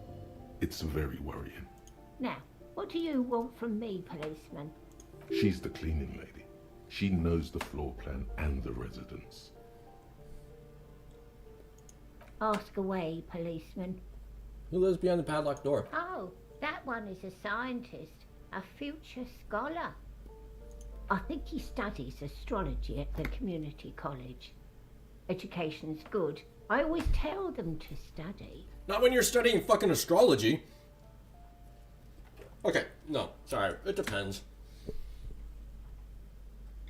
It's very worrying. Now, what do you want from me, policeman? She's the cleaning lady. She knows the floor plan and the residence. Ask away, policeman. Who lives behind the padlocked door? Oh, that one is a scientist, a future scholar. I think he studies astrology at the community college. Education's good. I always tell them to study. Not when you're studying fucking astrology. Okay, no, sorry, it depends.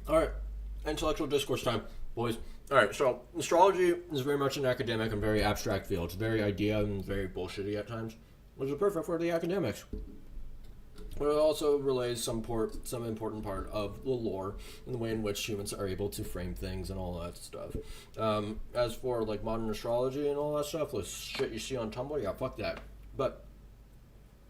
Alright, intellectual discourse time, boys. Alright, so astrology is very much an academic and very abstract field. It's very idea and very bullshitty at times, which is perfect for the academics. But it also relays some important part of the lore and the way in which humans are able to frame things and all that stuff. As for like modern astrology and all that stuff, the shit you see on Tumblr, yeah, fuck that. But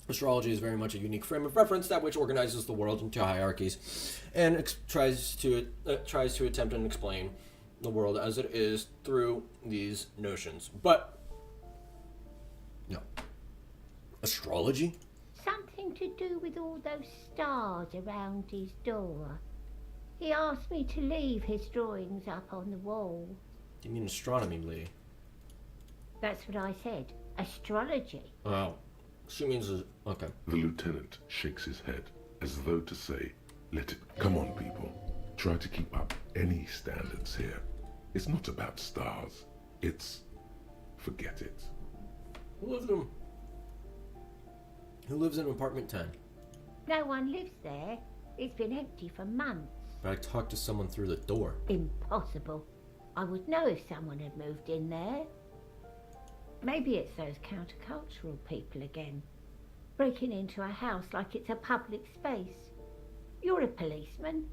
astrology is very much a unique frame of reference that which organizes the world into hierarchies and tries to attempt and explain the world as it is through these notions. But no, astrology. Something to do with all those stars around his door. He asked me to leave his drawings up on the wall. Do you mean astronomy, lady? That's what I said. Astrology. Oh, she means okay. The lieutenant shakes his head as though to say, let it come on, people. Try to keep up any standards here. It's not about stars. It's... forget it. Who lives in apartment 10? No one lives there. It's been empty for months. But I talked to someone through the door. Impossible. I would know if someone had moved in there. Maybe it's those countercultural people again, breaking into a house like it's a public space. You're a policeman.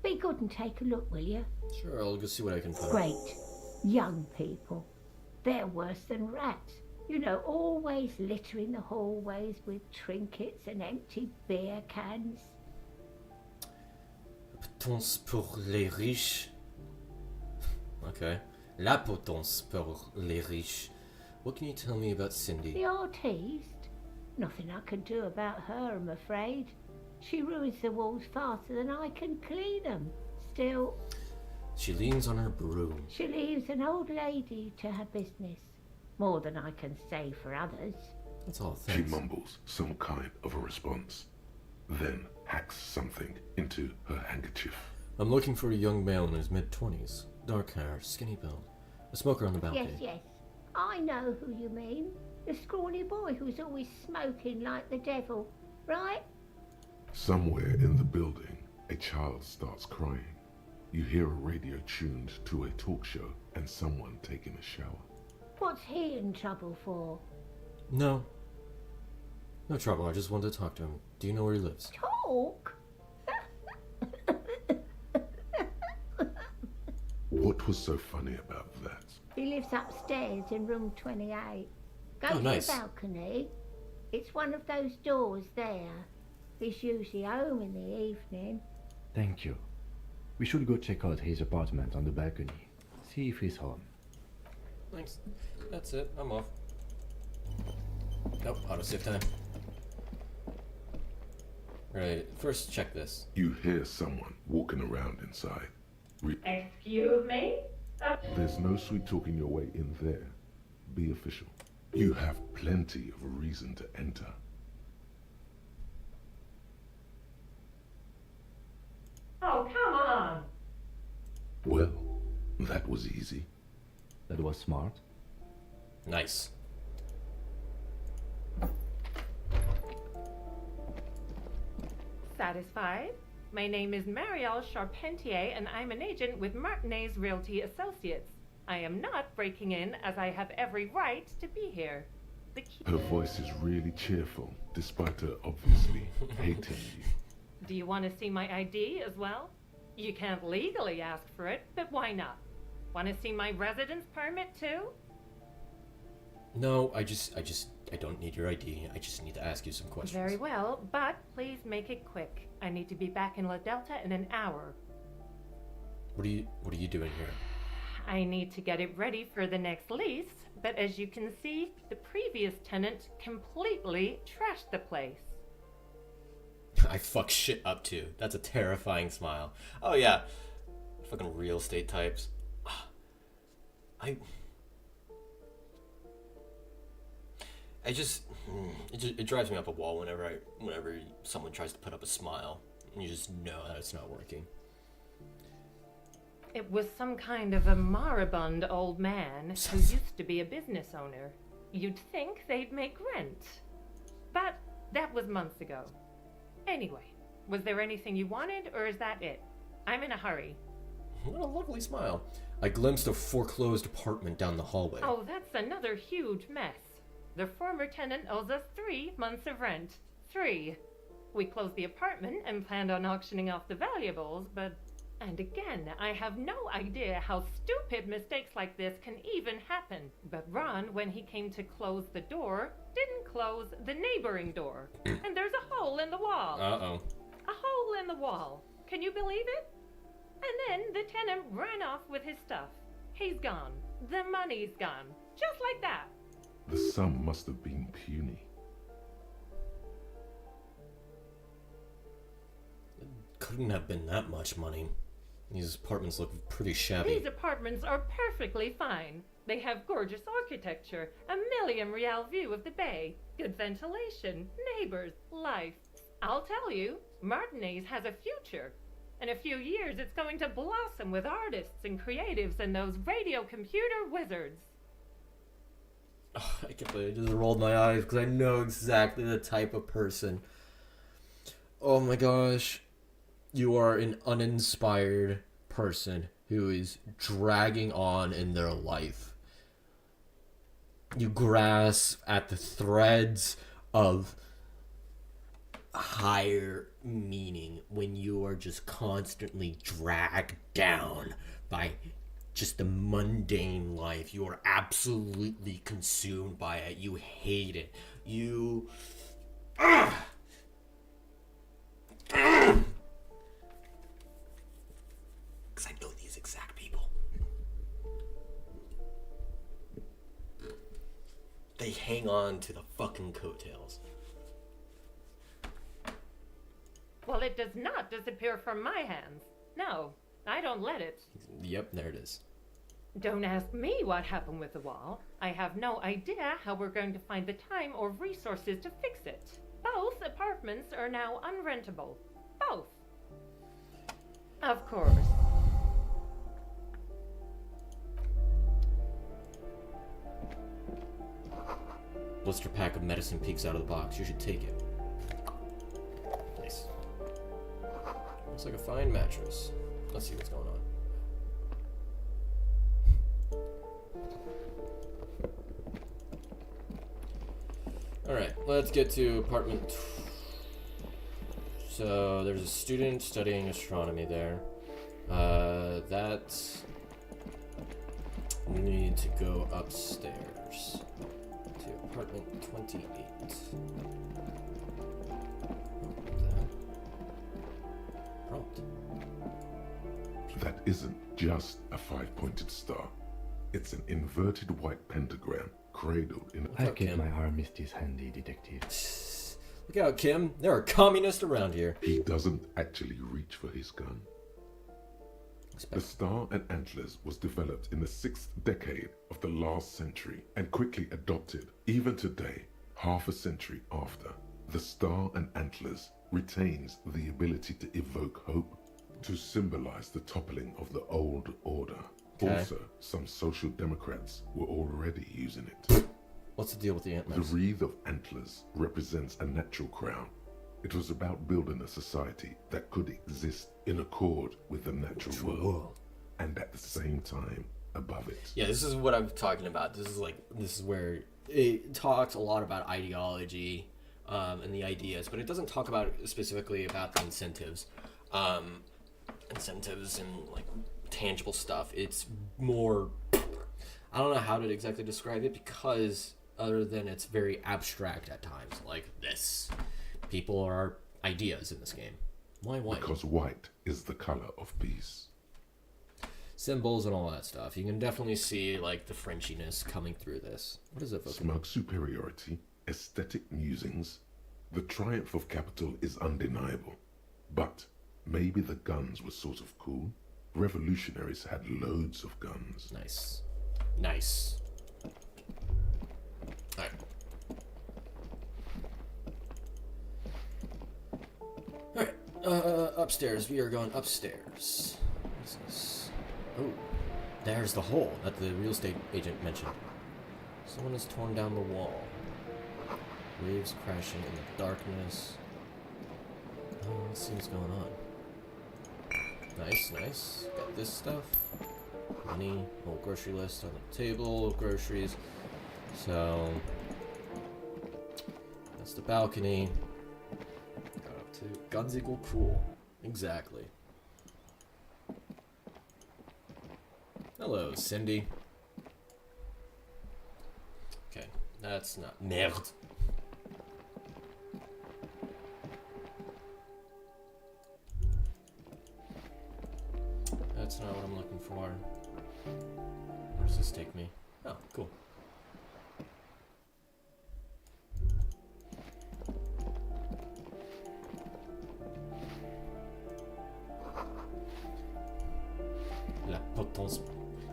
Be good and take a look, will you? Sure, I'll go see what I can find. Great. Young people. They're worse than rats. You know, always littering the hallways with trinkets and empty beer cans. Potence pour les riches. Okay. La potence pour les riches. What can you tell me about Cindy? The artiste? Nothing I can do about her, I'm afraid. She ruins the walls faster than I can clean them. Still... She leans on her broom. She leaves an old lady to her business. More than I can say for others. That's all, She thanks. mumbles some kind of a response, then hacks something into her handkerchief. I'm looking for a young male in his mid-20s. Dark hair, skinny build. A smoker on the balcony. Yes, yes. I know who you mean. The scrawny boy who's always smoking like the devil, right? Somewhere in the building, a child starts crying. You hear a radio tuned to a talk show and someone taking a shower. What's he in trouble for? No. No trouble, I just wanted to talk to him. Do you know where he lives? Talk? What was so funny about that? He lives upstairs in room 28. Go Oh, to nice. the balcony. It's one of those doors there. He's usually home in the evening. Thank you. We should go check out his apartment on the balcony. See if he's home. Thanks. That's it. I'm off. Nope, autosave time. Right, first check this. You hear someone walking around inside. Excuse me? There's no sweet talking your way in there. Be official. You have plenty of reason to enter. Oh, come on. Well, that was easy. That was smart. Nice. So, satisfied? My name is Marielle Charpentier, and I'm an agent with Martinez Realty Associates. I am not breaking in, as I have every right to be here. Her voice is really cheerful, despite her obviously hating you. Do you want to see my ID as well? You can't legally ask for it, but why not? Want to see my residence permit too? No, I don't need your ID. I just need to ask you some questions. Very well, but please make it quick. I need to be back in La Delta in an hour. What are you doing here? I need to get it ready for the next lease, but as you can see, the previous tenant completely trashed the place. I fuck shit up too. That's a terrifying smile. Oh yeah. Fucking real estate types. It drives me up a wall whenever someone tries to put up a smile and you just know that it's not working. It was some kind of a moribund old man who used to be a business owner. You'd think they'd make rent. But that was months ago. Anyway, was there anything you wanted, or is that it? I'm in a hurry. What a lovely smile. I glimpsed a foreclosed apartment down the hallway. Oh, that's another huge mess. The former tenant owes us 3 months of rent. 3. We closed the apartment and planned on auctioning off the valuables, but... And again, I have no idea how stupid mistakes like this can even happen. But Ron, when he came to close the door, didn't close the neighboring door. And there's a hole in the wall. Uh-oh. A hole in the wall. Can you believe it? And then the tenant ran off with his stuff. He's gone. The money's gone. Just like that. The sum must have been puny. Couldn't have been that much money. These apartments look pretty shabby. These apartments are perfectly fine. They have gorgeous architecture, a million-real view of the bay, good ventilation, neighbors, life. I'll tell you, Martinez has a future. In a few years, it's going to blossom with artists and creatives and those radio computer wizards. Oh, I can't believe I just rolled my eyes because I know exactly the type of person. Oh my gosh. You are an uninspired person who is dragging on in their life. You grasp at the threads of higher meaning when you are just constantly dragged down by just the mundane life. You are absolutely consumed by it. You hate it. You... Because I know these exact people. They hang on to the fucking coattails. Well, it does not disappear from my hands. No, I don't let it. Yep, there it is. Don't ask me what happened with the wall. I have no idea how we're going to find the time or resources to fix it. Both apartments are now unrentable. Both. Of course. Blister pack of medicine peeks out of the box. You should take it. Nice. Looks like a fine mattress. Let's see what's going on. Alright, let's get to apartment. So, there's a student studying astronomy there. We need to go upstairs to apartment 28. Prompt. That isn't just a 5-pointed star. It's an inverted white pentagram cradled in I keep my armistice handy, detective. Look out, Kim. There are communists around here. He doesn't actually reach for his gun. The Star and Antlers was developed in the 6th decade of the last century and quickly adopted. Even today, half a century after, the Star and Antlers retains the ability to evoke hope, to symbolize the toppling of the old order. Okay. Also, some social democrats were already using it. What's the deal with the antlers? The wreath of antlers represents a natural crown. It was about building a society that could exist in accord with the natural world, and at the same time above it. Yeah, this is what I'm talking about. This is where it talks a lot about ideology and the ideas, but it doesn't talk about specifically about the incentives and like tangible stuff. It's more, I don't know how to exactly describe it, because other than it's very abstract at times, like this. People are ideas in this game. Why white? Because white is the color of peace. Symbols and all that stuff. You can definitely see like the Frenchiness coming through this. What is it? Smug superiority, aesthetic musings. The triumph of capital is undeniable. But maybe the guns were sort of cool. Revolutionaries had loads of guns. Nice. Nice. Alright. Alright. Upstairs. We are going upstairs. What is this? Oh. There's the hole that the real estate agent mentioned. Someone has torn down the wall. Waves crashing in the darkness. Oh, let's see what's going on. Nice, nice. Got this stuff. Money. Whole grocery list on the table. Groceries. So that's the balcony. Got up to guns equal cool. Exactly. Hello, Cindy. Okay, that's not merde. That's not what I'm looking for. Where does this take me? Oh, cool. La potence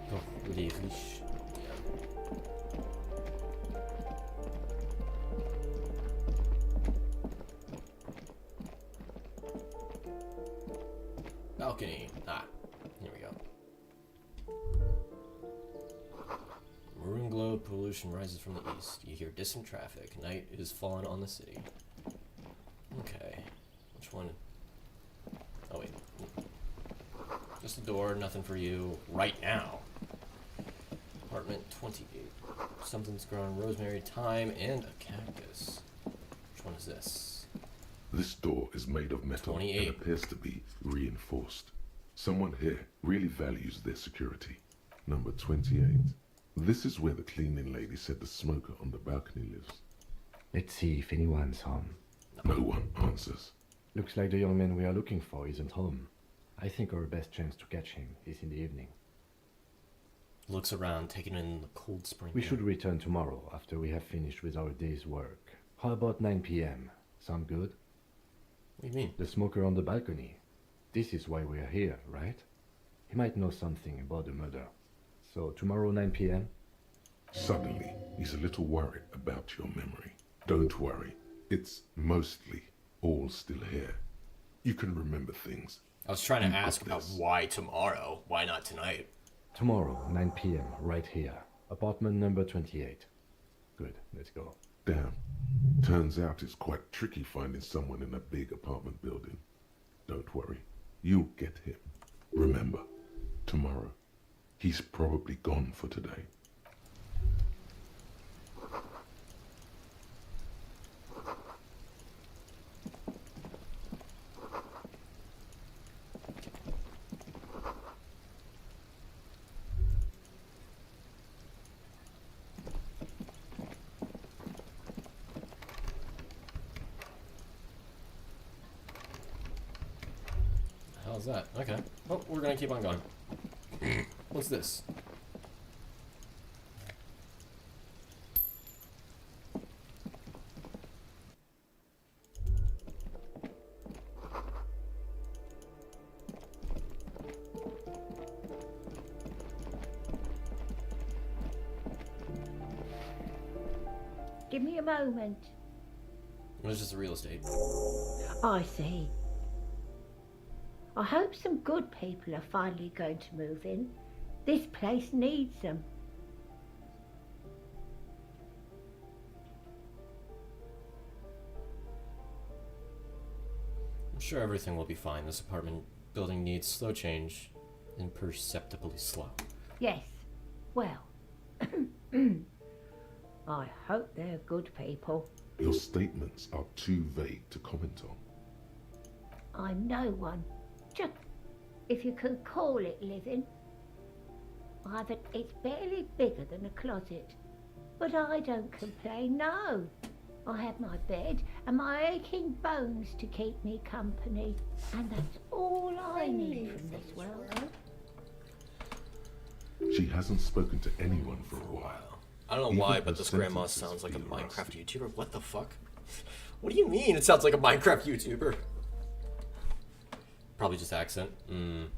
pour les riches. Balcony. Ah, here we go. Maroon glow, pollution rises from the east. You hear distant traffic. Night is fallen on the city. Okay. Which one? Oh, wait. Just a door, nothing for you right now. Apartment 28. Something's growing. Rosemary, thyme, and a cactus. Which one is this? This door is made of metal 28. and appears to be reinforced. Someone here really values their security. Number 28. This is where the cleaning lady said the smoker on the balcony lives. Let's see if anyone's home. No one answers. Looks like the young man we are looking for isn't home. I think our best chance to catch him is in the evening. Looks around, taking in the cold spring We air. should return tomorrow after we have finished with our day's work. How about 9 p.m.? Sound good? What do you mean? The smoker on the balcony. This is why we are here, right? He might know something about the murder. So tomorrow 9 p.m.? Suddenly, he's a little worried about your memory. Don't worry. It's mostly all still here. You can remember things. I was trying to You've ask got about this. why tomorrow. Why not tonight? Tomorrow, 9 p.m., right here. Apartment number 28. Good, let's go. Damn. Turns out it's quite tricky finding someone in a big apartment building. Don't worry. You'll get him. Remember, tomorrow. He's probably gone for today. How's that? Okay. Oh, we're gonna keep on going. What's this? Give me a moment. It was just real estate. I see. I hope some good people are finally going to move in. This place needs them. Sure, everything will be fine. This apartment building needs slow change. Imperceptibly slow. Yes. Well, I hope they're good people. Your statements are too vague to comment on. I'm no one. Just, if you can call it living. It's barely bigger than a closet. But I don't complain, no. I have my bed and my aching bones to keep me company. And that's all I need from this world. She hasn't spoken to anyone for a while. I don't know Even why, her but this grandma sentences sounds like a feel Minecraft rusty. YouTuber. What the fuck? What do you mean it sounds like a Minecraft YouTuber? Probably just accent. I'm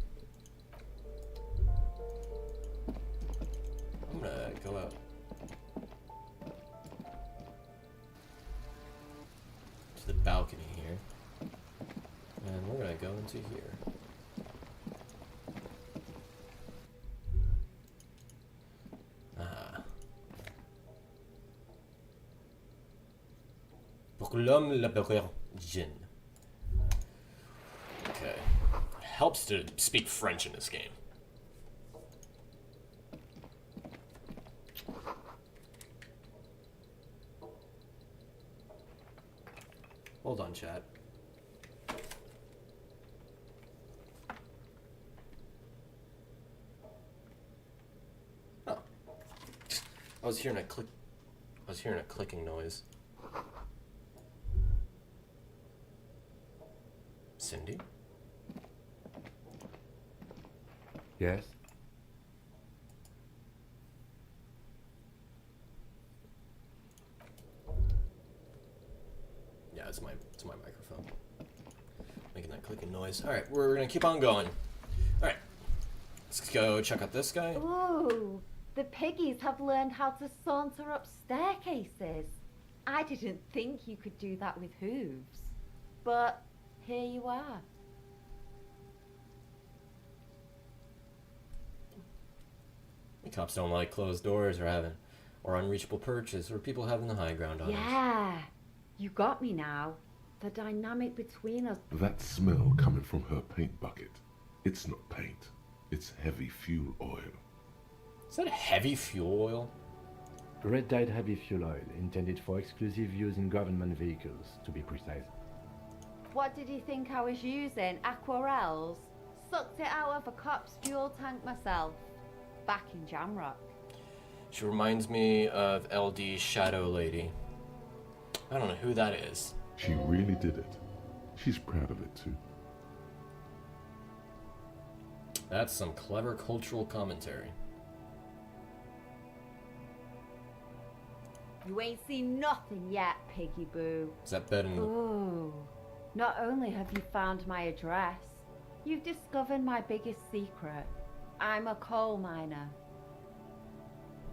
gonna go out. To the balcony here. And we're gonna go into here. Pour l'homme l'aborigen. Okay. Helps to speak French in this game. Hold on, chat. Oh. I was hearing a clicking noise. Cindy? Yes? Yeah, it's my microphone. Making that clicking noise. Alright, we're gonna keep on going. Alright. Let's go check out this guy. Ooh, the piggies have learned how to saunter up staircases. I didn't think you could do that with hooves. But here you are. The cops don't like closed doors or unreachable perches or people having the high ground on us. Yeah, you got me now. The dynamic between us. That smell coming from her paint bucket. It's not paint. It's heavy fuel oil. Is that heavy fuel oil? Red-dyed heavy fuel oil, intended for exclusive use in government vehicles, to be precise. What did you think I was using? Aquarels? Sucked it out of a cop's fuel tank myself. Back in Jamrock. She reminds me of LD's Shadow Lady. I don't know who that is. She really did it. She's proud of it too. That's some clever cultural commentary. You ain't seen nothing yet, Piggy Boo. Is that better than the... Ooh. Not only have you found my address, you've discovered my biggest secret. I'm a coal miner.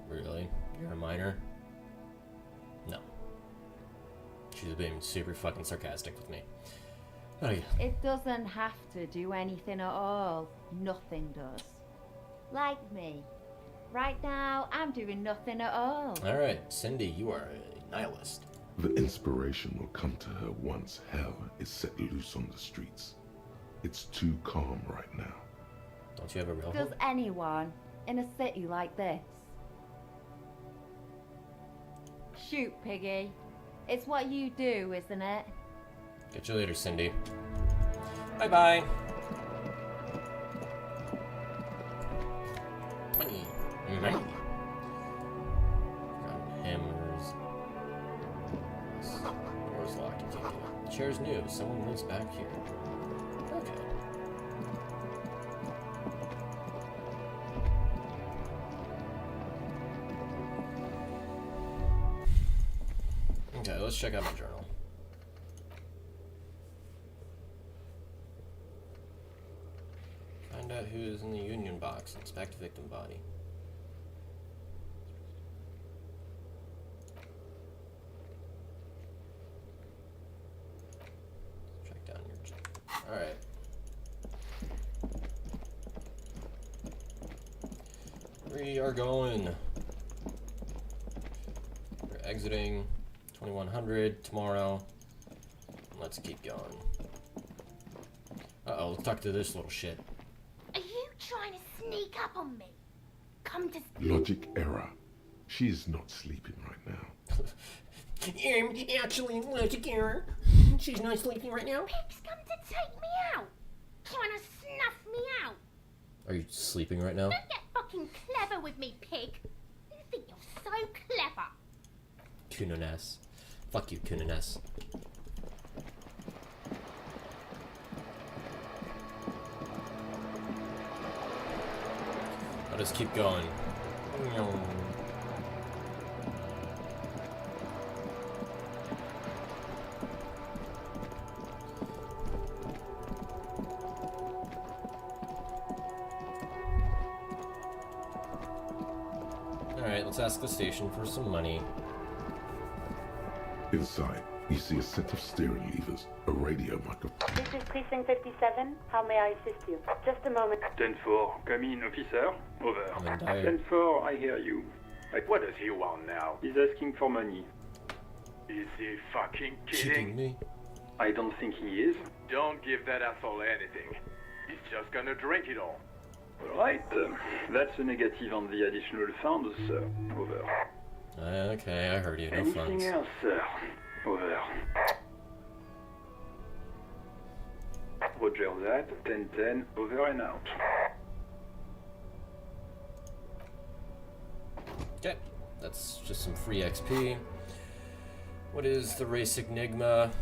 Really? You're a miner? No. She's being super fucking sarcastic with me. Oh yeah. It doesn't have to do anything at all. Nothing does. Like me. Right now, I'm doing nothing at all. Alright, Cindy, you are a nihilist. The inspiration will come to her once hell is set loose on the streets. It's too calm right now. Don't you have a real Does hope? anyone in a city like this? Shoot, Piggy. It's what you do, isn't it? Catch you later, Cindy. Bye-bye. Got hammers. Door's locked. You can't get it. The chair's new. Someone lives back here. Okay. Okay, let's check out my journal. Find out who's in the union box. Inspect victim body. Check down your journal. Alright. We are going. We're exiting 2100 tomorrow. Let's keep going. Uh-oh, let's talk to this little shit. Are you trying to sneak up on me? Come to... Logic error. She is not sleeping right now. Actually, logic error. She's not sleeping right now. Pig's come to take me out. Trying to snuff me out. Are you sleeping right now? Don't get fucking clever with me, pig. You think you're so clever. Kunones. Fuck you, Kunones. I'll just keep going. Alright, let's ask the station for some money. Inside, you see a set of steering levers, a radio microphone. This is Precinct 57. How may I assist you? Just a moment. 10-4, come in, officer. Over. I'm in dire. 10-4, I hear you. What does he want now? He's asking for money. Is he fucking Cheating kidding? me? I don't think he is. Don't give that asshole anything. He's just gonna drink it all. Alright, that's a negative on the additional funds, sir. Over. Okay, I heard you. No Anything funds. else, sir? Over. Roger that. 10-10, over and out. Okay, that's just some free XP. What is the race Enigma?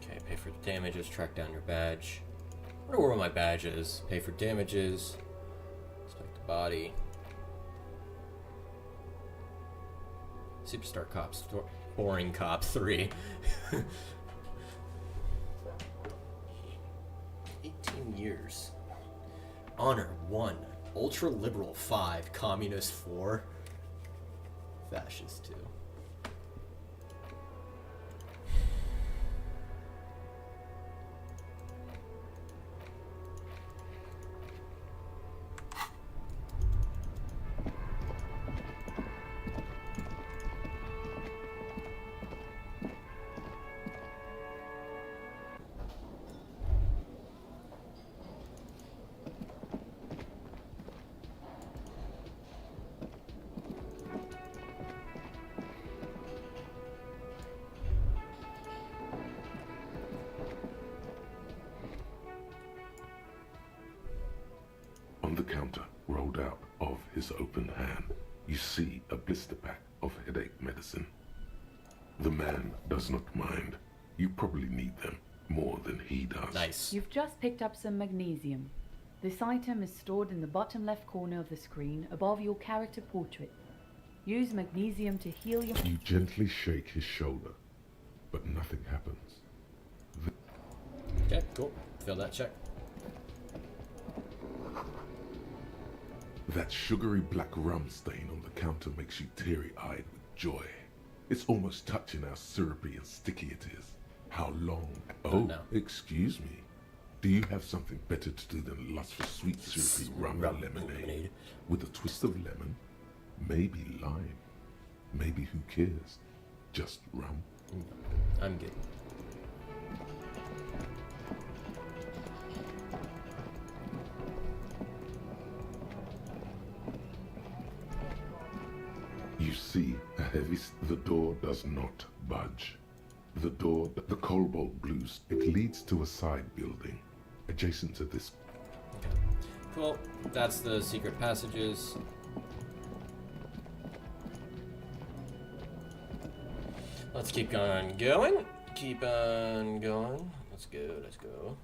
Okay, pay for damages, track down your badge. I wonder where my badge is. Pay for damages, inspect the body. Superstar Cops, Boring Cop 3. 18 years. Honor 1. Ultra Liberal 5. Communist 4. Fascist 2. On the counter, rolled out of his open hand, you see a blister pack of headache medicine. The man does not mind. You probably need them more than he does. Nice. You've just picked up some magnesium. This item is stored in the bottom left corner of the screen above your character portrait. Use magnesium to heal your... You gently shake his shoulder, but nothing happens. Okay, cool. Fill that check. That sugary black rum stain on the counter makes you teary-eyed with joy. It's almost touching how syrupy and sticky it is. How long... Oh, no. Excuse me. Do you have something better to do than lust for sweet syrupy rum and lemonade? With a twist of lemon? Maybe lime. Maybe who cares? Just rum. I'm good. You see a heavy... The door does not budge. The door, the cobalt blues, it leads to a side building adjacent to this. Okay. Cool. That's the secret passages. Let's keep on going. Keep on going. Let's go, let's go.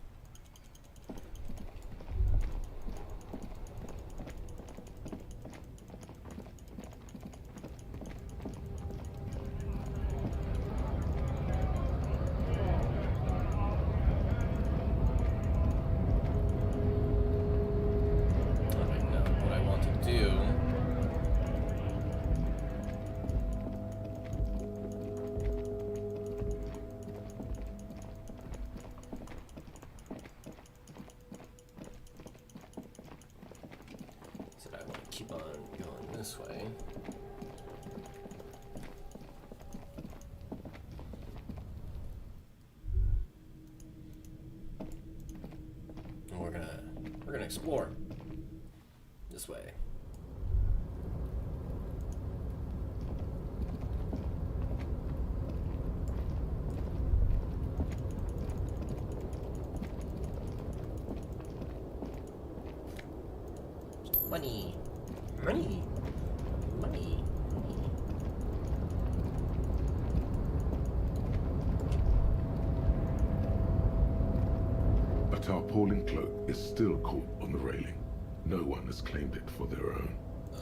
keep on going this way. And we're gonna explore this way. Money. Money. Money. A tarpaulin cloak is still caught on the railing. No one has claimed it for their own.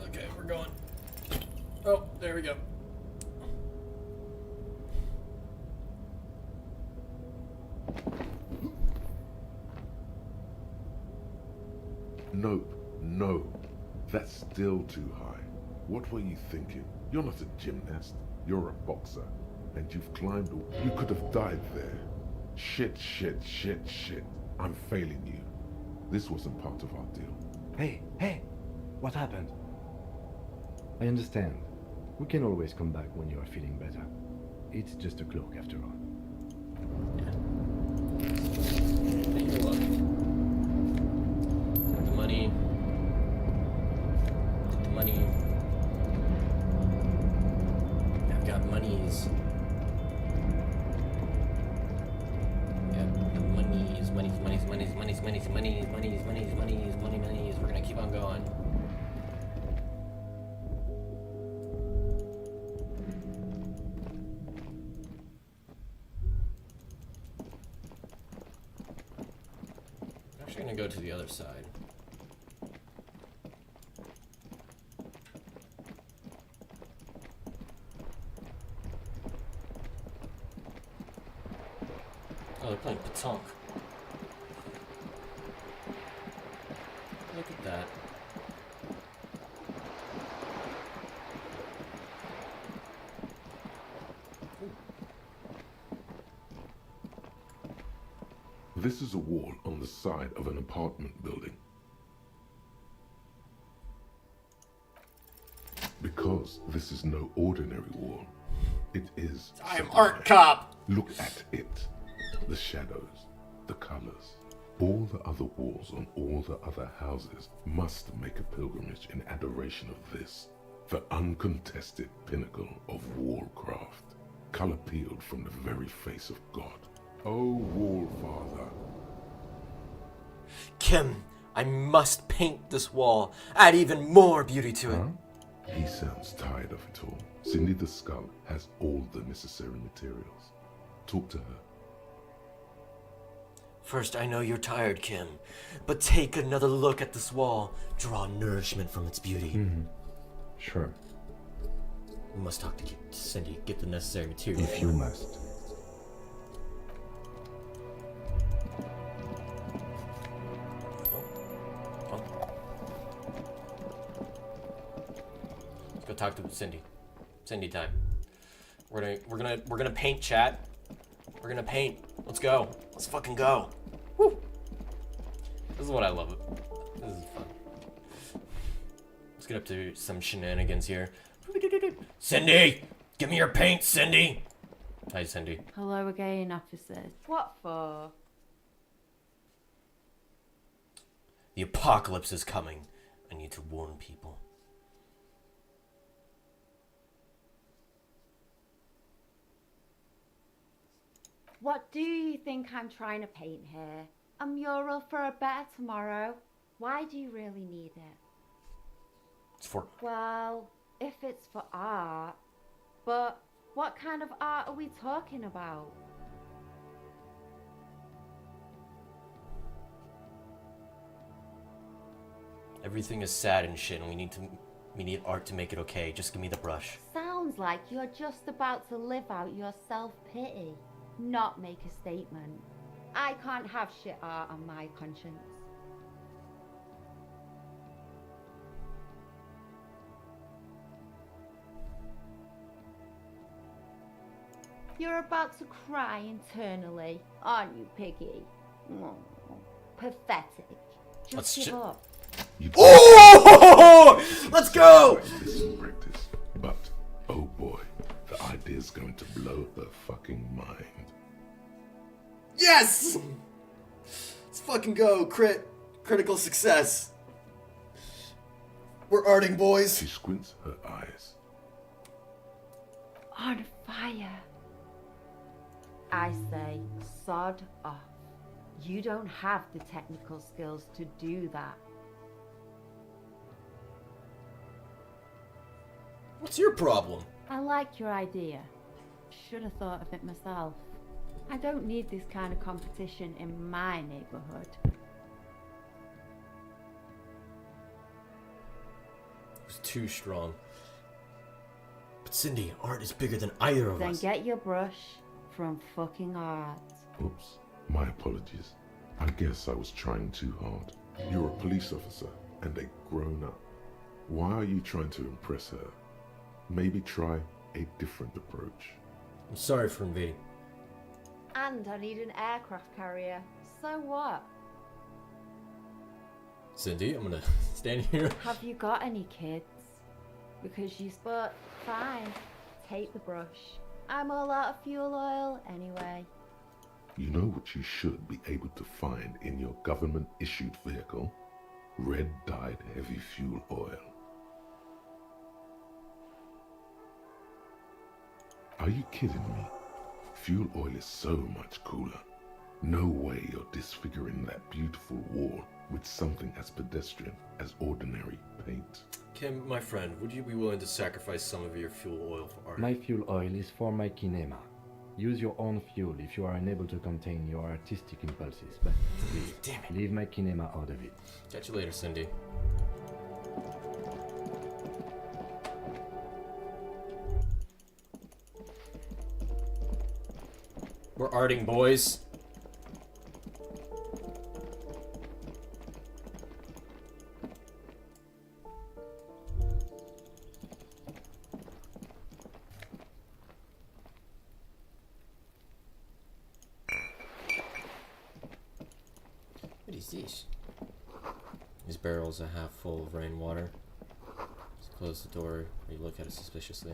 Okay, we're going. Oh, there we go. Nope, no. That's still too high. What were you thinking? You're not a gymnast. You're a boxer. And you've climbed. You could have died there. Shit, shit, shit, shit. I'm failing you. This wasn't part of our deal. Hey! What happened? I understand. We can always come back when you are feeling better. It's just a cloak after all. Take a look. Take the money. Take the money. I've got monies. Monies. We're gonna keep on going. I'm actually gonna go to the other side. Oh, they're playing petanque. Look at that. This is a wall on the side of an apartment building. Because this is no ordinary wall. It is. I am Art Cop! Look at it. The shadows, the colors. All the other walls on all the other houses must make a pilgrimage in adoration of this, the uncontested pinnacle of wallcraft, color peeled from the very face of God. Oh, Wall Father. Kim, I must paint this wall. Add even more beauty to it. Huh? He sounds tired of it all. Cindy the Skull has all the necessary materials. Talk to her. First, I know you're tired, Kim, but take another look at this wall. Draw nourishment from its beauty. Mm-hmm. Sure. We must talk to Cindy, get the necessary materials. If you must. Let's go talk to Cindy. Cindy time. We're gonna paint, chat. We're gonna paint. Let's go. Let's fucking go. Woo! This is what I love. This is fun. Let's get up to some shenanigans here. Cindy! Give me your paint, Cindy! Hi, Cindy. Hello again, officers. What for? The apocalypse is coming. I need to warn people. What do you think I'm trying to paint here? A mural for a better tomorrow? Why do you really need it? It's for... Well, if it's for art. But what kind of art are we talking about? Everything is sad and shit, and we need art to make it okay. Just give me the brush. Sounds like you're just about to live out your self-pity, not make a statement. I can't have shit art on my conscience. You're about to cry internally, aren't you, Piggy? Oh, pathetic. Just give up. Oh! Let's go! This in practice, but oh boy, the idea's going to blow her fucking mind. Yes! Let's fucking go. Critical success. We're arting, boys. She squints her eyes. On fire. I say, sod off. You don't have the technical skills to do that. What's your problem? I like your idea. Should have thought of it myself. I don't need this kind of competition in my neighborhood. It was too strong. But Cindy, art is bigger than either of Then us. get your brush from fucking art. Oops, my apologies. I guess I was trying too hard. You're a police officer and a grown-up. Why are you trying to impress her? Maybe try a different approach. I'm sorry for invading. And I need an aircraft carrier. So what? Cindy, I'm gonna stand here. Have you got any kids? Because you sport fine. Take the brush. I'm all out of fuel oil anyway. You know what you should be able to find in your government-issued vehicle? Red-dyed heavy fuel oil. Are you kidding me? Fuel oil is so much cooler. No way you're disfiguring that beautiful wall with something as pedestrian as ordinary paint. Kim, my friend, would you be willing to sacrifice some of your fuel oil for art? My fuel oil is for my kinema. Use your own fuel if you are unable to contain your artistic impulses, but please, leave my kinema out of it. Catch you later, Cindy. We're arting, boys. What is this? These barrels are half full of rainwater. Just close the door or you look at it suspiciously.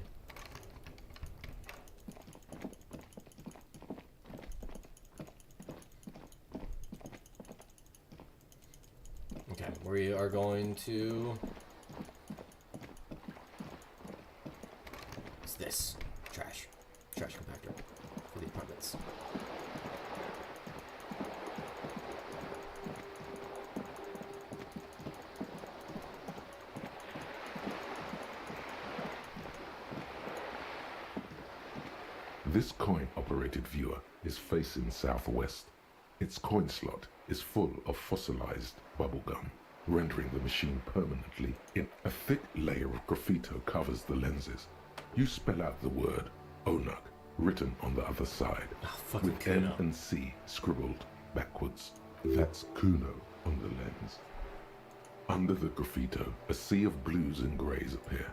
Okay, we are going to... What's this? Trash. Trash compactor for the apartments. This coin-operated viewer is facing southwest. Its coin slot is full of fossilized bubblegum, rendering the machine permanently in. A thick layer of graffito covers the lenses. You spell out the word Onak written on the other side, with N and C scribbled backwards. That's Kuno on the lens. Under the graffito, a sea of blues and greys appear.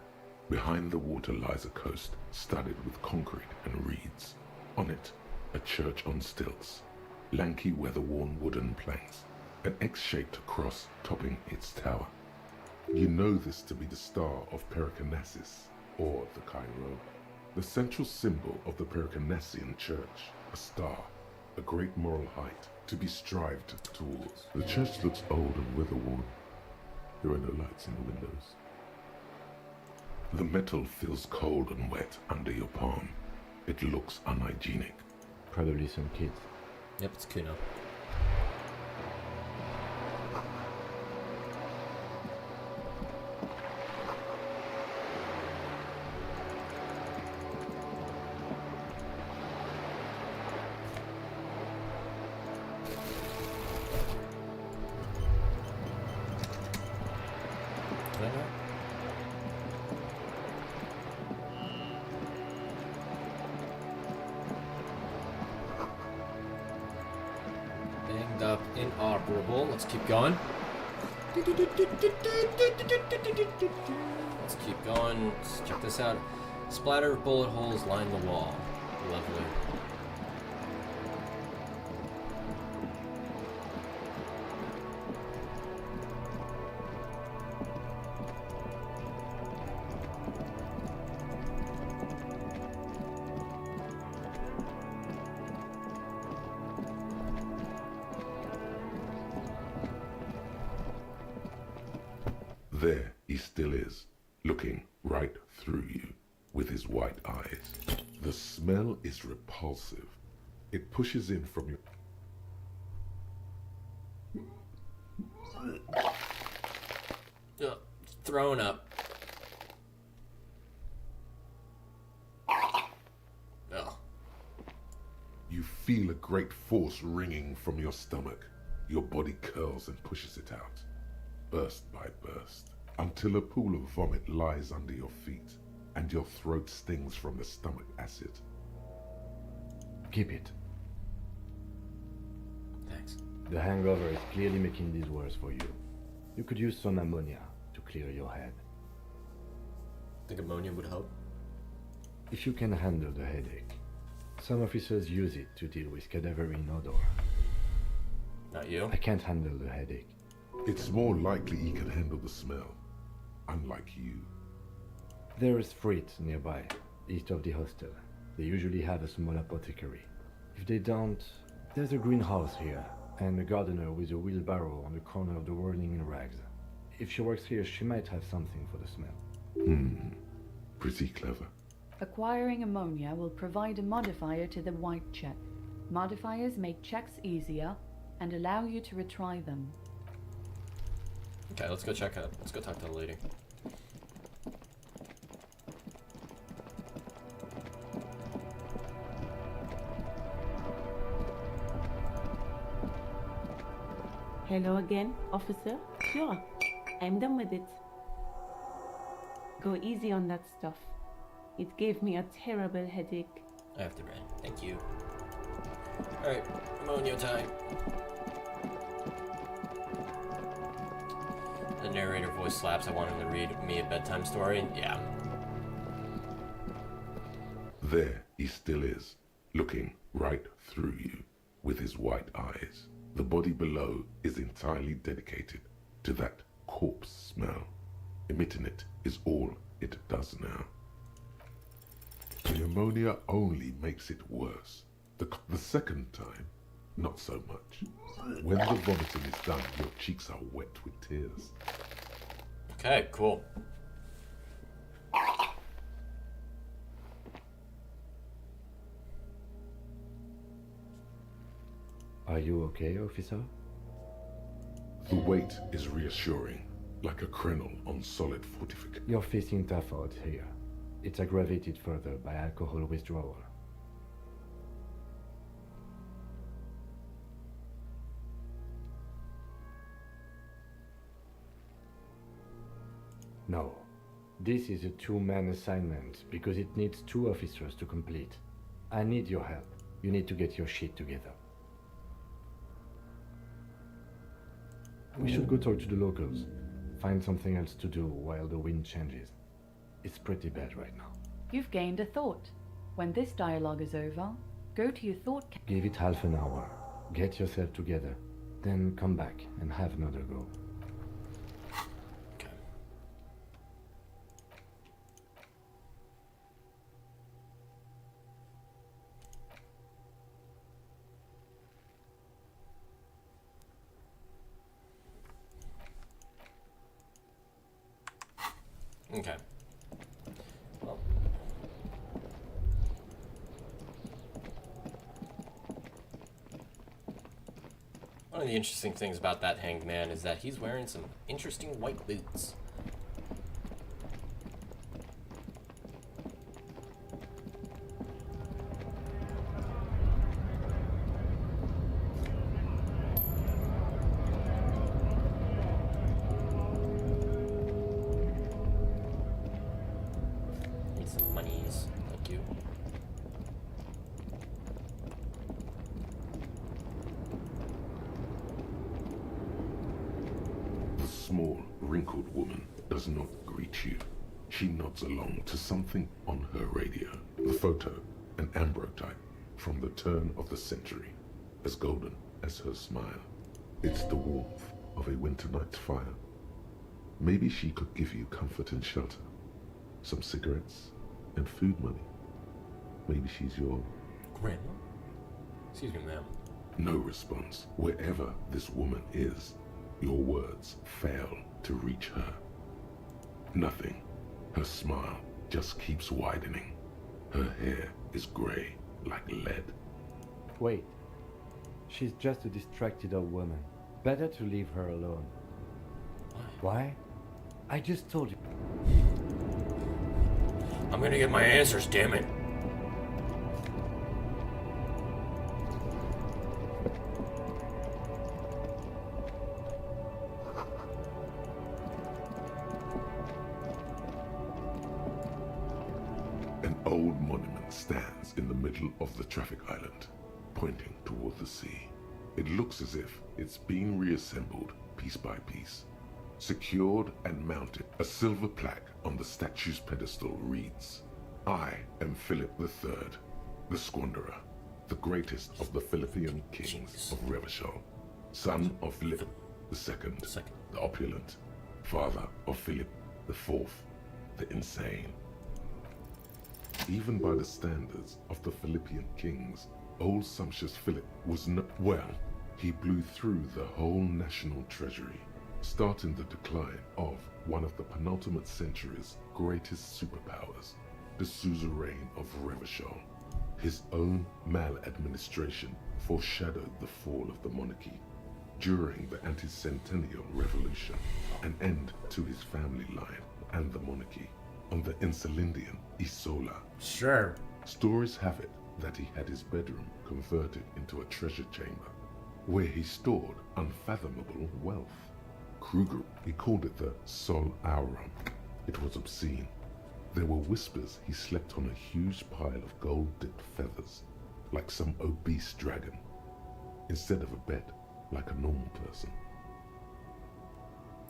Behind the water lies a coast studded with concrete and reeds. On it, a church on stilts, lanky weather-worn wooden planks, an X-shaped cross topping its tower. You know this to be the star of Pericarnassus, or the Cairo, the central symbol of the Pericarnassian church, a star, a great moral height to be strived towards. The church looks old and weather-worn. There are no lights in the windows. The metal feels cold and wet under your palm. It looks unhygienic. Probably some kids. Yep, it's Kuno. Banged up, inoperable. Let's keep going. Let's keep going. Let's check this out. Splatter of bullet holes line the wall. Lovely. There he still is, looking right through you with his white eyes. The smell is repulsive. It pushes in from your... Ugh, throwing up. Ugh. You feel a great force ringing from your stomach. Your body curls and pushes it out, burst by burst, until a pool of vomit lies under your feet, and your throat stings from the stomach acid. Keep it. Thanks. The hangover is clearly making this worse for you. You could use some ammonia to clear your head. Think ammonia would help? If you can handle the headache. Some officers use it to deal with cadaverine odor. Not you? I can't handle the headache. It's more likely he can handle the smell, unlike you. There is Frit nearby, east of the hostel. They usually have a small apothecary. If they don't, there's a greenhouse here, and a gardener with a wheelbarrow on the corner of the whirling in rags. If she works here, she might have something for the smell. Pretty clever. Acquiring ammonia will provide a modifier to the white check. Modifiers make checks easier and allow you to retry them. Okay, let's go check out. Let's go talk to the lady. Hello again, officer? Sure, I'm done with it. Go easy on that stuff. It gave me a terrible headache. I have to run. Thank you. Alright, ammonia time. The narrator voice slaps. I want him to read me a bedtime story. Yeah. There he still is, looking right through you with his white eyes. The body below is entirely dedicated to that corpse smell. Emitting it is all it does now. The ammonia only makes it worse. The second time, not so much. When the vomiting is done, your cheeks are wet with tears. Okay, cool. Are you okay, officer? The weight is reassuring, like a krenel on solid fortification. You're facing tough odds here. It's aggravated further by alcohol withdrawal. No. This is a two-man assignment because it needs 2 officers to complete. I need your help. You need to get your shit together. We should go talk to the locals. Find something else to do while the wind changes. It's pretty bad right now. You've gained a thought. When this dialogue is over, go to your thought. Give it half an hour. Get yourself together. Then come back and have another go. Okay. Well. One of the interesting things about that hanged man is that he's wearing some interesting white boots. Small, wrinkled woman does not greet you. She nods along to something on her radio. The photo, an ambrotype from the turn of the century, as golden as her smile. It's the warmth of a winter night's fire. Maybe she could give you comfort and shelter, some cigarettes and food money. Maybe she's your... Grandma? Excuse me, ma'am. No response. Wherever this woman is, your words fail to reach her. Nothing. Her smile just keeps widening. Her hair is gray like lead. Wait. She's just a distracted old woman. Better to leave her alone. Why? I just told you. I'm gonna get my answers, damn it. An old monument stands in the middle of the traffic island, pointing toward the sea. It looks as if it's being reassembled piece by piece. Secured and mounted, a silver plaque on the statue's pedestal reads, "I am Philip III, the Squanderer, the greatest of the Philippian kings of Revachol, son of Philip II, the opulent, father of Philip IV, the insane." Even by the standards of the Philippian kings, old sumptuous Philip was well, he blew through the whole national treasury, starting the decline of one of the penultimate century's greatest superpowers, the suzerain of Revachol. His own maladministration foreshadowed the fall of the monarchy. During the anti-centennial revolution, an end to his family line and the monarchy on the Insulindian Isola. Sure. Stories have it that he had his bedroom converted into a treasure chamber, where he stored unfathomable wealth. Kruger, he called it the Sol Aurum. It was obscene. There were whispers he slept on a huge pile of gold-dipped feathers, like some obese dragon, instead of a bed, like a normal person.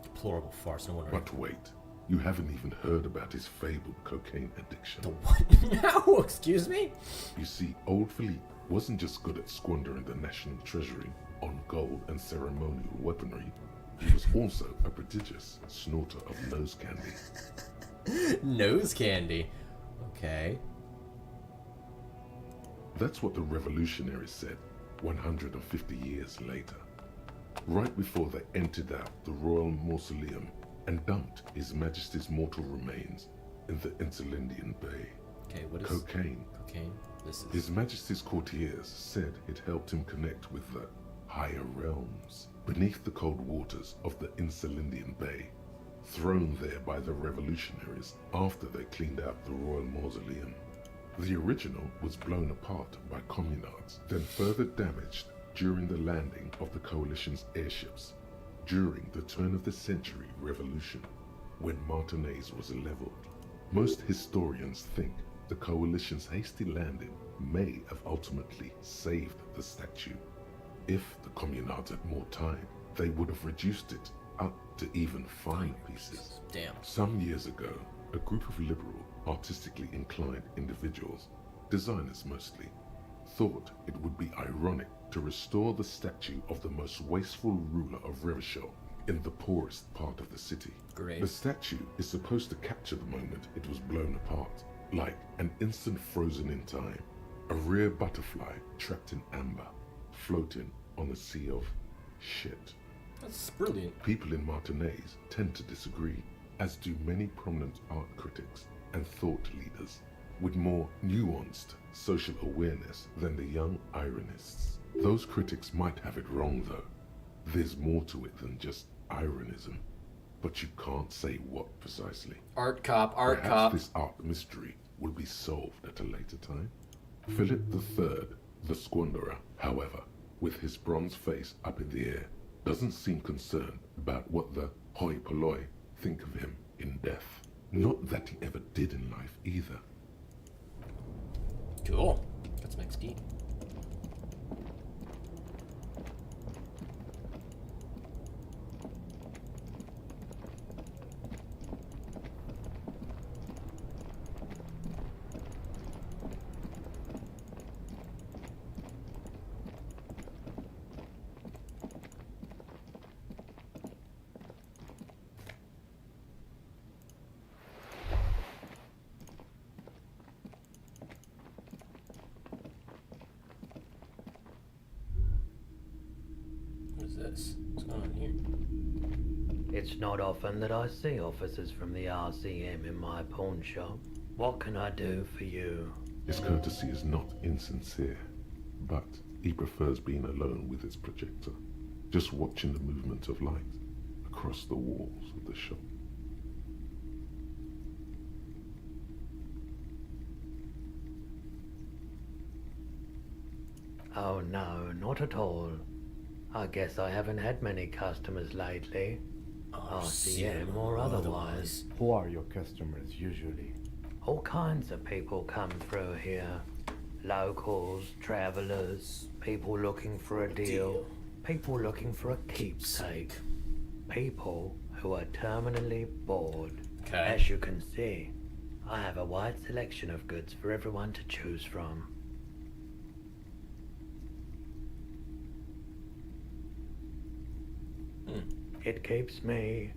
Deplorable farce, no wonder. But wait, you haven't even heard about his fabled cocaine addiction. The what? No, excuse me? You see, old Philippe wasn't just good at squandering the national treasury on gold and ceremonial weaponry. He was also a prodigious snorter of nose candy. Nose candy? Okay. That's what the revolutionaries said 150 years later, right before they emptied out the royal mausoleum and dumped His Majesty's mortal remains in the Insulindian Bay. Okay, what is cocaine? Cocaine? This is... His Majesty's courtiers said it helped him connect with the higher realms beneath the cold waters of the Insulindian Bay, thrown there by the revolutionaries after they cleaned out the royal mausoleum. The original was blown apart by communards, then further damaged during the landing of the coalition's airships during the turn of the century revolution, when Martinaise was leveled. Most historians think the coalition's hasty landing may have ultimately saved the statue. If the communards had more time, they would have reduced it up to even finer pieces. Damn. Some years ago, a group of liberal, artistically inclined individuals, designers mostly, thought it would be ironic to restore the statue of the most wasteful ruler of Revachol in the poorest part of the city. Great. The statue is supposed to capture the moment it was blown apart, like an instant frozen in time, a rare butterfly trapped in amber, floating on a sea of shit. That's brilliant. People in Martinaise tend to disagree, as do many prominent art critics and thought leaders with more nuanced social awareness than the young ironists. Those critics might have it wrong though. There's more to it than just ironism, but you can't say what precisely. Art cop, art Perhaps cop. this art mystery will be solved at a later time. Philip III, the Squanderer, however, with his bronze face up in the air, doesn't seem concerned about what the hoi polloi think of him in death. Not that he ever did in life either. Cool. Got some XD. this? What's going on here? It's not often that I see officers from the RCM in my pawn shop. What can I do for you? His courtesy is not insincere, but he prefers being alone with his projector, just watching the movement of light across the walls of the shop. Oh no, not at all. I guess I haven't had many customers lately. RCM or otherwise. Who are your customers usually? All kinds of people come through here. Locals, travellers, people looking for a deal, people looking for a keepsake, people who are terminally bored. Okay. As you can see, I have a wide selection of goods for everyone to choose from. It keeps me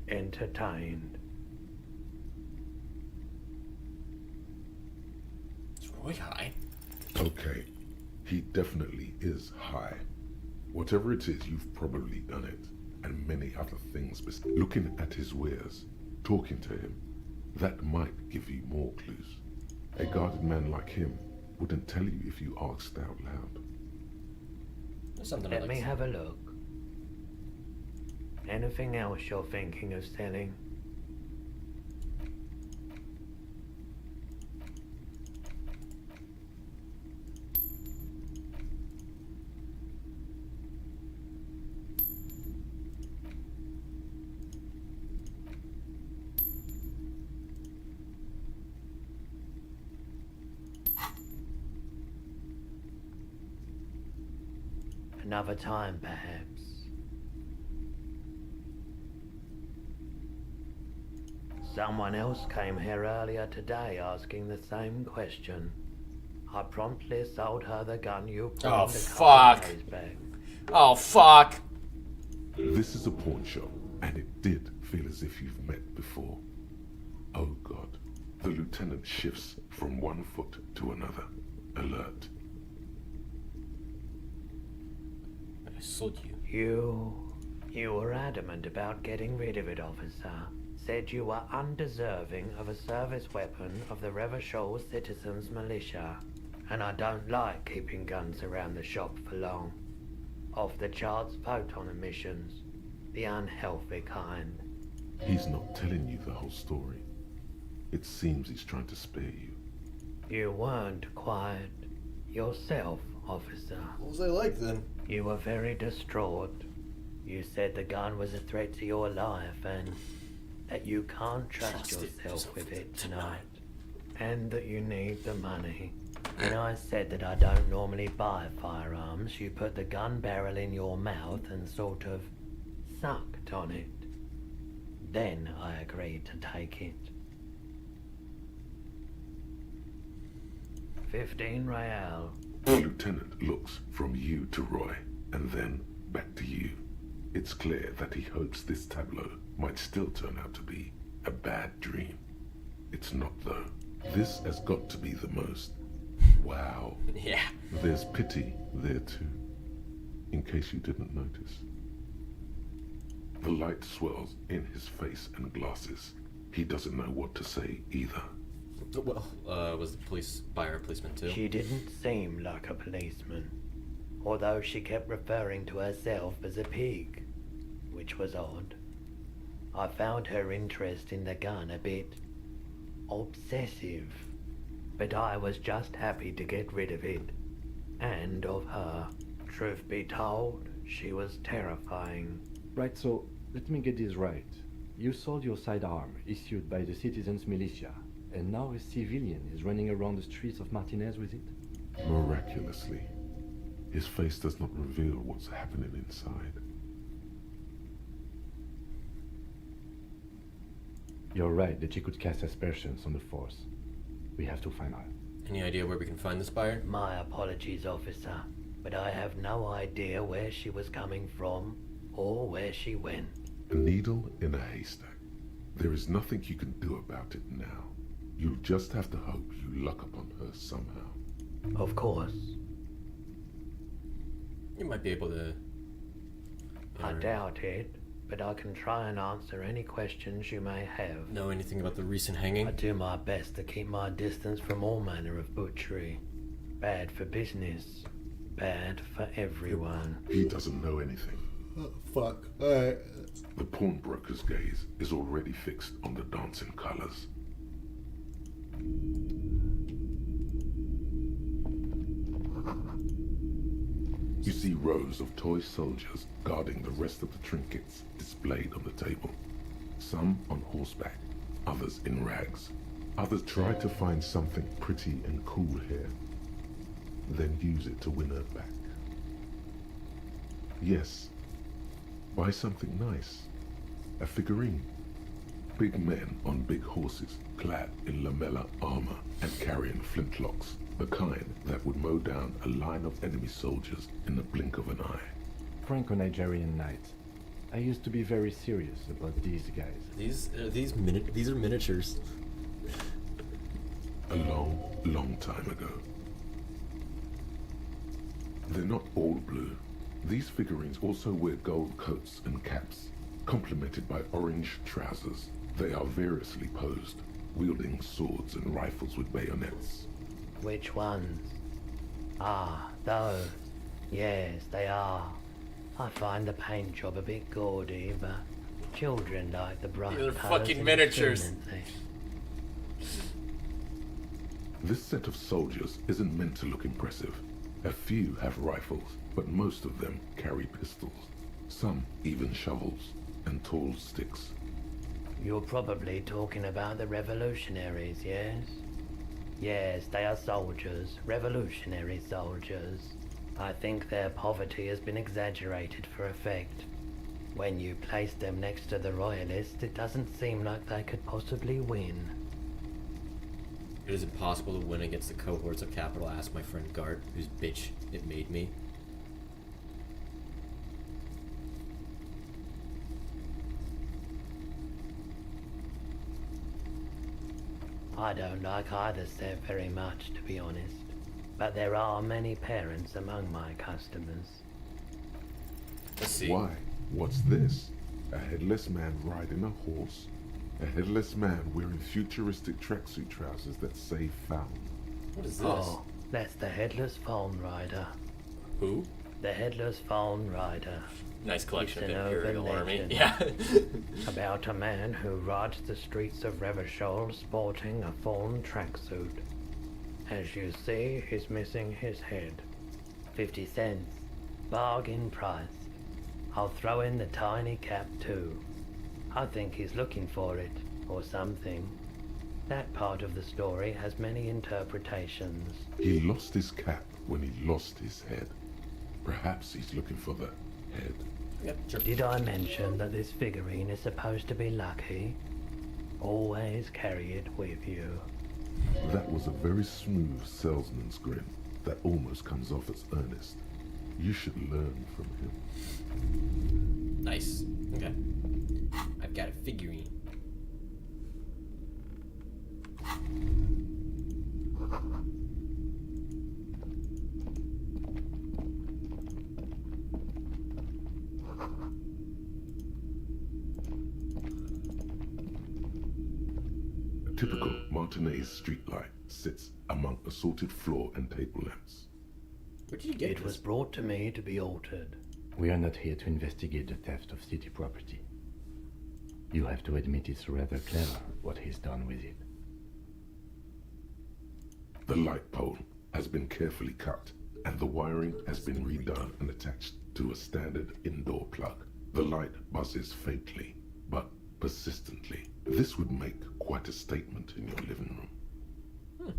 entertained. It's really high. Okay, he definitely is high. Whatever it is, you've probably done it, and many other things. Looking at his wares, talking to him, that might give you more clues. A guarded man like him wouldn't tell you if you asked out loud. Something Let me have a look. Anything else you're thinking of selling? Another time, perhaps. Someone else came here earlier today asking the same question. I promptly sold her the gun you put Oh, in the fuck. car's bag. Oh, fuck. This is a pawn shop, and it did feel as if you've met before. Oh God. The lieutenant shifts from one foot to another. Alert. I sold you. You were adamant about getting rid of it, officer. Said you were undeserving of a service weapon of the Revachol Citizens Militia. And I don't like keeping guns around the shop for long. Off the charts photon emissions. The unhealthy kind. He's not telling you the whole story. It seems he's trying to spare you. You weren't quiet yourself, officer. What was I like then? You were very distraught. You said the gun was a threat to your life and that you can't trust yourself with it tonight. And that you need the money. When I said that I don't normally buy firearms, you put the gun barrel in your mouth and sort of sucked on it. Then I agreed to take it. 15 real. The lieutenant looks from you to Roy, and then back to you. It's clear that he hopes this tableau might still turn out to be a bad dream. It's not, though. This has got to be the most. Wow. Yeah. There's pity there, too, in case you didn't notice. The light swirls in his face and glasses. He doesn't know what to say either. Well, was the police buyer a policeman too? She didn't seem like a policeman, although she kept referring to herself as a pig, which was odd. I found her interest in the gun a bit obsessive, but I was just happy to get rid of it, and of her. Truth be told, she was terrifying. Right, so let me get this right. You sold your sidearm, issued by the Citizens Militia, and now a civilian is running around the streets of Martinez with it? Miraculously, his face does not reveal what's happening inside. You're right that she could cast aspersions on the force. We have to find her. Any idea where we can find this buyer? My apologies, officer, but I have no idea where she was coming from or where she went. A needle in a haystack. There is nothing you can do about it now. You'll just have to hope you luck upon her somehow. Of course. You might be able to I doubt it, but I can try and answer any questions you may have. Know anything about the recent hanging? I do my best to keep my distance from all manner of butchery. Bad for business. Bad for everyone. He doesn't know anything. Oh, fuck. Alright. The pawnbroker's gaze is already fixed on the dancing colors. You see rows of toy soldiers guarding the rest of the trinkets displayed on the table. Some on horseback, others in rags. Others try to find something pretty and cool here, then use it to win her back. Yes, buy something nice. A figurine. Big men on big horses, clad in lamella armor and carrying flintlocks, the kind that would mow down a line of enemy soldiers in the blink of an eye. Franco-Nigerian knight. I used to be very serious about these guys. These are miniatures. A long, long time ago. They're not all blue. These figurines also wear gold coats and caps, complemented by orange trousers. They are variously posed, wielding swords and rifles with bayonets. Which ones? Ah, those. Yes, they are. I find the paint job a bit gaudy, but children like the bright They're colours fucking and miniatures. brilliantly. This set of soldiers isn't meant to look impressive. A few have rifles, but most of them carry pistols. Some even shovels and tall sticks. You're probably talking about the revolutionaries, yes? Yes, they are soldiers, revolutionary soldiers. I think their poverty has been exaggerated for effect. When you place them next to the royalists, it doesn't seem like they could possibly win. It is impossible to win against the cohorts of capital. Ask my friend Gart, whose bitch it made me. I don't like either set very much, to be honest. But there are many parents among my customers. Let's see. Why? What's this? A headless man riding a horse? A headless man wearing futuristic tracksuit trousers that say found. What is this? Oh, that's the Headless Phone Rider. Who? The Headless Phone Rider. Nice collection It's of an Imperial urban Army. legend Yeah. About a man who rides the streets of Revachol sporting a phone tracksuit. As you see, he's missing his head. 50 cents. Bargain price. I'll throw in the tiny cap too. I think he's looking for it, or something. That part of the story has many interpretations. He lost his cap when he lost his head. Perhaps he's looking for the head. Yep, sure. Did I mention that this figurine is supposed to be lucky? Always carry it with you. That was a very smooth salesman's grin that almost comes off as earnest. You should learn from him. Nice. Okay. I've got a figurine. A typical Martinez streetlight sits among assorted floor and table lamps. Where did you get It was brought to me to be altered. We are not here to investigate the theft of city property. You have to admit it's rather clever what he's done with it. The light pole has been carefully cut, and the wiring has been redone and attached to a standard indoor plug. The light buzzes faintly, but persistently. This would make quite a statement in your living room.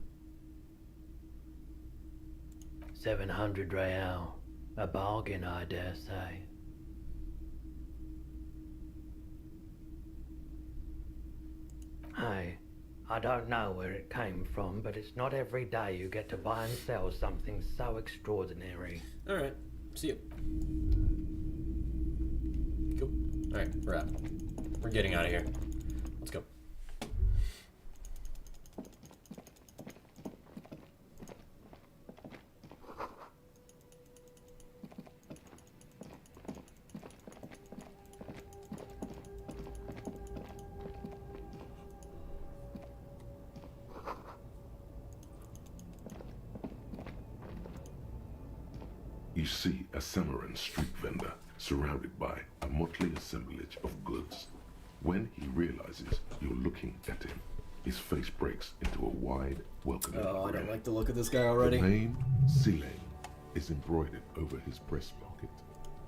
700 real. A bargain, I dare say. Hey, I don't know where it came from, but it's not every day you get to buy and sell something so extraordinary. Alright. See you. Cool. Alright, we're out. We're getting out of here. Let's go. You see a Samaran street vendor surrounded by a motley assemblage of goods. When he realizes you're looking at him, his face breaks into a wide, welcoming Oh, I grin. don't like the look of this guy already. The name, Silane, is embroidered over his breast pocket.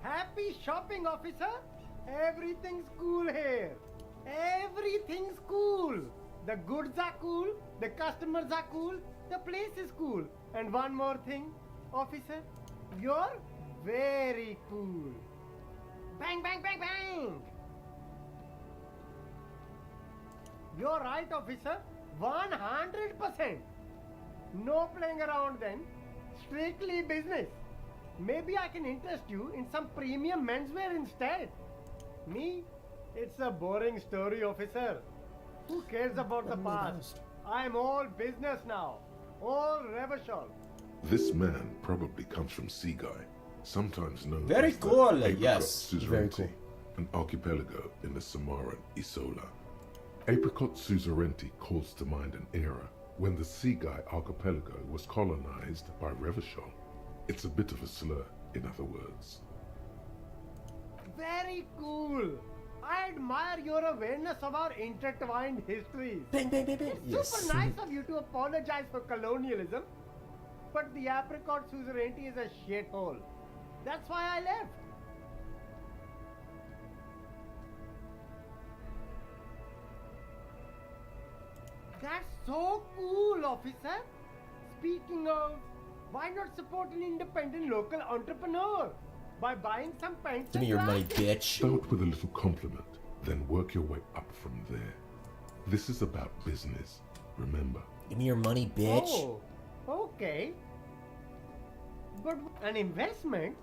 Happy shopping, officer! Everything's cool here. Everything's cool. The goods are cool, the customers are cool, the place is cool. And one more thing, officer, you're very cool. Bang, bang, bang, bang! You're right, officer. 100%. No playing around then. Strictly business. Maybe I can interest you in some premium menswear instead. Me? It's a boring story, officer. Who cares about the past? I'm all business now. All Revachol. This man probably comes from Seaguy, sometimes known Very as the cool, Apricot yes, very Suzerainty, cool. an archipelago in the Samaran Isola. Apricot Suzerainty calls to mind an era when the Seaguy archipelago was colonized by Revachol. It's a bit of a slur, in other words. Very cool. I admire your awareness of our intertwined histories. Bang, bang, bang, bang. It's Yes. super nice of you to apologize for colonialism, but the Apricot Suzerainty is a shithole. That's why I left. That's so cool, officer. Speaking of, why not support an independent local entrepreneur by buying some pants? Give me your money, bitch. Start with a little compliment, then work your way up from there. This is about business, remember. Give me your money, bitch. Oh, okay. But an investment?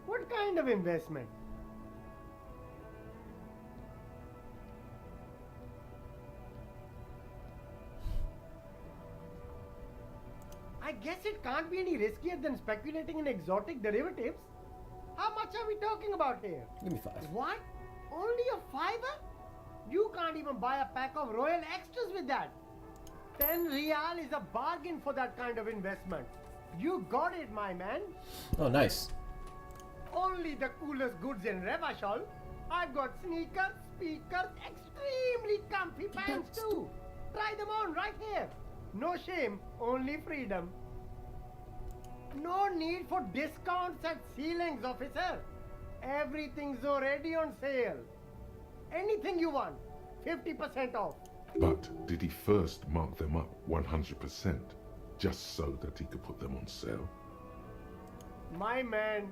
What kind of investment? I guess it can't be any riskier than speculating in exotic derivatives. How much are we talking about here? Give me 5. What? Only a fiver? You can't even buy a pack of Royal Extras with that. 10 real is a bargain for that kind of investment. You got it, my man. Oh, nice. Only the coolest goods in Revachol. I've got sneakers, speakers, extremely comfy pants too. Try them on right here. No shame, only freedom. No need for discounts at ceilings, officer. Everything's already on sale. Anything you want, 50% off. But did he first mark them up 100%, just so that he could put them on sale? My man,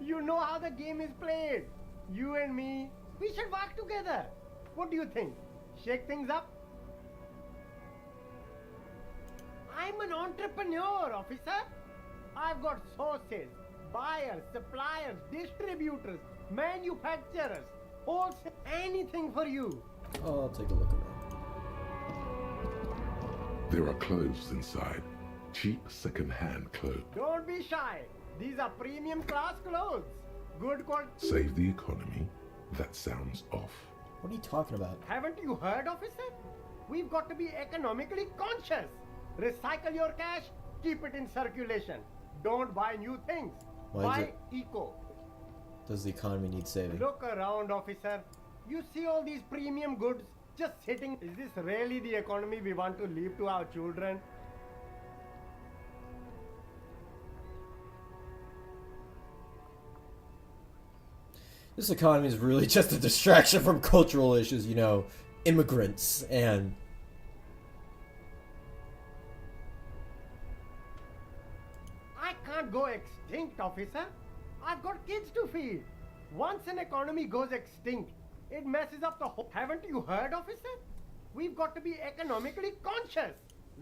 you know how the game is played. You and me, we should work together. What do you think? Shake things up? I'm an entrepreneur, officer. I've got sources, buyers, suppliers, distributors, manufacturers, wholesale, anything for you. Oh, I'll take a look around. There are clothes inside, cheap second-hand clothes. Don't be shy. These are premium class clothes. Good quality. Save the economy? That sounds off. What are you talking about? Haven't you heard, officer? We've got to be economically conscious. Recycle your cash, keep it in circulation. Don't buy new things. Why is Buy eco. Does the economy need saving? Look around, officer. You see all these premium goods just sitting. Is this really the economy we want to leave to our children? This economy is really just a distraction from cultural issues, you know, immigrants and... I can't go extinct, officer. I've got kids to feed. Once an economy goes extinct, it messes up the whole... Haven't you heard, officer? We've got to be economically conscious.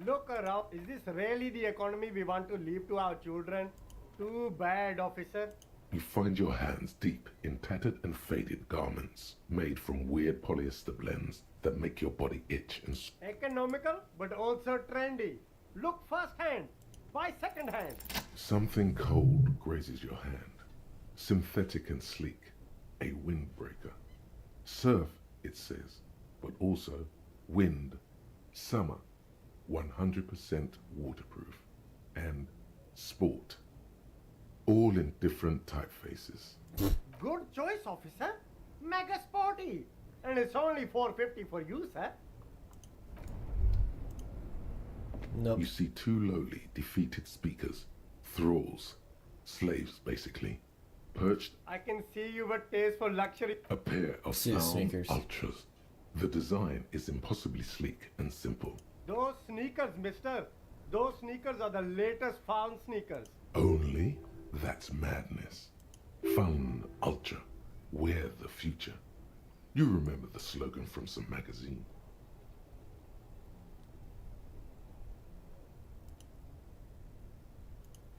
Look around. Is this really the economy we want to leave to our children? Too bad, officer. You find your hands deep in tattered and faded garments made from weird polyester blends that make your body itch and... Economical, but also trendy. Look firsthand. Buy secondhand. Something cold grazes your hand. Synthetic and sleek. A windbreaker. Surf, it says, but also wind, summer, 100% waterproof, and sport. all in different typefaces. Good choice, officer. Mega sporty. And it's only 450 for you, sir. Nope. You see two lowly, defeated speakers, thralls, slaves basically, perched I can see you have a taste for luxury. a pair of See the sound sneakers. ultras. The design is impossibly sleek and simple. Those sneakers, mister. Those sneakers are the latest found sneakers. Only that's madness. Fun ultra. Wear the future. You remember the slogan from some magazine.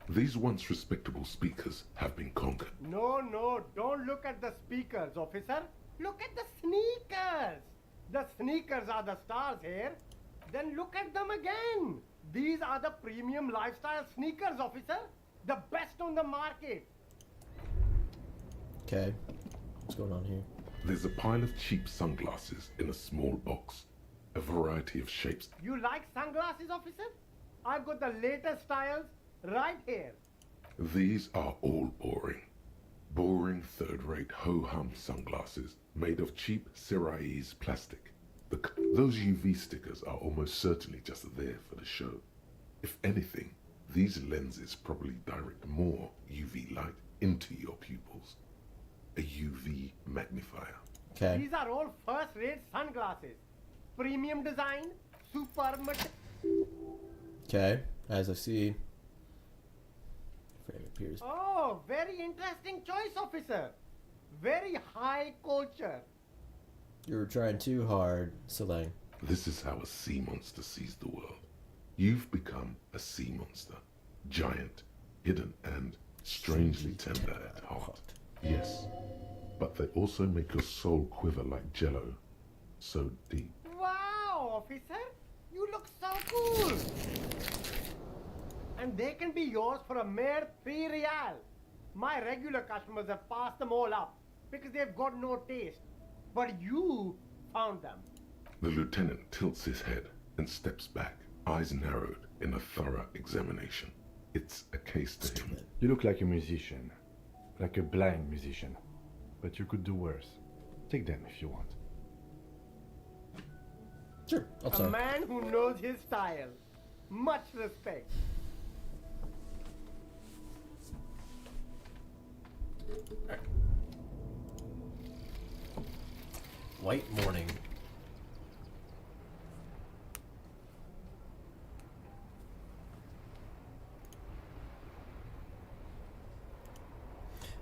These once respectable speakers have been conquered. No, don't look at the speakers, officer. Look at the sneakers. The sneakers are the stars here. Then look at them again. These are the premium lifestyle sneakers, officer. The best on the market. Okay. What's going on here? There's a pile of cheap sunglasses in a small box. A variety of shapes. You like sunglasses, officer? I've got the latest styles right here. These are all boring. Boring third-rate ho-hum sunglasses made of cheap Syrahese plastic. Those UV stickers are almost certainly just there for the show. If anything, these lenses probably direct more UV light into your pupils. A UV magnifier. Okay. These are all first-rate sunglasses. Premium design, super Okay. As I see. Frame appears. Oh, very interesting choice, officer. Very high culture. You're trying too hard, Solang. This is how a sea monster sees the world. You've become a sea monster. Giant, hidden, and strangely tender at heart. Yes, but they also make your soul quiver like jello. So deep. Wow, officer. You look so cool. And they can be yours for a mere 3 real. My regular customers have passed them all up because they've got no taste. But you found them. The lieutenant tilts his head and steps back, eyes narrowed in a thorough examination. It's a case to him. You look like a musician. Like a blind musician. But you could do worse. Take them if you want. Sure, I'll A talk. man who knows his style. Much respect. White morning.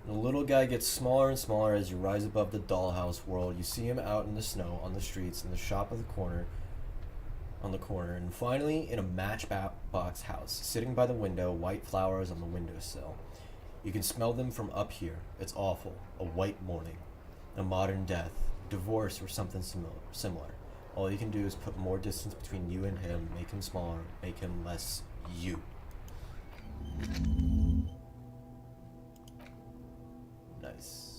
The little guy gets smaller and smaller as you rise above the dollhouse world. You see him out in the snow, on the streets, in the shop of the corner, on the corner, and finally in a matchbox house, sitting by the window, white flowers on the windowsill. You can smell them from up here. It's awful. A white morning. A modern death. Divorce or something similar. All you can do is put more distance between you and him, make him smaller, make him less you. Nice.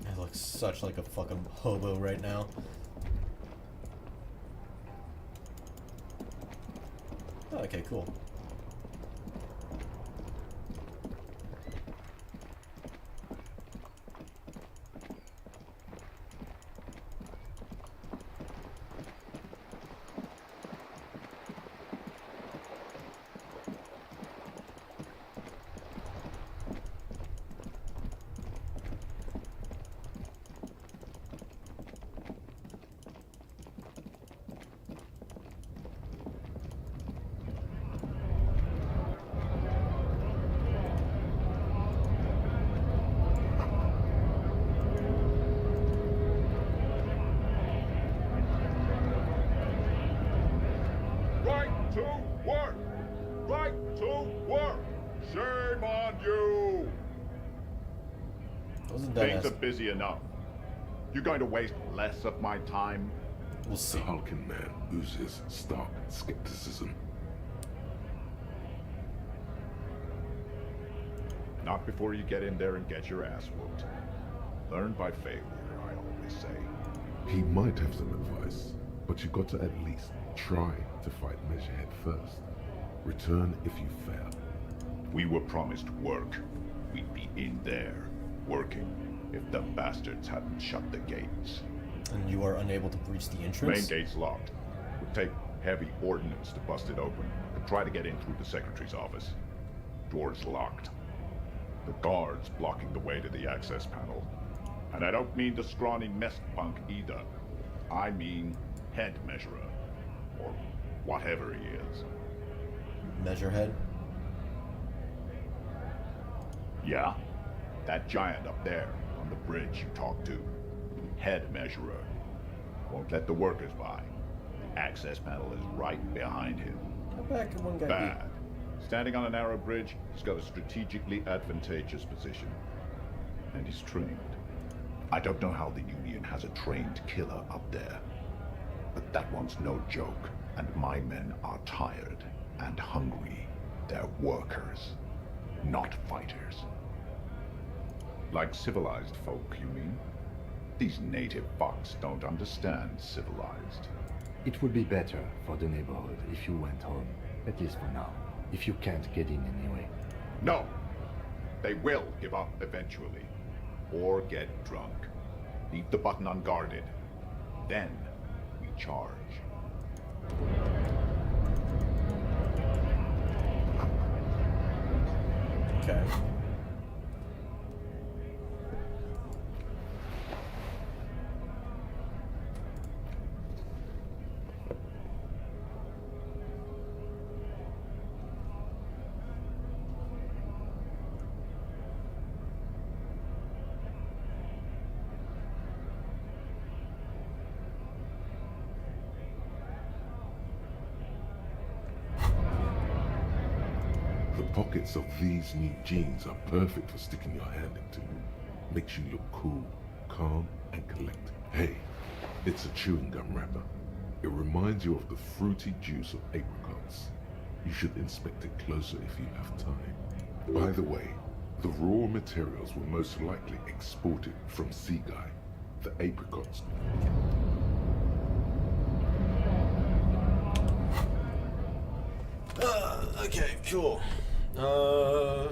I look such like a fucking hobo right now. Oh, okay, cool. to work! Right to work! Shame on you! Wasn't that Things are busy enough. You're going to waste less of my time? We'll see. The hulking man oozes stark skepticism. Not before you get in there and get your ass whooped. Learn by failure, I always say. He might have some advice, but you got to at least try to fight Measurehead first. Return if you fail. We were promised work. We'd be in there, working, if the bastards hadn't shut the gates. And you are unable to breach the Main entrance? gate's locked. Would take heavy ordnance to bust it open. Could try to get in through the secretary's office. Door's locked. The guard's blocking the way to the access panel. And I don't mean the scrawny mess punk either. I mean head measurer. Or whatever he is. Measurehead? Yeah? That giant up there, on the bridge you talked to. Head measurer. Won't let the workers by. The access panel is right behind him. How bad could one guy Bad. Standing on a narrow bridge, he's got a strategically advantageous position. And he's trained. I don't know how the Union has a trained killer up there. But that one's no joke. And my men are tired and hungry. They're workers, not fighters. Like civilized folk, you mean? These native fucks don't understand civilized. It would be better for the neighborhood if you went home, at least for now. If you can't get in anyway. No! They will give up eventually. Or get drunk. Leave the button unguarded. Then we charge. Okay. The pockets of these new jeans are perfect for sticking your hand into. Makes you look cool, calm, and collect. Hey, it's a chewing gum wrapper. It reminds you of the fruity juice of apricots. You should inspect it closer if you have time. By the way, the raw materials were most likely exported from Seaguy. The apricots. Okay, cool. Alright.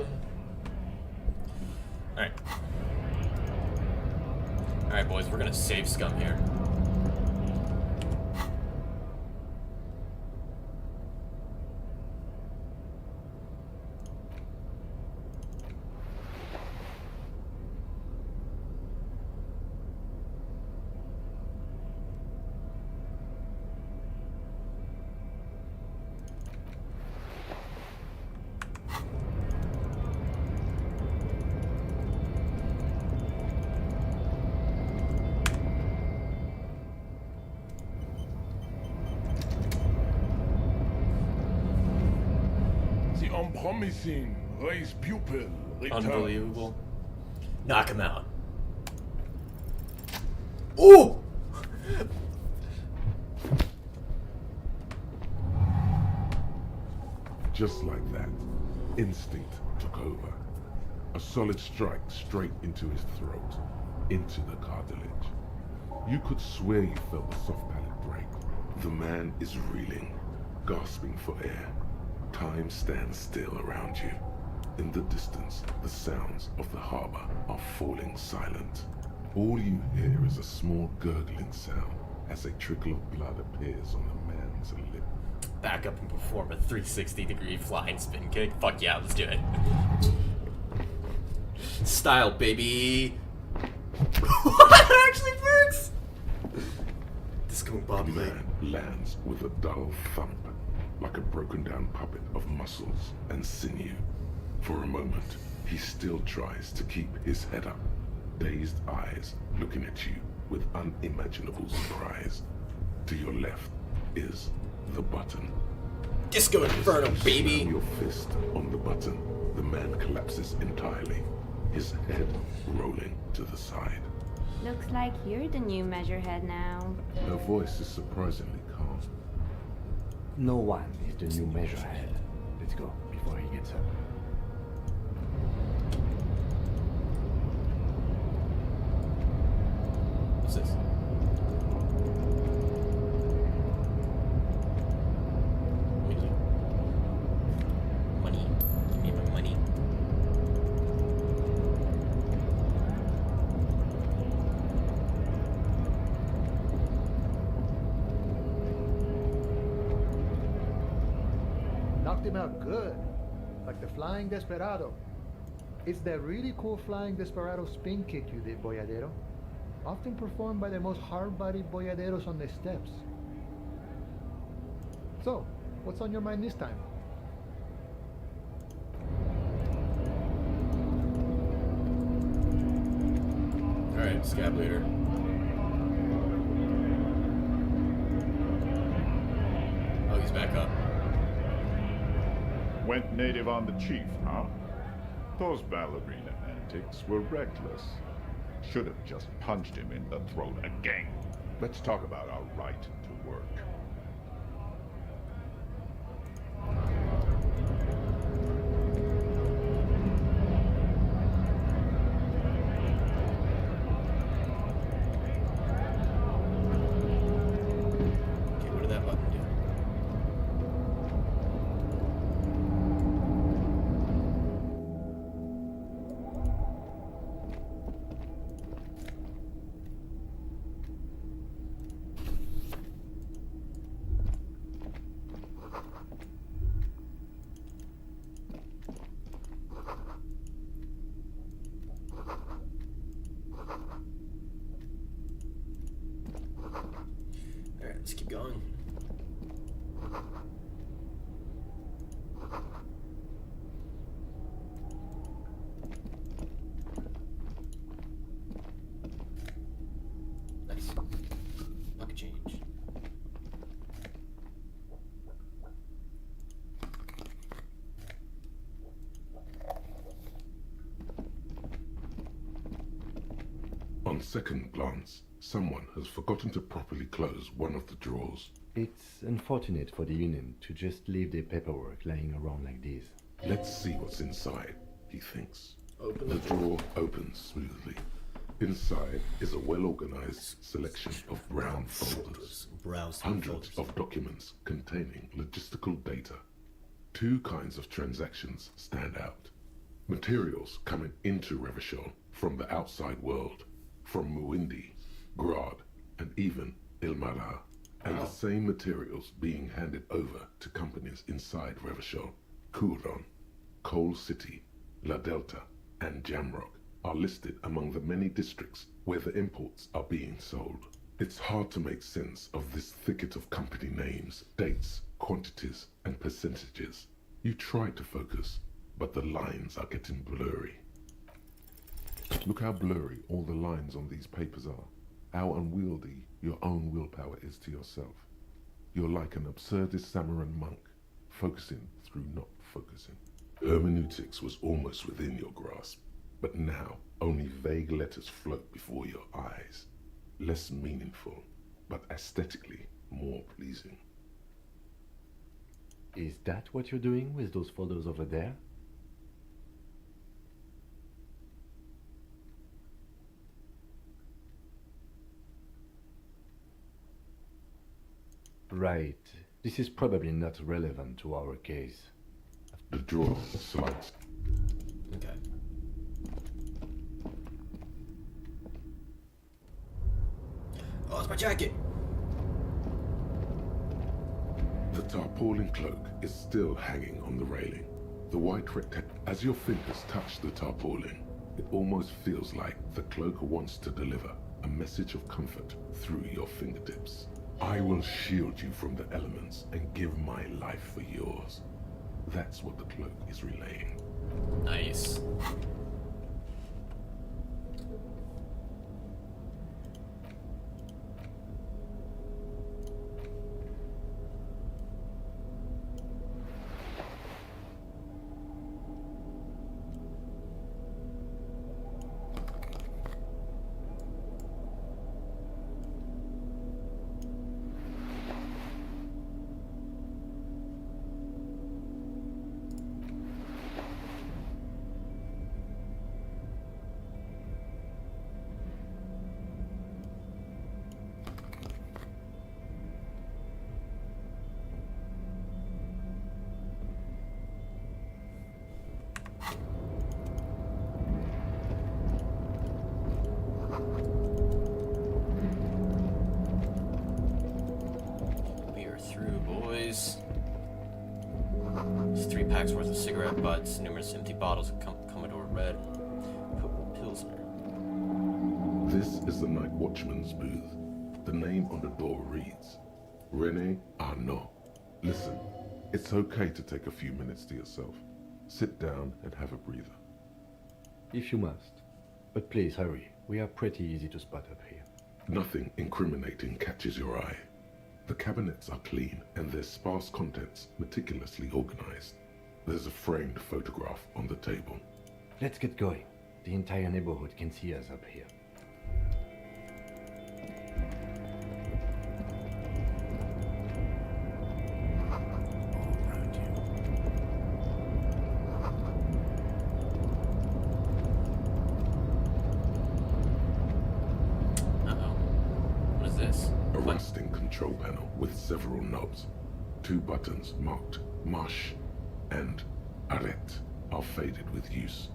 Alright, boys, we're gonna save Scum here. Unpromising raised pupil returns. Unbelievable. Knock him out. Ooh! Just like that, instinct took over. A solid strike straight into his throat, into the cartilage. You could swear you felt the soft palate break. The man is reeling, gasping for air. Time stands still around you. In the distance, the sounds of the harbor are falling silent. All you hear is a small gurgling sound as a trickle of blood appears on the man's lip. Back up and perform a 360-degree flying spin kick. Fuck yeah, let's do it. Style, baby. That actually works. Disco Bob Man lands with a dull thump, like a broken down puppet of muscles and sinew. For a moment, he still tries to keep his head up, dazed eyes looking at you with unimaginable surprise. To your left is the button. Disco Inferno, baby! Slam your fist on the button. The man collapses entirely, his head rolling to the side. Looks like you're the new measurehead now. Her voice is surprisingly calm. No one is the new measurehead. Let's go before he gets up. What's this? Music. Money. Give me my money. Knocked him out good. Like the Flying Desperado. It's that really cool Flying Desperado spin kick you did, Boyadero. Often performed by the most hard-bodied boyaderos on the steps. So, what's on your mind this time? Alright, Scab Leader. Oh, he's back up. Went native on the chief, huh? Those ballerina antics were reckless. Should have just punched him in the throat again. Let's talk about our right to work. Okay, what did that button do? Alright, let's keep going. Nice. Pocket change. On second glance, someone has forgotten to properly close one of the drawers. It's unfortunate for the Union to just leave their paperwork lying around like this. Let's see what's inside, he thinks. Open The drawer opens smoothly. Inside is a well-organized selection of brown folders. Browse Hundreds of documents containing logistical data. Two kinds of transactions stand out. Materials coming into Revachol from the outside world, from Muindi, Grad, and even Ilmara, and the same materials being handed over to companies inside Revachol. Kuron, Coal City, La Delta, and Jamrock are listed among the many districts where the imports are being sold. It's hard to make sense of this thicket of company names, dates, quantities, and percentages. You try to focus, but the lines are getting blurry. Look how blurry all the lines on these papers are. How unwieldy your own willpower is to yourself. You're like an absurdist Samaran monk, focusing through not focusing. Hermeneutics was almost within your grasp, but now only vague letters float before your eyes. Less meaningful, but aesthetically more pleasing. Is that what you're doing with those photos over there? Right. This is probably not relevant to our case. The drawer slides. Okay. Oh, it's my jacket! The tarpaulin cloak is still hanging on the railing. The white rectangle. As your fingers touch the tarpaulin, it almost feels like the cloak wants to deliver a message of comfort through your fingertips. I will shield you from the elements and give my life for yours. That's what the cloak is relaying. Nice. 3 packs worth of cigarette butts, numerous empty bottles of Commodore Red, Pilsner. This is the night watchman's booth. The name on the door reads, René Arnaud. Listen, it's okay to take a few minutes to yourself. Sit down and have a breather. If you must. But please hurry. We are pretty easy to spot up here. Nothing incriminating catches your eye. The cabinets are clean and their sparse contents meticulously organized. There's a framed photograph on the table. Let's get going. The entire neighborhood can see us up here. A rusting control panel with several knobs. 2 buttons marked Marche and Arrête are faded with use.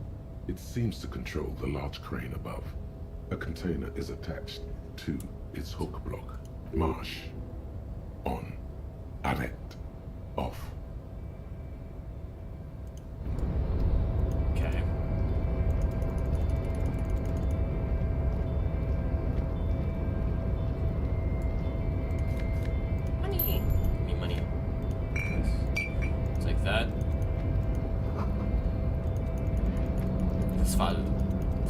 It seems to control the large crane above. A container is attached to its hook block. Marche. On. Arrête. Off. Okay. Money! Give me money. It's like that. Das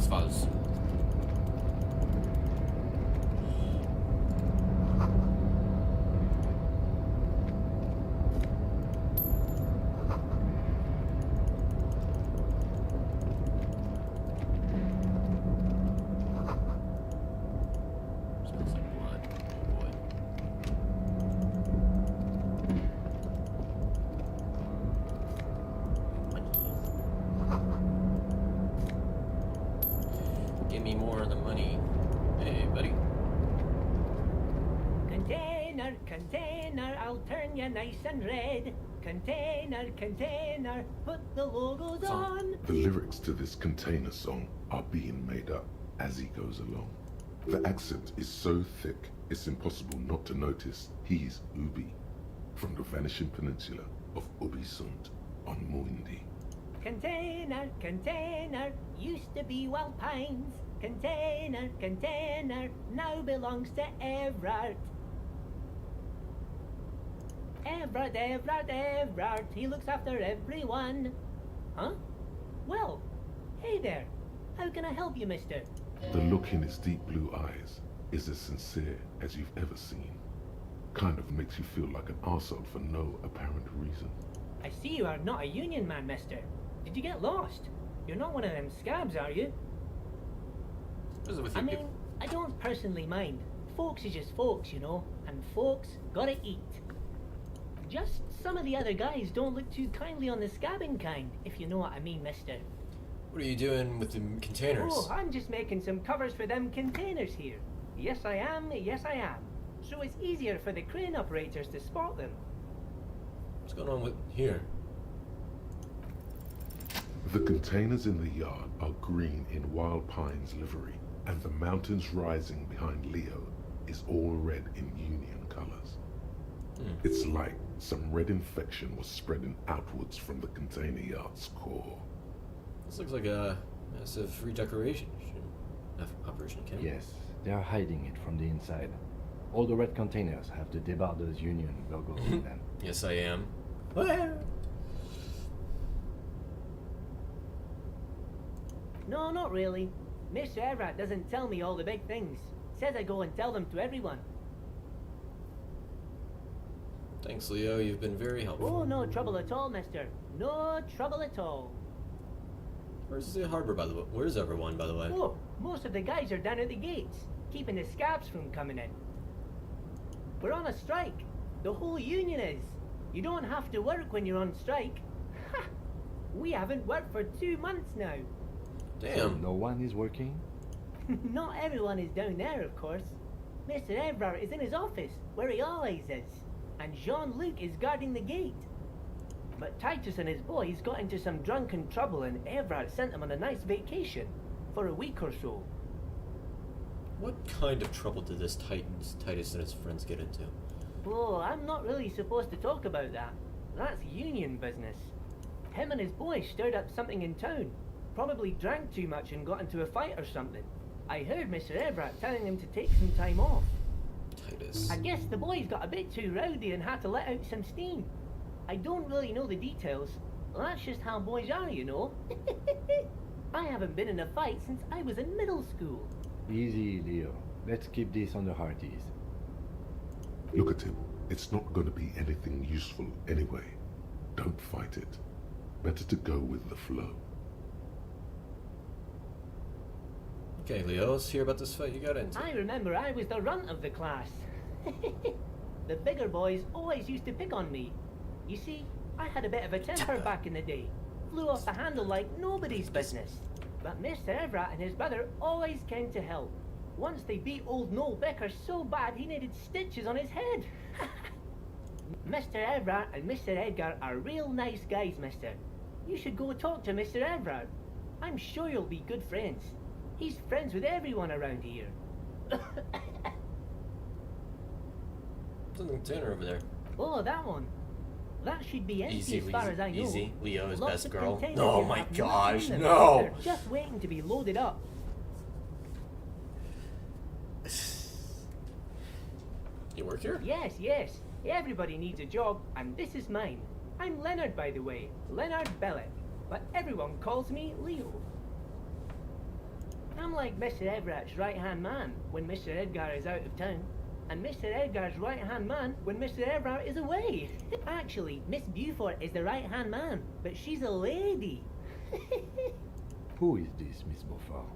war's. Smells like blood. Oh boy. Give me more of the money. Hey, buddy. Container, container, I'll turn you nice and red. Container, container, put the logos on. The lyrics to this container song are being made up as he goes along. The accent is so thick, it's impossible not to notice he's Ubi, from the vanishing peninsula of Ubisund on Muindi. Container, container, used to be Wild Pines. Container, container, now belongs to Everard. Everard, he looks after everyone. Huh? Well, hey there. How can I help you, mister? The look in his deep blue eyes is as sincere as you've ever seen. Kind of makes you feel like an arsehole for no apparent reason. I see you are not a union man, mister. Did you get lost? You're not one of them scabs, are you? I mean, I don't personally mind. Folks is just folks, you know, and folks gotta eat. Just some of the other guys don't look too kindly on the scabbing kind, if you know what I mean, mister. What are you doing with the containers? Oh, I'm just making some covers for them containers here. Yes, I am. So it's easier for the crane operators to spot them. What's going on with here? The containers in the yard are green in Wild Pines livery, and the mountains rising behind Leo is all red in Union colors. It's like some red infection was spreading outwards from the container yard's core. This looks like a massive redecoration operation, Ken. Yes, they are hiding it from the inside. All the red containers have the Debarders Union logo on them. Yes, I am. No, not really. Mr. Everett doesn't tell me all the big things. Says I go and tell them to everyone. Thanks, Leo. You've been very helpful. Oh, no trouble at all, mister. No trouble at all. Where's the harbor, by the way? Where's everyone, by the way? Oh, most of the guys are down at the gates, keeping the scabs from coming in. We're on a strike. The whole union is. You don't have to work when you're on strike. Ha! We haven't worked for 2 months now. Damn. So no one is working? Not everyone is down there, of course. Mr. Everard is in his office, where he always is. And Jean-Luc is guarding the gate. But Titus and his boys got into some drunken trouble and Everard sent them on a nice vacation. For a week or so. What kind of trouble did this Titus and his friends get into? Oh, I'm not really supposed to talk about that. That's union business. Him and his boy stirred up something in town. Probably drank too much and got into a fight or something. I heard Mr. Everett telling him to take some time off. Titus. I guess the boys got a bit too rowdy and had to let out some steam. I don't really know the details. Well, that's just how boys are, you know. I haven't been in a fight since I was in middle school. Easy, Leo. Let's keep this on the hearties. Look at him. It's not going to be anything useful anyway. Don't fight it. Better to go with the flow. Okay, Leo, let's hear about this fight you got into. I remember I was the runt of the class. The bigger boys always used to pick on me. You see, I had a bit of a temper back in the day. Flew off the handle like nobody's business. But Mr. Everett and his brother always came to help. Once they beat old Noel Becker so bad he needed stitches on his head. Mr. Everett and Mr. Edgar are real nice guys, mister. You should go talk to Mr. Everett. I'm sure you'll be good friends. He's friends with everyone around here. Something dinner over there. Oh, that one. That should be empty Easy, as far as I know. easy. Leo is Lots best of girl. containers Oh here my have gosh, nothing in them. no! They're just waiting to be loaded up. You work here? Yes, yes. Everybody needs a job, and this is mine. I'm Leonard, by the way. Leonard Bellet. But everyone calls me Leo. I'm like Mr. Everett's right-hand man when Mr. Edgar is out of town, and Mr. Edgar's right-hand man when Mr. Everett is away. Actually, Miss Beaufort is the right-hand man, but she's a lady. Who is this, Miss Beaufort?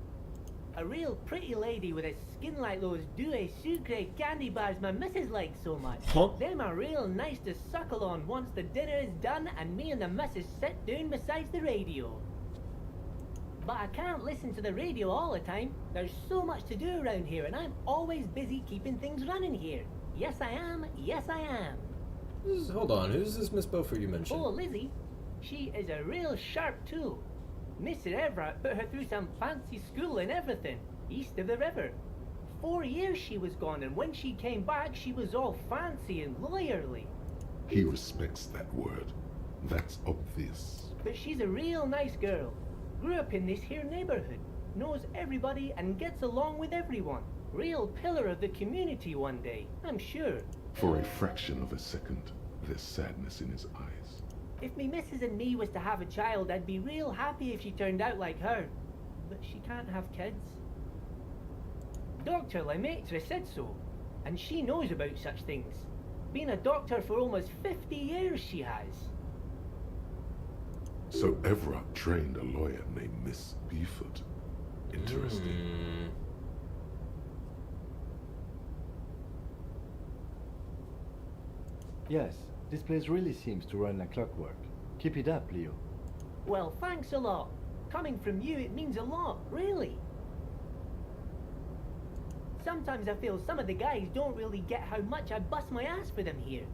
A real pretty lady with a skin like those Douai Sucre candy bars my missus likes so much. Huh? Them are real nice to suckle on once the dinner is done and me and the missus sit down beside the radio. But I can't listen to the radio all the time. There's so much to do around here and I'm always busy keeping things running here. Yes I am, yes I am. Hold on, who's this Miss Beaufort you mentioned? Oh, Lizzie. She is a real sharp tool. Mr. Everett put her through some fancy school and everything, east of the river. 4 years she was gone, and when she came back, she was all fancy and lawyerly. He respects that word. That's obvious. But she's a real nice girl. Grew up in this here neighborhood, knows everybody and gets along with everyone. Real pillar of the community one day, I'm sure. For a fraction of a second, there's sadness in his eyes. If me missus and me was to have a child, I'd be real happy if she turned out like her. But she can't have kids. Dr. Lemaitre said so, and she knows about such things. Been a doctor for almost 50 years she has. So Everett trained a lawyer named Miss Beaufort. Interesting. Yes, this place really seems to run like clockwork. Keep it up, Leo. Well, thanks a lot. Coming from you, it means a lot, really. Sometimes I feel some of the guys don't really get how much I bust my ass for them here.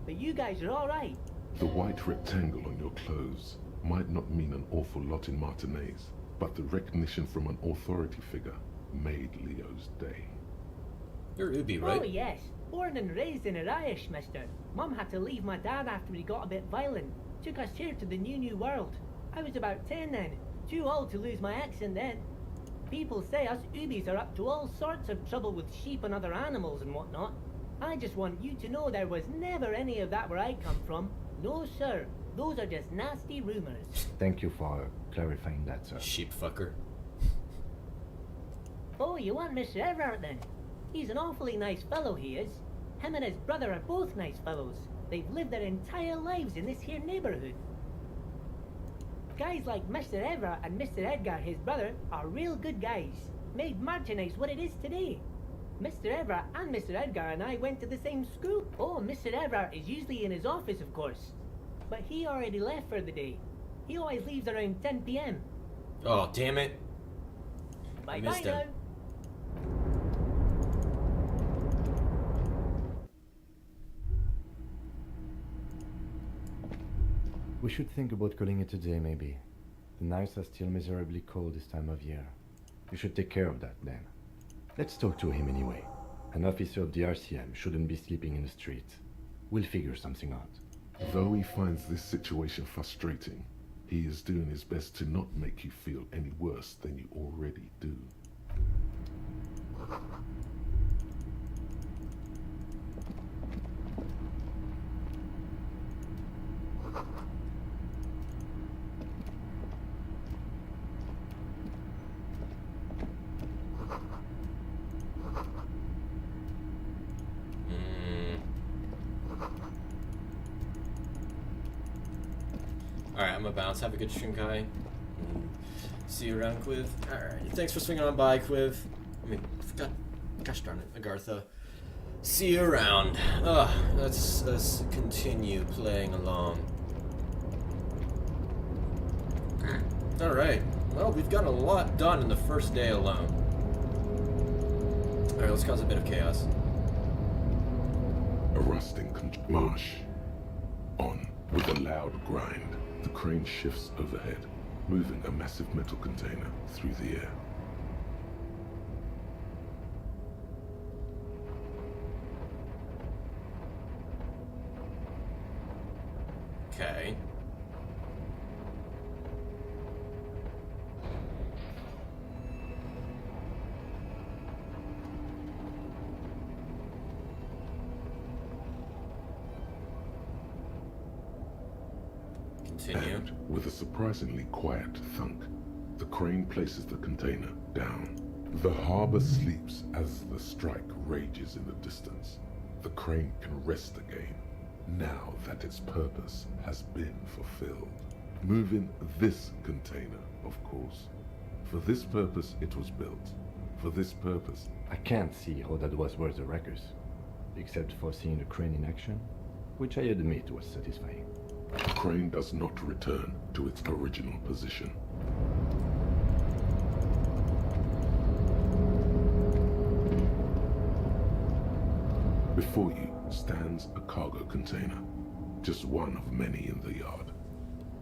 But you guys are alright. The white rectangle on your clothes might not mean an awful lot in Martinez, but the recognition from an authority figure made Leo's day. You're Ubi, right? Oh yes, born and raised in Irish, mister. Mum had to leave my dad after he got a bit violent. Took us here to the new world. I was about 10 then, too old to lose my accent then. People say us Ubis are up to all sorts of trouble with sheep and other animals and whatnot. I just want you to know there was never any of that where I come from. No sir, those are just nasty rumors. Thank you for clarifying that, sir. Sheep fucker. Oh, you want Mr. Everett then? He's an awfully nice fellow, he is. Him and his brother are both nice fellows. They've lived their entire lives in this here neighborhood. Guys like Mr. Everett and Mr. Edgar, his brother, are real good guys. Made Martinez what it is today. Mr. Everett and Mr. Edgar and I went to the same school. Oh, Mr. Everett is usually in his office, of course. But he already left for the day. He always leaves around 10 p.m. Oh, damn it. Bye missed bye him. now. We should think about calling it a day, maybe. The nights are still miserably cold this time of year. You should take care of that, then. Let's talk to him anyway. An officer of the RCM shouldn't be sleeping in the street. We'll figure something out. Though he finds this situation frustrating, He is doing his best to not make you feel any worse than you already do. Alright, I'm gonna bounce. Have a good Shinkai. See you around, Quiv. Alright, thanks for swinging on by, Quiv. I mean, gosh darn it, Agartha. See you around. Let's continue playing along. Alright, well, we've got a lot done in the first day alone. Alright, let's cause a bit of chaos. A rusting marsh. On with a loud grind. The crane shifts overhead, moving a massive metal container through the air. Okay. Continue. And with a surprisingly quiet thunk, the crane places the container down. The harbor sleeps as the strike rages in the distance. The crane can rest again, now that its purpose has been fulfilled. Moving this container, of course. For this purpose it was built. For this purpose. I can't see how that was worth the ruckus, except for seeing the crane in action, which I admit was satisfying. The crane does not return to its original position. Before you stands a cargo container, just one of many in the yard.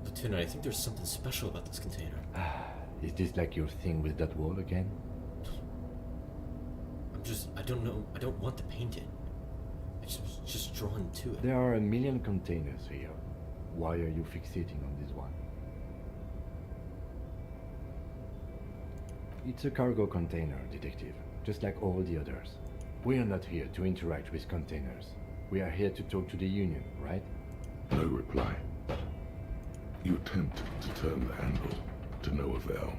Lieutenant, I think there's something special about this container. Is this like your thing with that wall again? I don't know, I don't want to paint it. I was just drawn to it. There are a million containers here. Why are you fixating on this one? It's a cargo container, Detective, just like all the others. We are not here to interact with containers. We are here to talk to the Union, right? No reply. You attempt to turn the handle, to no avail.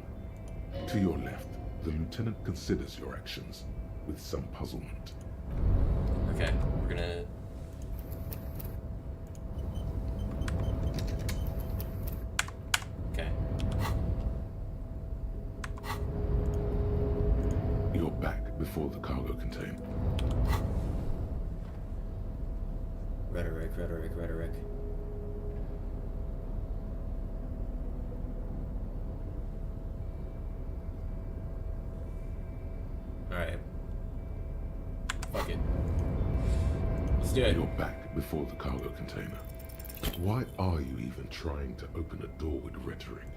To your left, the lieutenant considers your actions with some puzzlement. Okay, we're gonna... Okay. You're back before the cargo container. Rhetoric. Alright. Fuck it. Let's do it. You're back before the cargo container. Why are you even trying to open a door with rhetoric?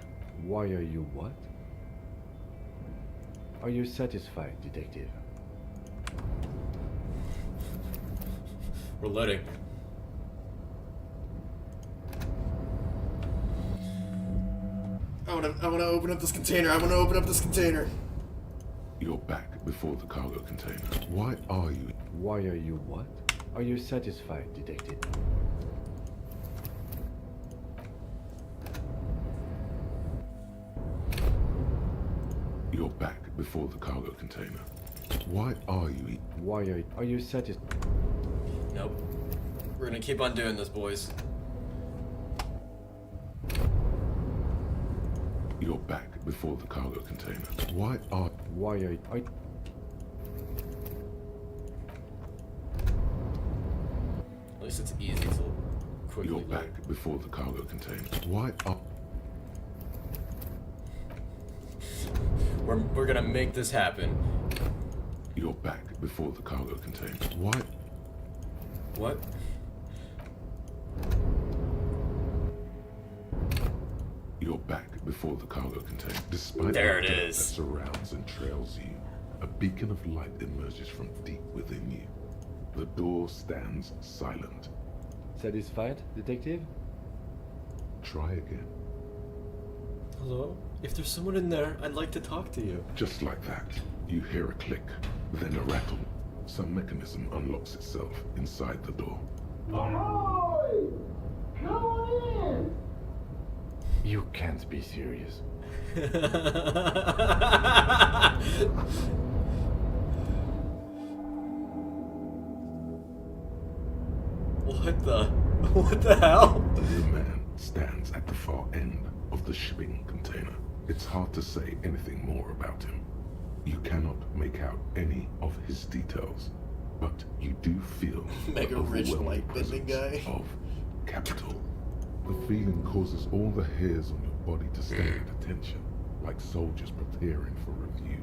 Why are you what? Are you satisfied, Detective? We're loading. I wanna open up this container. You're back before the cargo container. Why are you... Why are you what? Are you satisfied, Detective? You're back before the cargo container. Why are you... Why are you satisfied? Nope. We're gonna keep on doing this, boys. You're back before the cargo container. Why are... At least it's easy to quickly You're load. back before the cargo container. Why are... We're gonna make this happen. You're back before the cargo container. Why... What? You're back before the cargo container. Despite There the it dirt is. that surrounds and trails you, a beacon of light emerges from deep within you. The door stands silent. Satisfied, Detective? Try again. Hello? If there's someone in there, I'd like to talk to you. Just like that, you hear a click, then a rattle. Some mechanism unlocks itself inside the door. Ahoy! Come on in! You can't be serious. What the hell? The man stands at the far end of the shipping container. It's hard to say anything more about him. You cannot make out any of his details, but you do feel Mega the rich overwhelming light bending presence guy. of capital. The feeling causes all the hairs on your body to stand at attention, like soldiers preparing for review.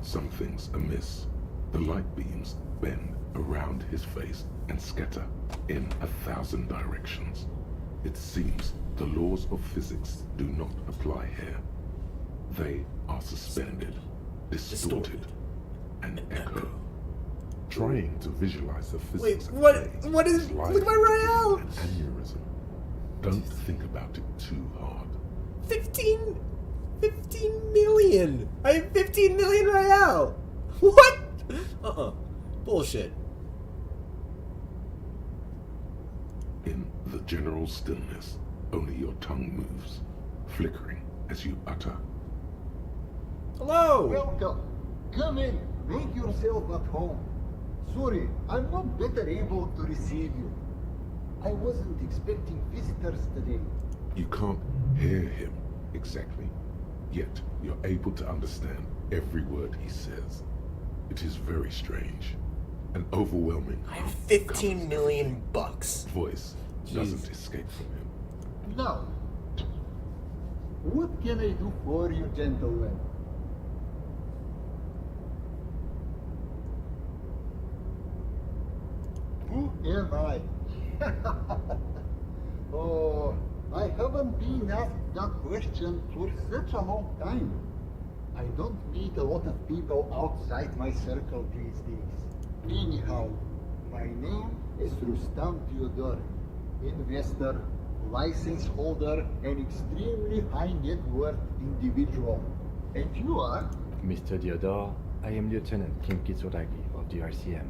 Something's amiss. The light beams bend around his face and scatter in 1,000 directions. It seems the laws of physics do not apply here. They are suspended, distorted, and echo. Trying to visualize the physics of play what is like look at my Royale? an aneurysm. Don't think about it too hard. 15 million! I have 15 million Royale! What? Bullshit. In the general stillness, only your tongue moves, flickering as you utter. Hello! Welcome. Come in. Make yourself at home. Sorry, I'm not better able to receive you. I wasn't expecting visitors today. You can't hear him exactly, yet you're able to understand every word he says. It is very strange. An overwhelming I have 15 million bucks. voice doesn't escape from him. Now, what can I do for you, gentlemen? Who am I? Oh, I haven't been asked that question for such a long time. I don't meet a lot of people outside my circle these days. Anyhow, my name is Rustam Theodore, investor, license holder, and extremely high net worth individual. And you are? Mr. Diodor, I am Lieutenant Kim Kitsuragi of the RCM,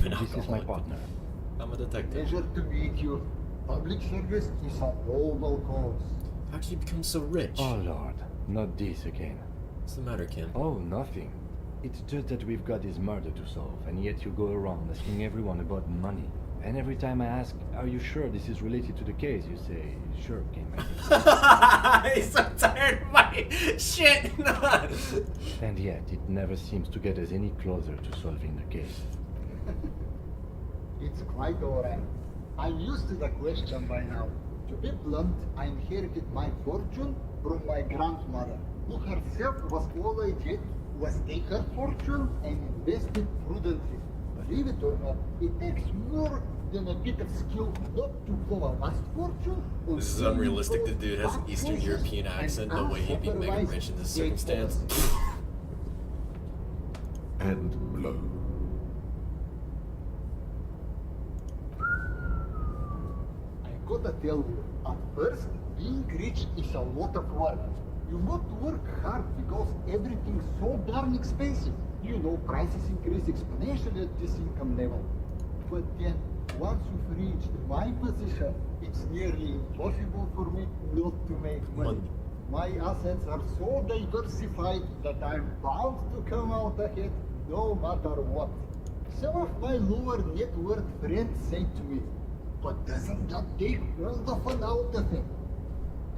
and this is my partner. I'm a detective. Pleasure to meet you. Public service is a noble cause. How did you become so rich? Oh Lord, not this again. What's the matter, Kim? Oh, nothing. It's just that we've got this murder to solve, and yet you go around asking everyone about money. And every time I ask, are you sure this is related to the case, you say, sure, Kim. He's so tired of my shit! And yet, it never seems to get us any closer to solving the case. It's quite alright. I'm used to the question by now. To be blunt, I inherited my fortune from my grandmother, who herself was all I did was take her fortune and invest it prudently. Believe it or not, it takes more than a bit of skill not to blow a vast fortune. This is unrealistic. The dude has an Eastern European accent. No way he'd be mega rich in this circumstance. And blow. I gotta tell you, at first, being rich is a lot of work. You got to work hard because everything's so darn expensive. You know, prices increase exponentially at this income level. But then, once you've reached my position, it's nearly impossible for me not to make money. My assets are so diversified that I'm bound to come out ahead no matter what. Some of my lower net worth friends say to me, but doesn't that take all the fun out of it?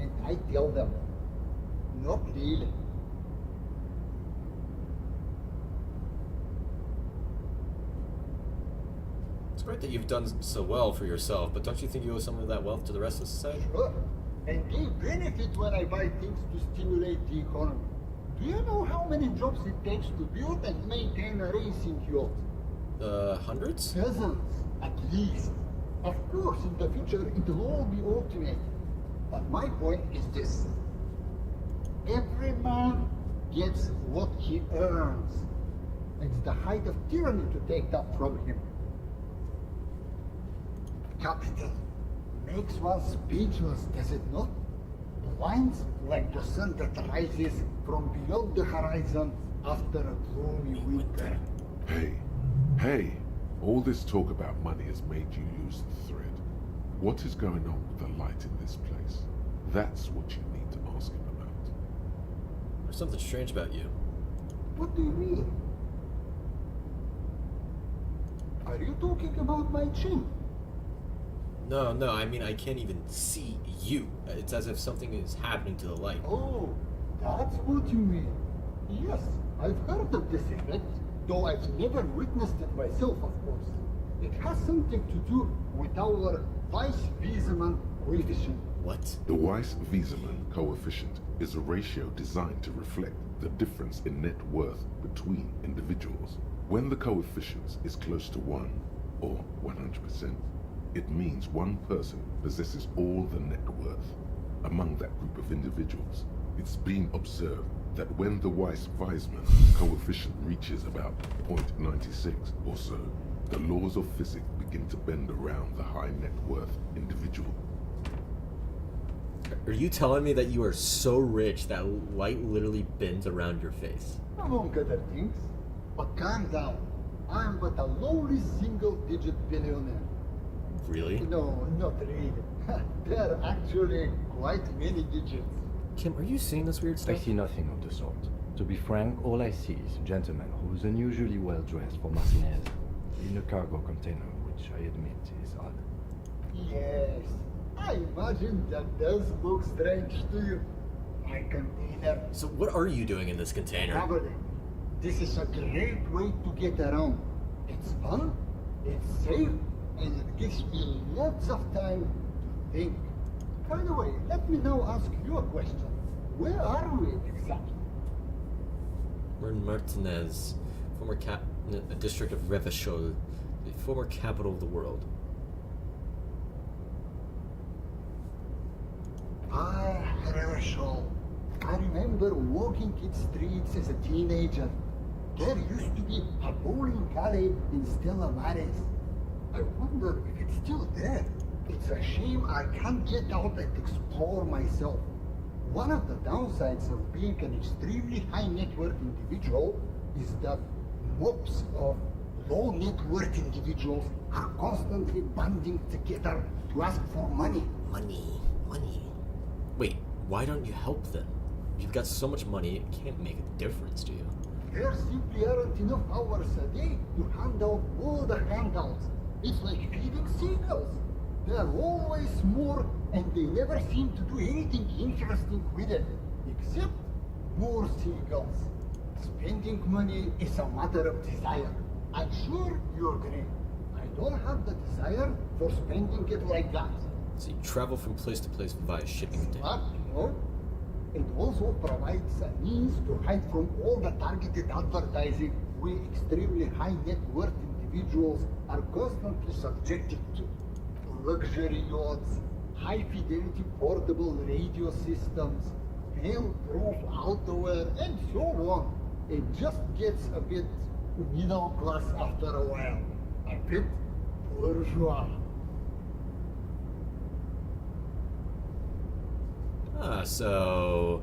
And I tell them, not really. It's great that you've done so well for yourself, but don't you think you owe some of that wealth to the rest of society? Sure. And they benefit when I buy things to stimulate the economy. Do you know how many jobs it takes to build and maintain a racing yacht? Hundreds? Dozens, at least. Of course, in the future, it will all be automated. But my point is this. Every man gets what he earns. It's the height of tyranny to take that from him. Capital makes one speechless, does it not? Lines like the sun that rises from beyond the horizon after a gloomy winter. Hey, all this talk about money has made you lose the thread. What is going on with the light in this place? That's what you need to ask him about. There's something strange about you. What do you mean? Are you talking about my chin? No, I mean I can't even see you. It's as if something is happening to the light. Oh, that's what you mean. Yes, I've heard of this effect, though I've never witnessed it myself, of course. It has something to do with our Weiss-Wiesemann coefficient. What? The Weiss-Wiesemann coefficient is a ratio designed to reflect the difference in net worth between individuals. When the coefficient is close to 1, or 100%, it means one person possesses all the net worth. Among that group of individuals, it's been observed that when the Weiss-Wiesemann coefficient reaches about 0.96 or so, the laws of physics begin to bend around the high net worth individual. Are you telling me that you are so rich that light literally bends around your face? Among other things. But calm down. I'm but a lowly single-digit billionaire. Really? No, not really. There are actually quite many digits. Kim, are you seeing this weird stuff? I see nothing of the sort. To be frank, all I see is a gentleman who is unusually well dressed for Martinez in a cargo container, which I admit is odd. Yes, I imagine that does look strange to you. My container. So what are you doing in this container? Traveling. This is a great way to get around. It's fun, it's safe, and it gives me lots of time to think. By the way, let me now ask you a question. Where are we exactly? We're in Martinez, a district of Revachol, the former capital of the world. Ah, Revachol. I remember walking its streets as a teenager. There used to be a bowling alley in Stella Maris. I wonder if it's still there. It's a shame I can't get out and explore myself. One of the downsides of being an extremely high net worth individual is that mobs of low net worth individuals are constantly banding together to ask for money. Money. Wait, why don't you help them? You've got so much money, it can't make a difference to you. There simply aren't enough hours a day to hand out all the handouts. It's like feeding seagulls. There are always more, and they never seem to do anything interesting with it, except more seagulls. Spending money is a matter of desire. I'm sure you agree. I don't have the desire for spending it like that. So you travel from place to place via shipping container. But, you know, it also provides a means to hide from all the targeted advertising we extremely high net worth individuals are constantly subjected to. Luxury yachts, high fidelity portable radio systems, fail-proof outerwear, and so on. It just gets a bit middle class after a while. A bit bourgeois. So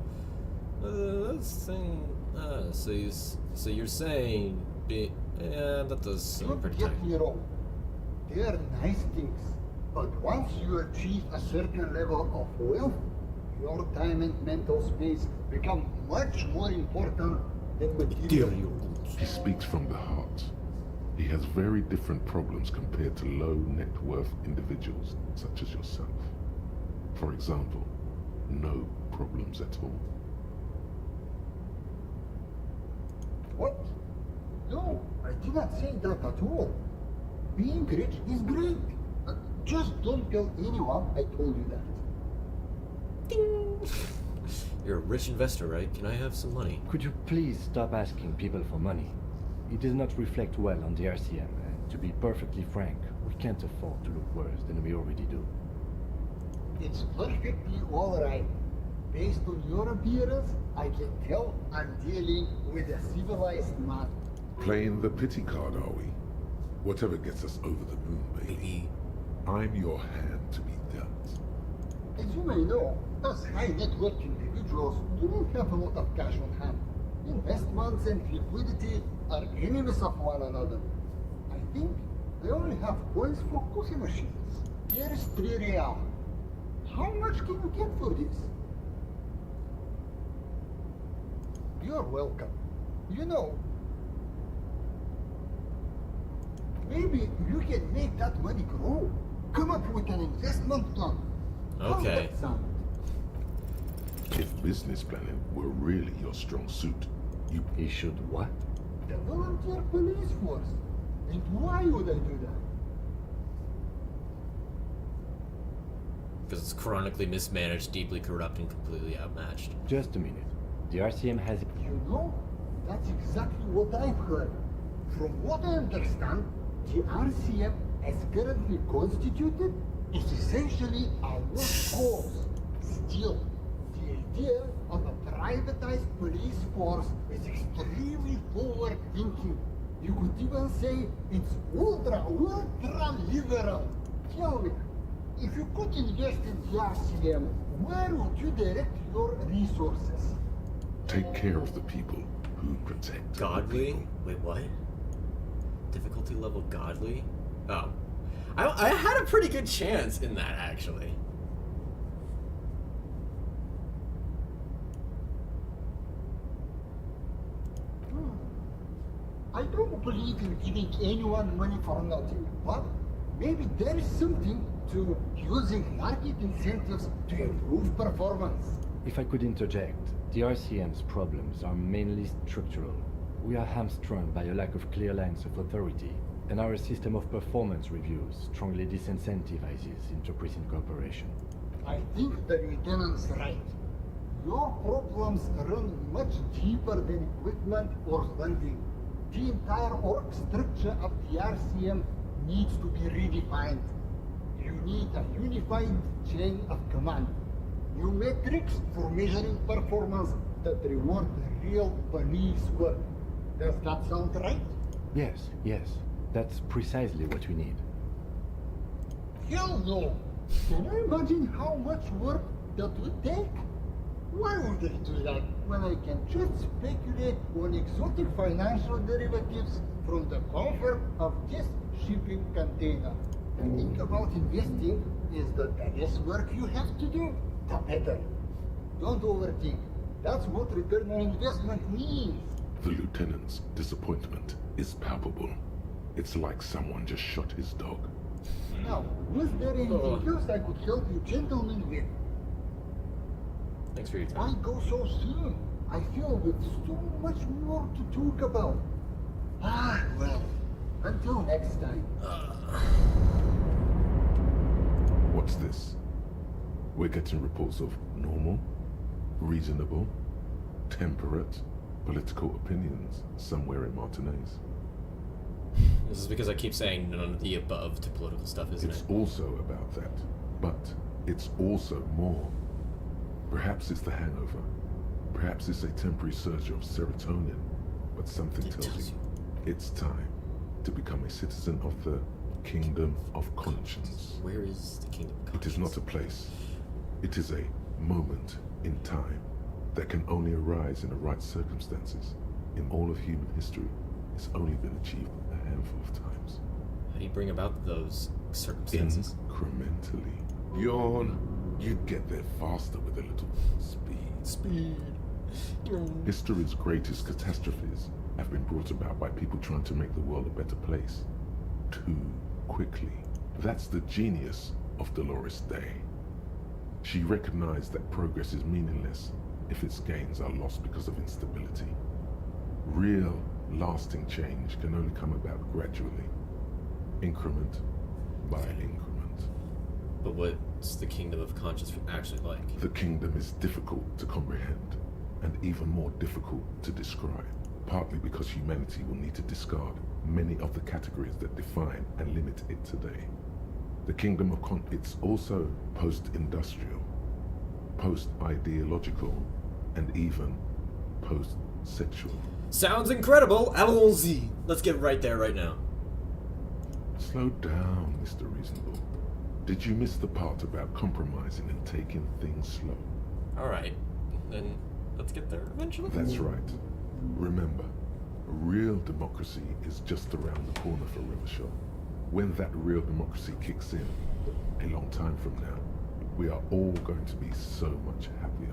you're saying, that does sound pretty Don't get me wrong. They are nice things, but once you achieve a certain level of wealth, your time and mental space become much more important than material. He speaks from the heart. He has very different problems compared to low net worth individuals such as yourself. For example, no problems at all. What? No, I did not say that at all. Being rich is great. Just don't tell anyone I told you that. Ding! You're a rich investor, right? Can I have some money? Could you please stop asking people for money? It does not reflect well on the RCM, and to be perfectly frank, we can't afford to look worse than we already do. It's perfectly alright. Based on your appearance, I can tell I'm dealing with a civilized man. Playing the pity card, are we? Whatever gets us over the moon, baby. I'm your hand to be dealt. As you may know, us high net worth individuals do not have a lot of cash on hand. Investments and liquidity are enemies of one another. I think I only have coins for coffee machines. Here is 3 real. How much can you get for this? You're welcome. You know, maybe you can make that money grow. Come up with an investment plan. How's Okay. that sound? If business planning were really your strong suit, He should what? The volunteer police force. And why would I do that? Because it's chronically mismanaged, deeply corrupt, and completely outmatched. Just a minute. The RCM has... You know, that's exactly what I've heard. From what I understand, the RCM, as currently constituted, is essentially a lost cause. Still, the idea of a privatized police force is extremely forward-thinking. You could even say it's ultra-liberal. Tell me, if you could invest in the RCM, where would you direct your resources? take care of the people who protect Godly? Wait, what? Difficulty level godly? Oh. I had a pretty good chance in that, actually. I don't believe in giving anyone money for nothing, but maybe there is something to using market incentives to improve performance. If I could interject, the RCM's problems are mainly structural. We are hamstrung by a lack of clear lines of authority, and our system of performance reviews strongly disincentivizes interpreting cooperation. I think the lieutenant's right. Your problems run much deeper than equipment or funding. The entire org structure of the RCM needs to be redefined. You need a unified chain of command. New metrics for measuring performance that reward the real police work. Does that sound right? Yes, yes. That's precisely what we need. Hell no! Can you imagine how much work that would take? Why would I do that when I can just speculate on exotic financial derivatives from the comfort of this shipping container? The thing about investing is that the less work you have to do, the better. Don't overthink. That's what return on investment means. The lieutenant's disappointment is palpable. It's like someone just shot his dog. Now, was there anything else I could help you gentlemen with? Thanks for your time. Why go so soon? I feel with so much more to talk about. Ah, well, until next time. What's this? We're getting reports of normal, reasonable, temperate, political opinions somewhere in Martinez. This is because I keep saying none of the above to political stuff, isn't It's it? also about that, but it's also more. Perhaps it's the hangover. Perhaps it's a temporary surge of serotonin. But something tells you it's time to become a citizen of the Kingdom of Conscience. Where is the Kingdom of Conscience? It is not a place. It is a moment in time that can only arise in the right circumstances. In all of human history, it's only been achieved a handful of times. How do you bring about those circumstances? Incrementally. Yawn. You'd get there faster with a little speed. History's greatest catastrophes have been brought about by people trying to make the world a better place. Too quickly. That's the genius of Dolores Day. She recognized that progress is meaningless if its gains are lost because of instability. Real, lasting change can only come about gradually, increment by increment. But what's the Kingdom of Conscience actually like? The kingdom is difficult to comprehend, and even more difficult to describe, partly because humanity will need to discard many of the categories that define and limit it today. The Kingdom of it's also post-industrial, post-ideological, and even post-sexual. Sounds incredible! Allons-y! Let's get right there right now. Slow down, Mr. Reasonable. Did you miss the part about compromising and taking things slow? Alright, then let's get there eventually. That's right. Remember, real democracy is just around the corner for Revachol. When that real democracy kicks in, a long time from now, we are all going to be so much happier.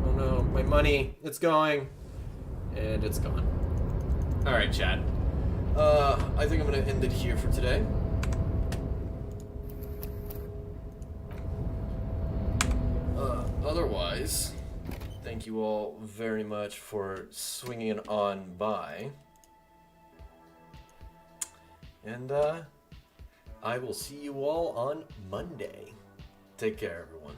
Oh no, my money, it's going. And it's gone. Alright, chat. I think I'm gonna end it here for today. Otherwise, thank you all very much for swinging on by. And, I will see you all on Monday. Take care, everyone.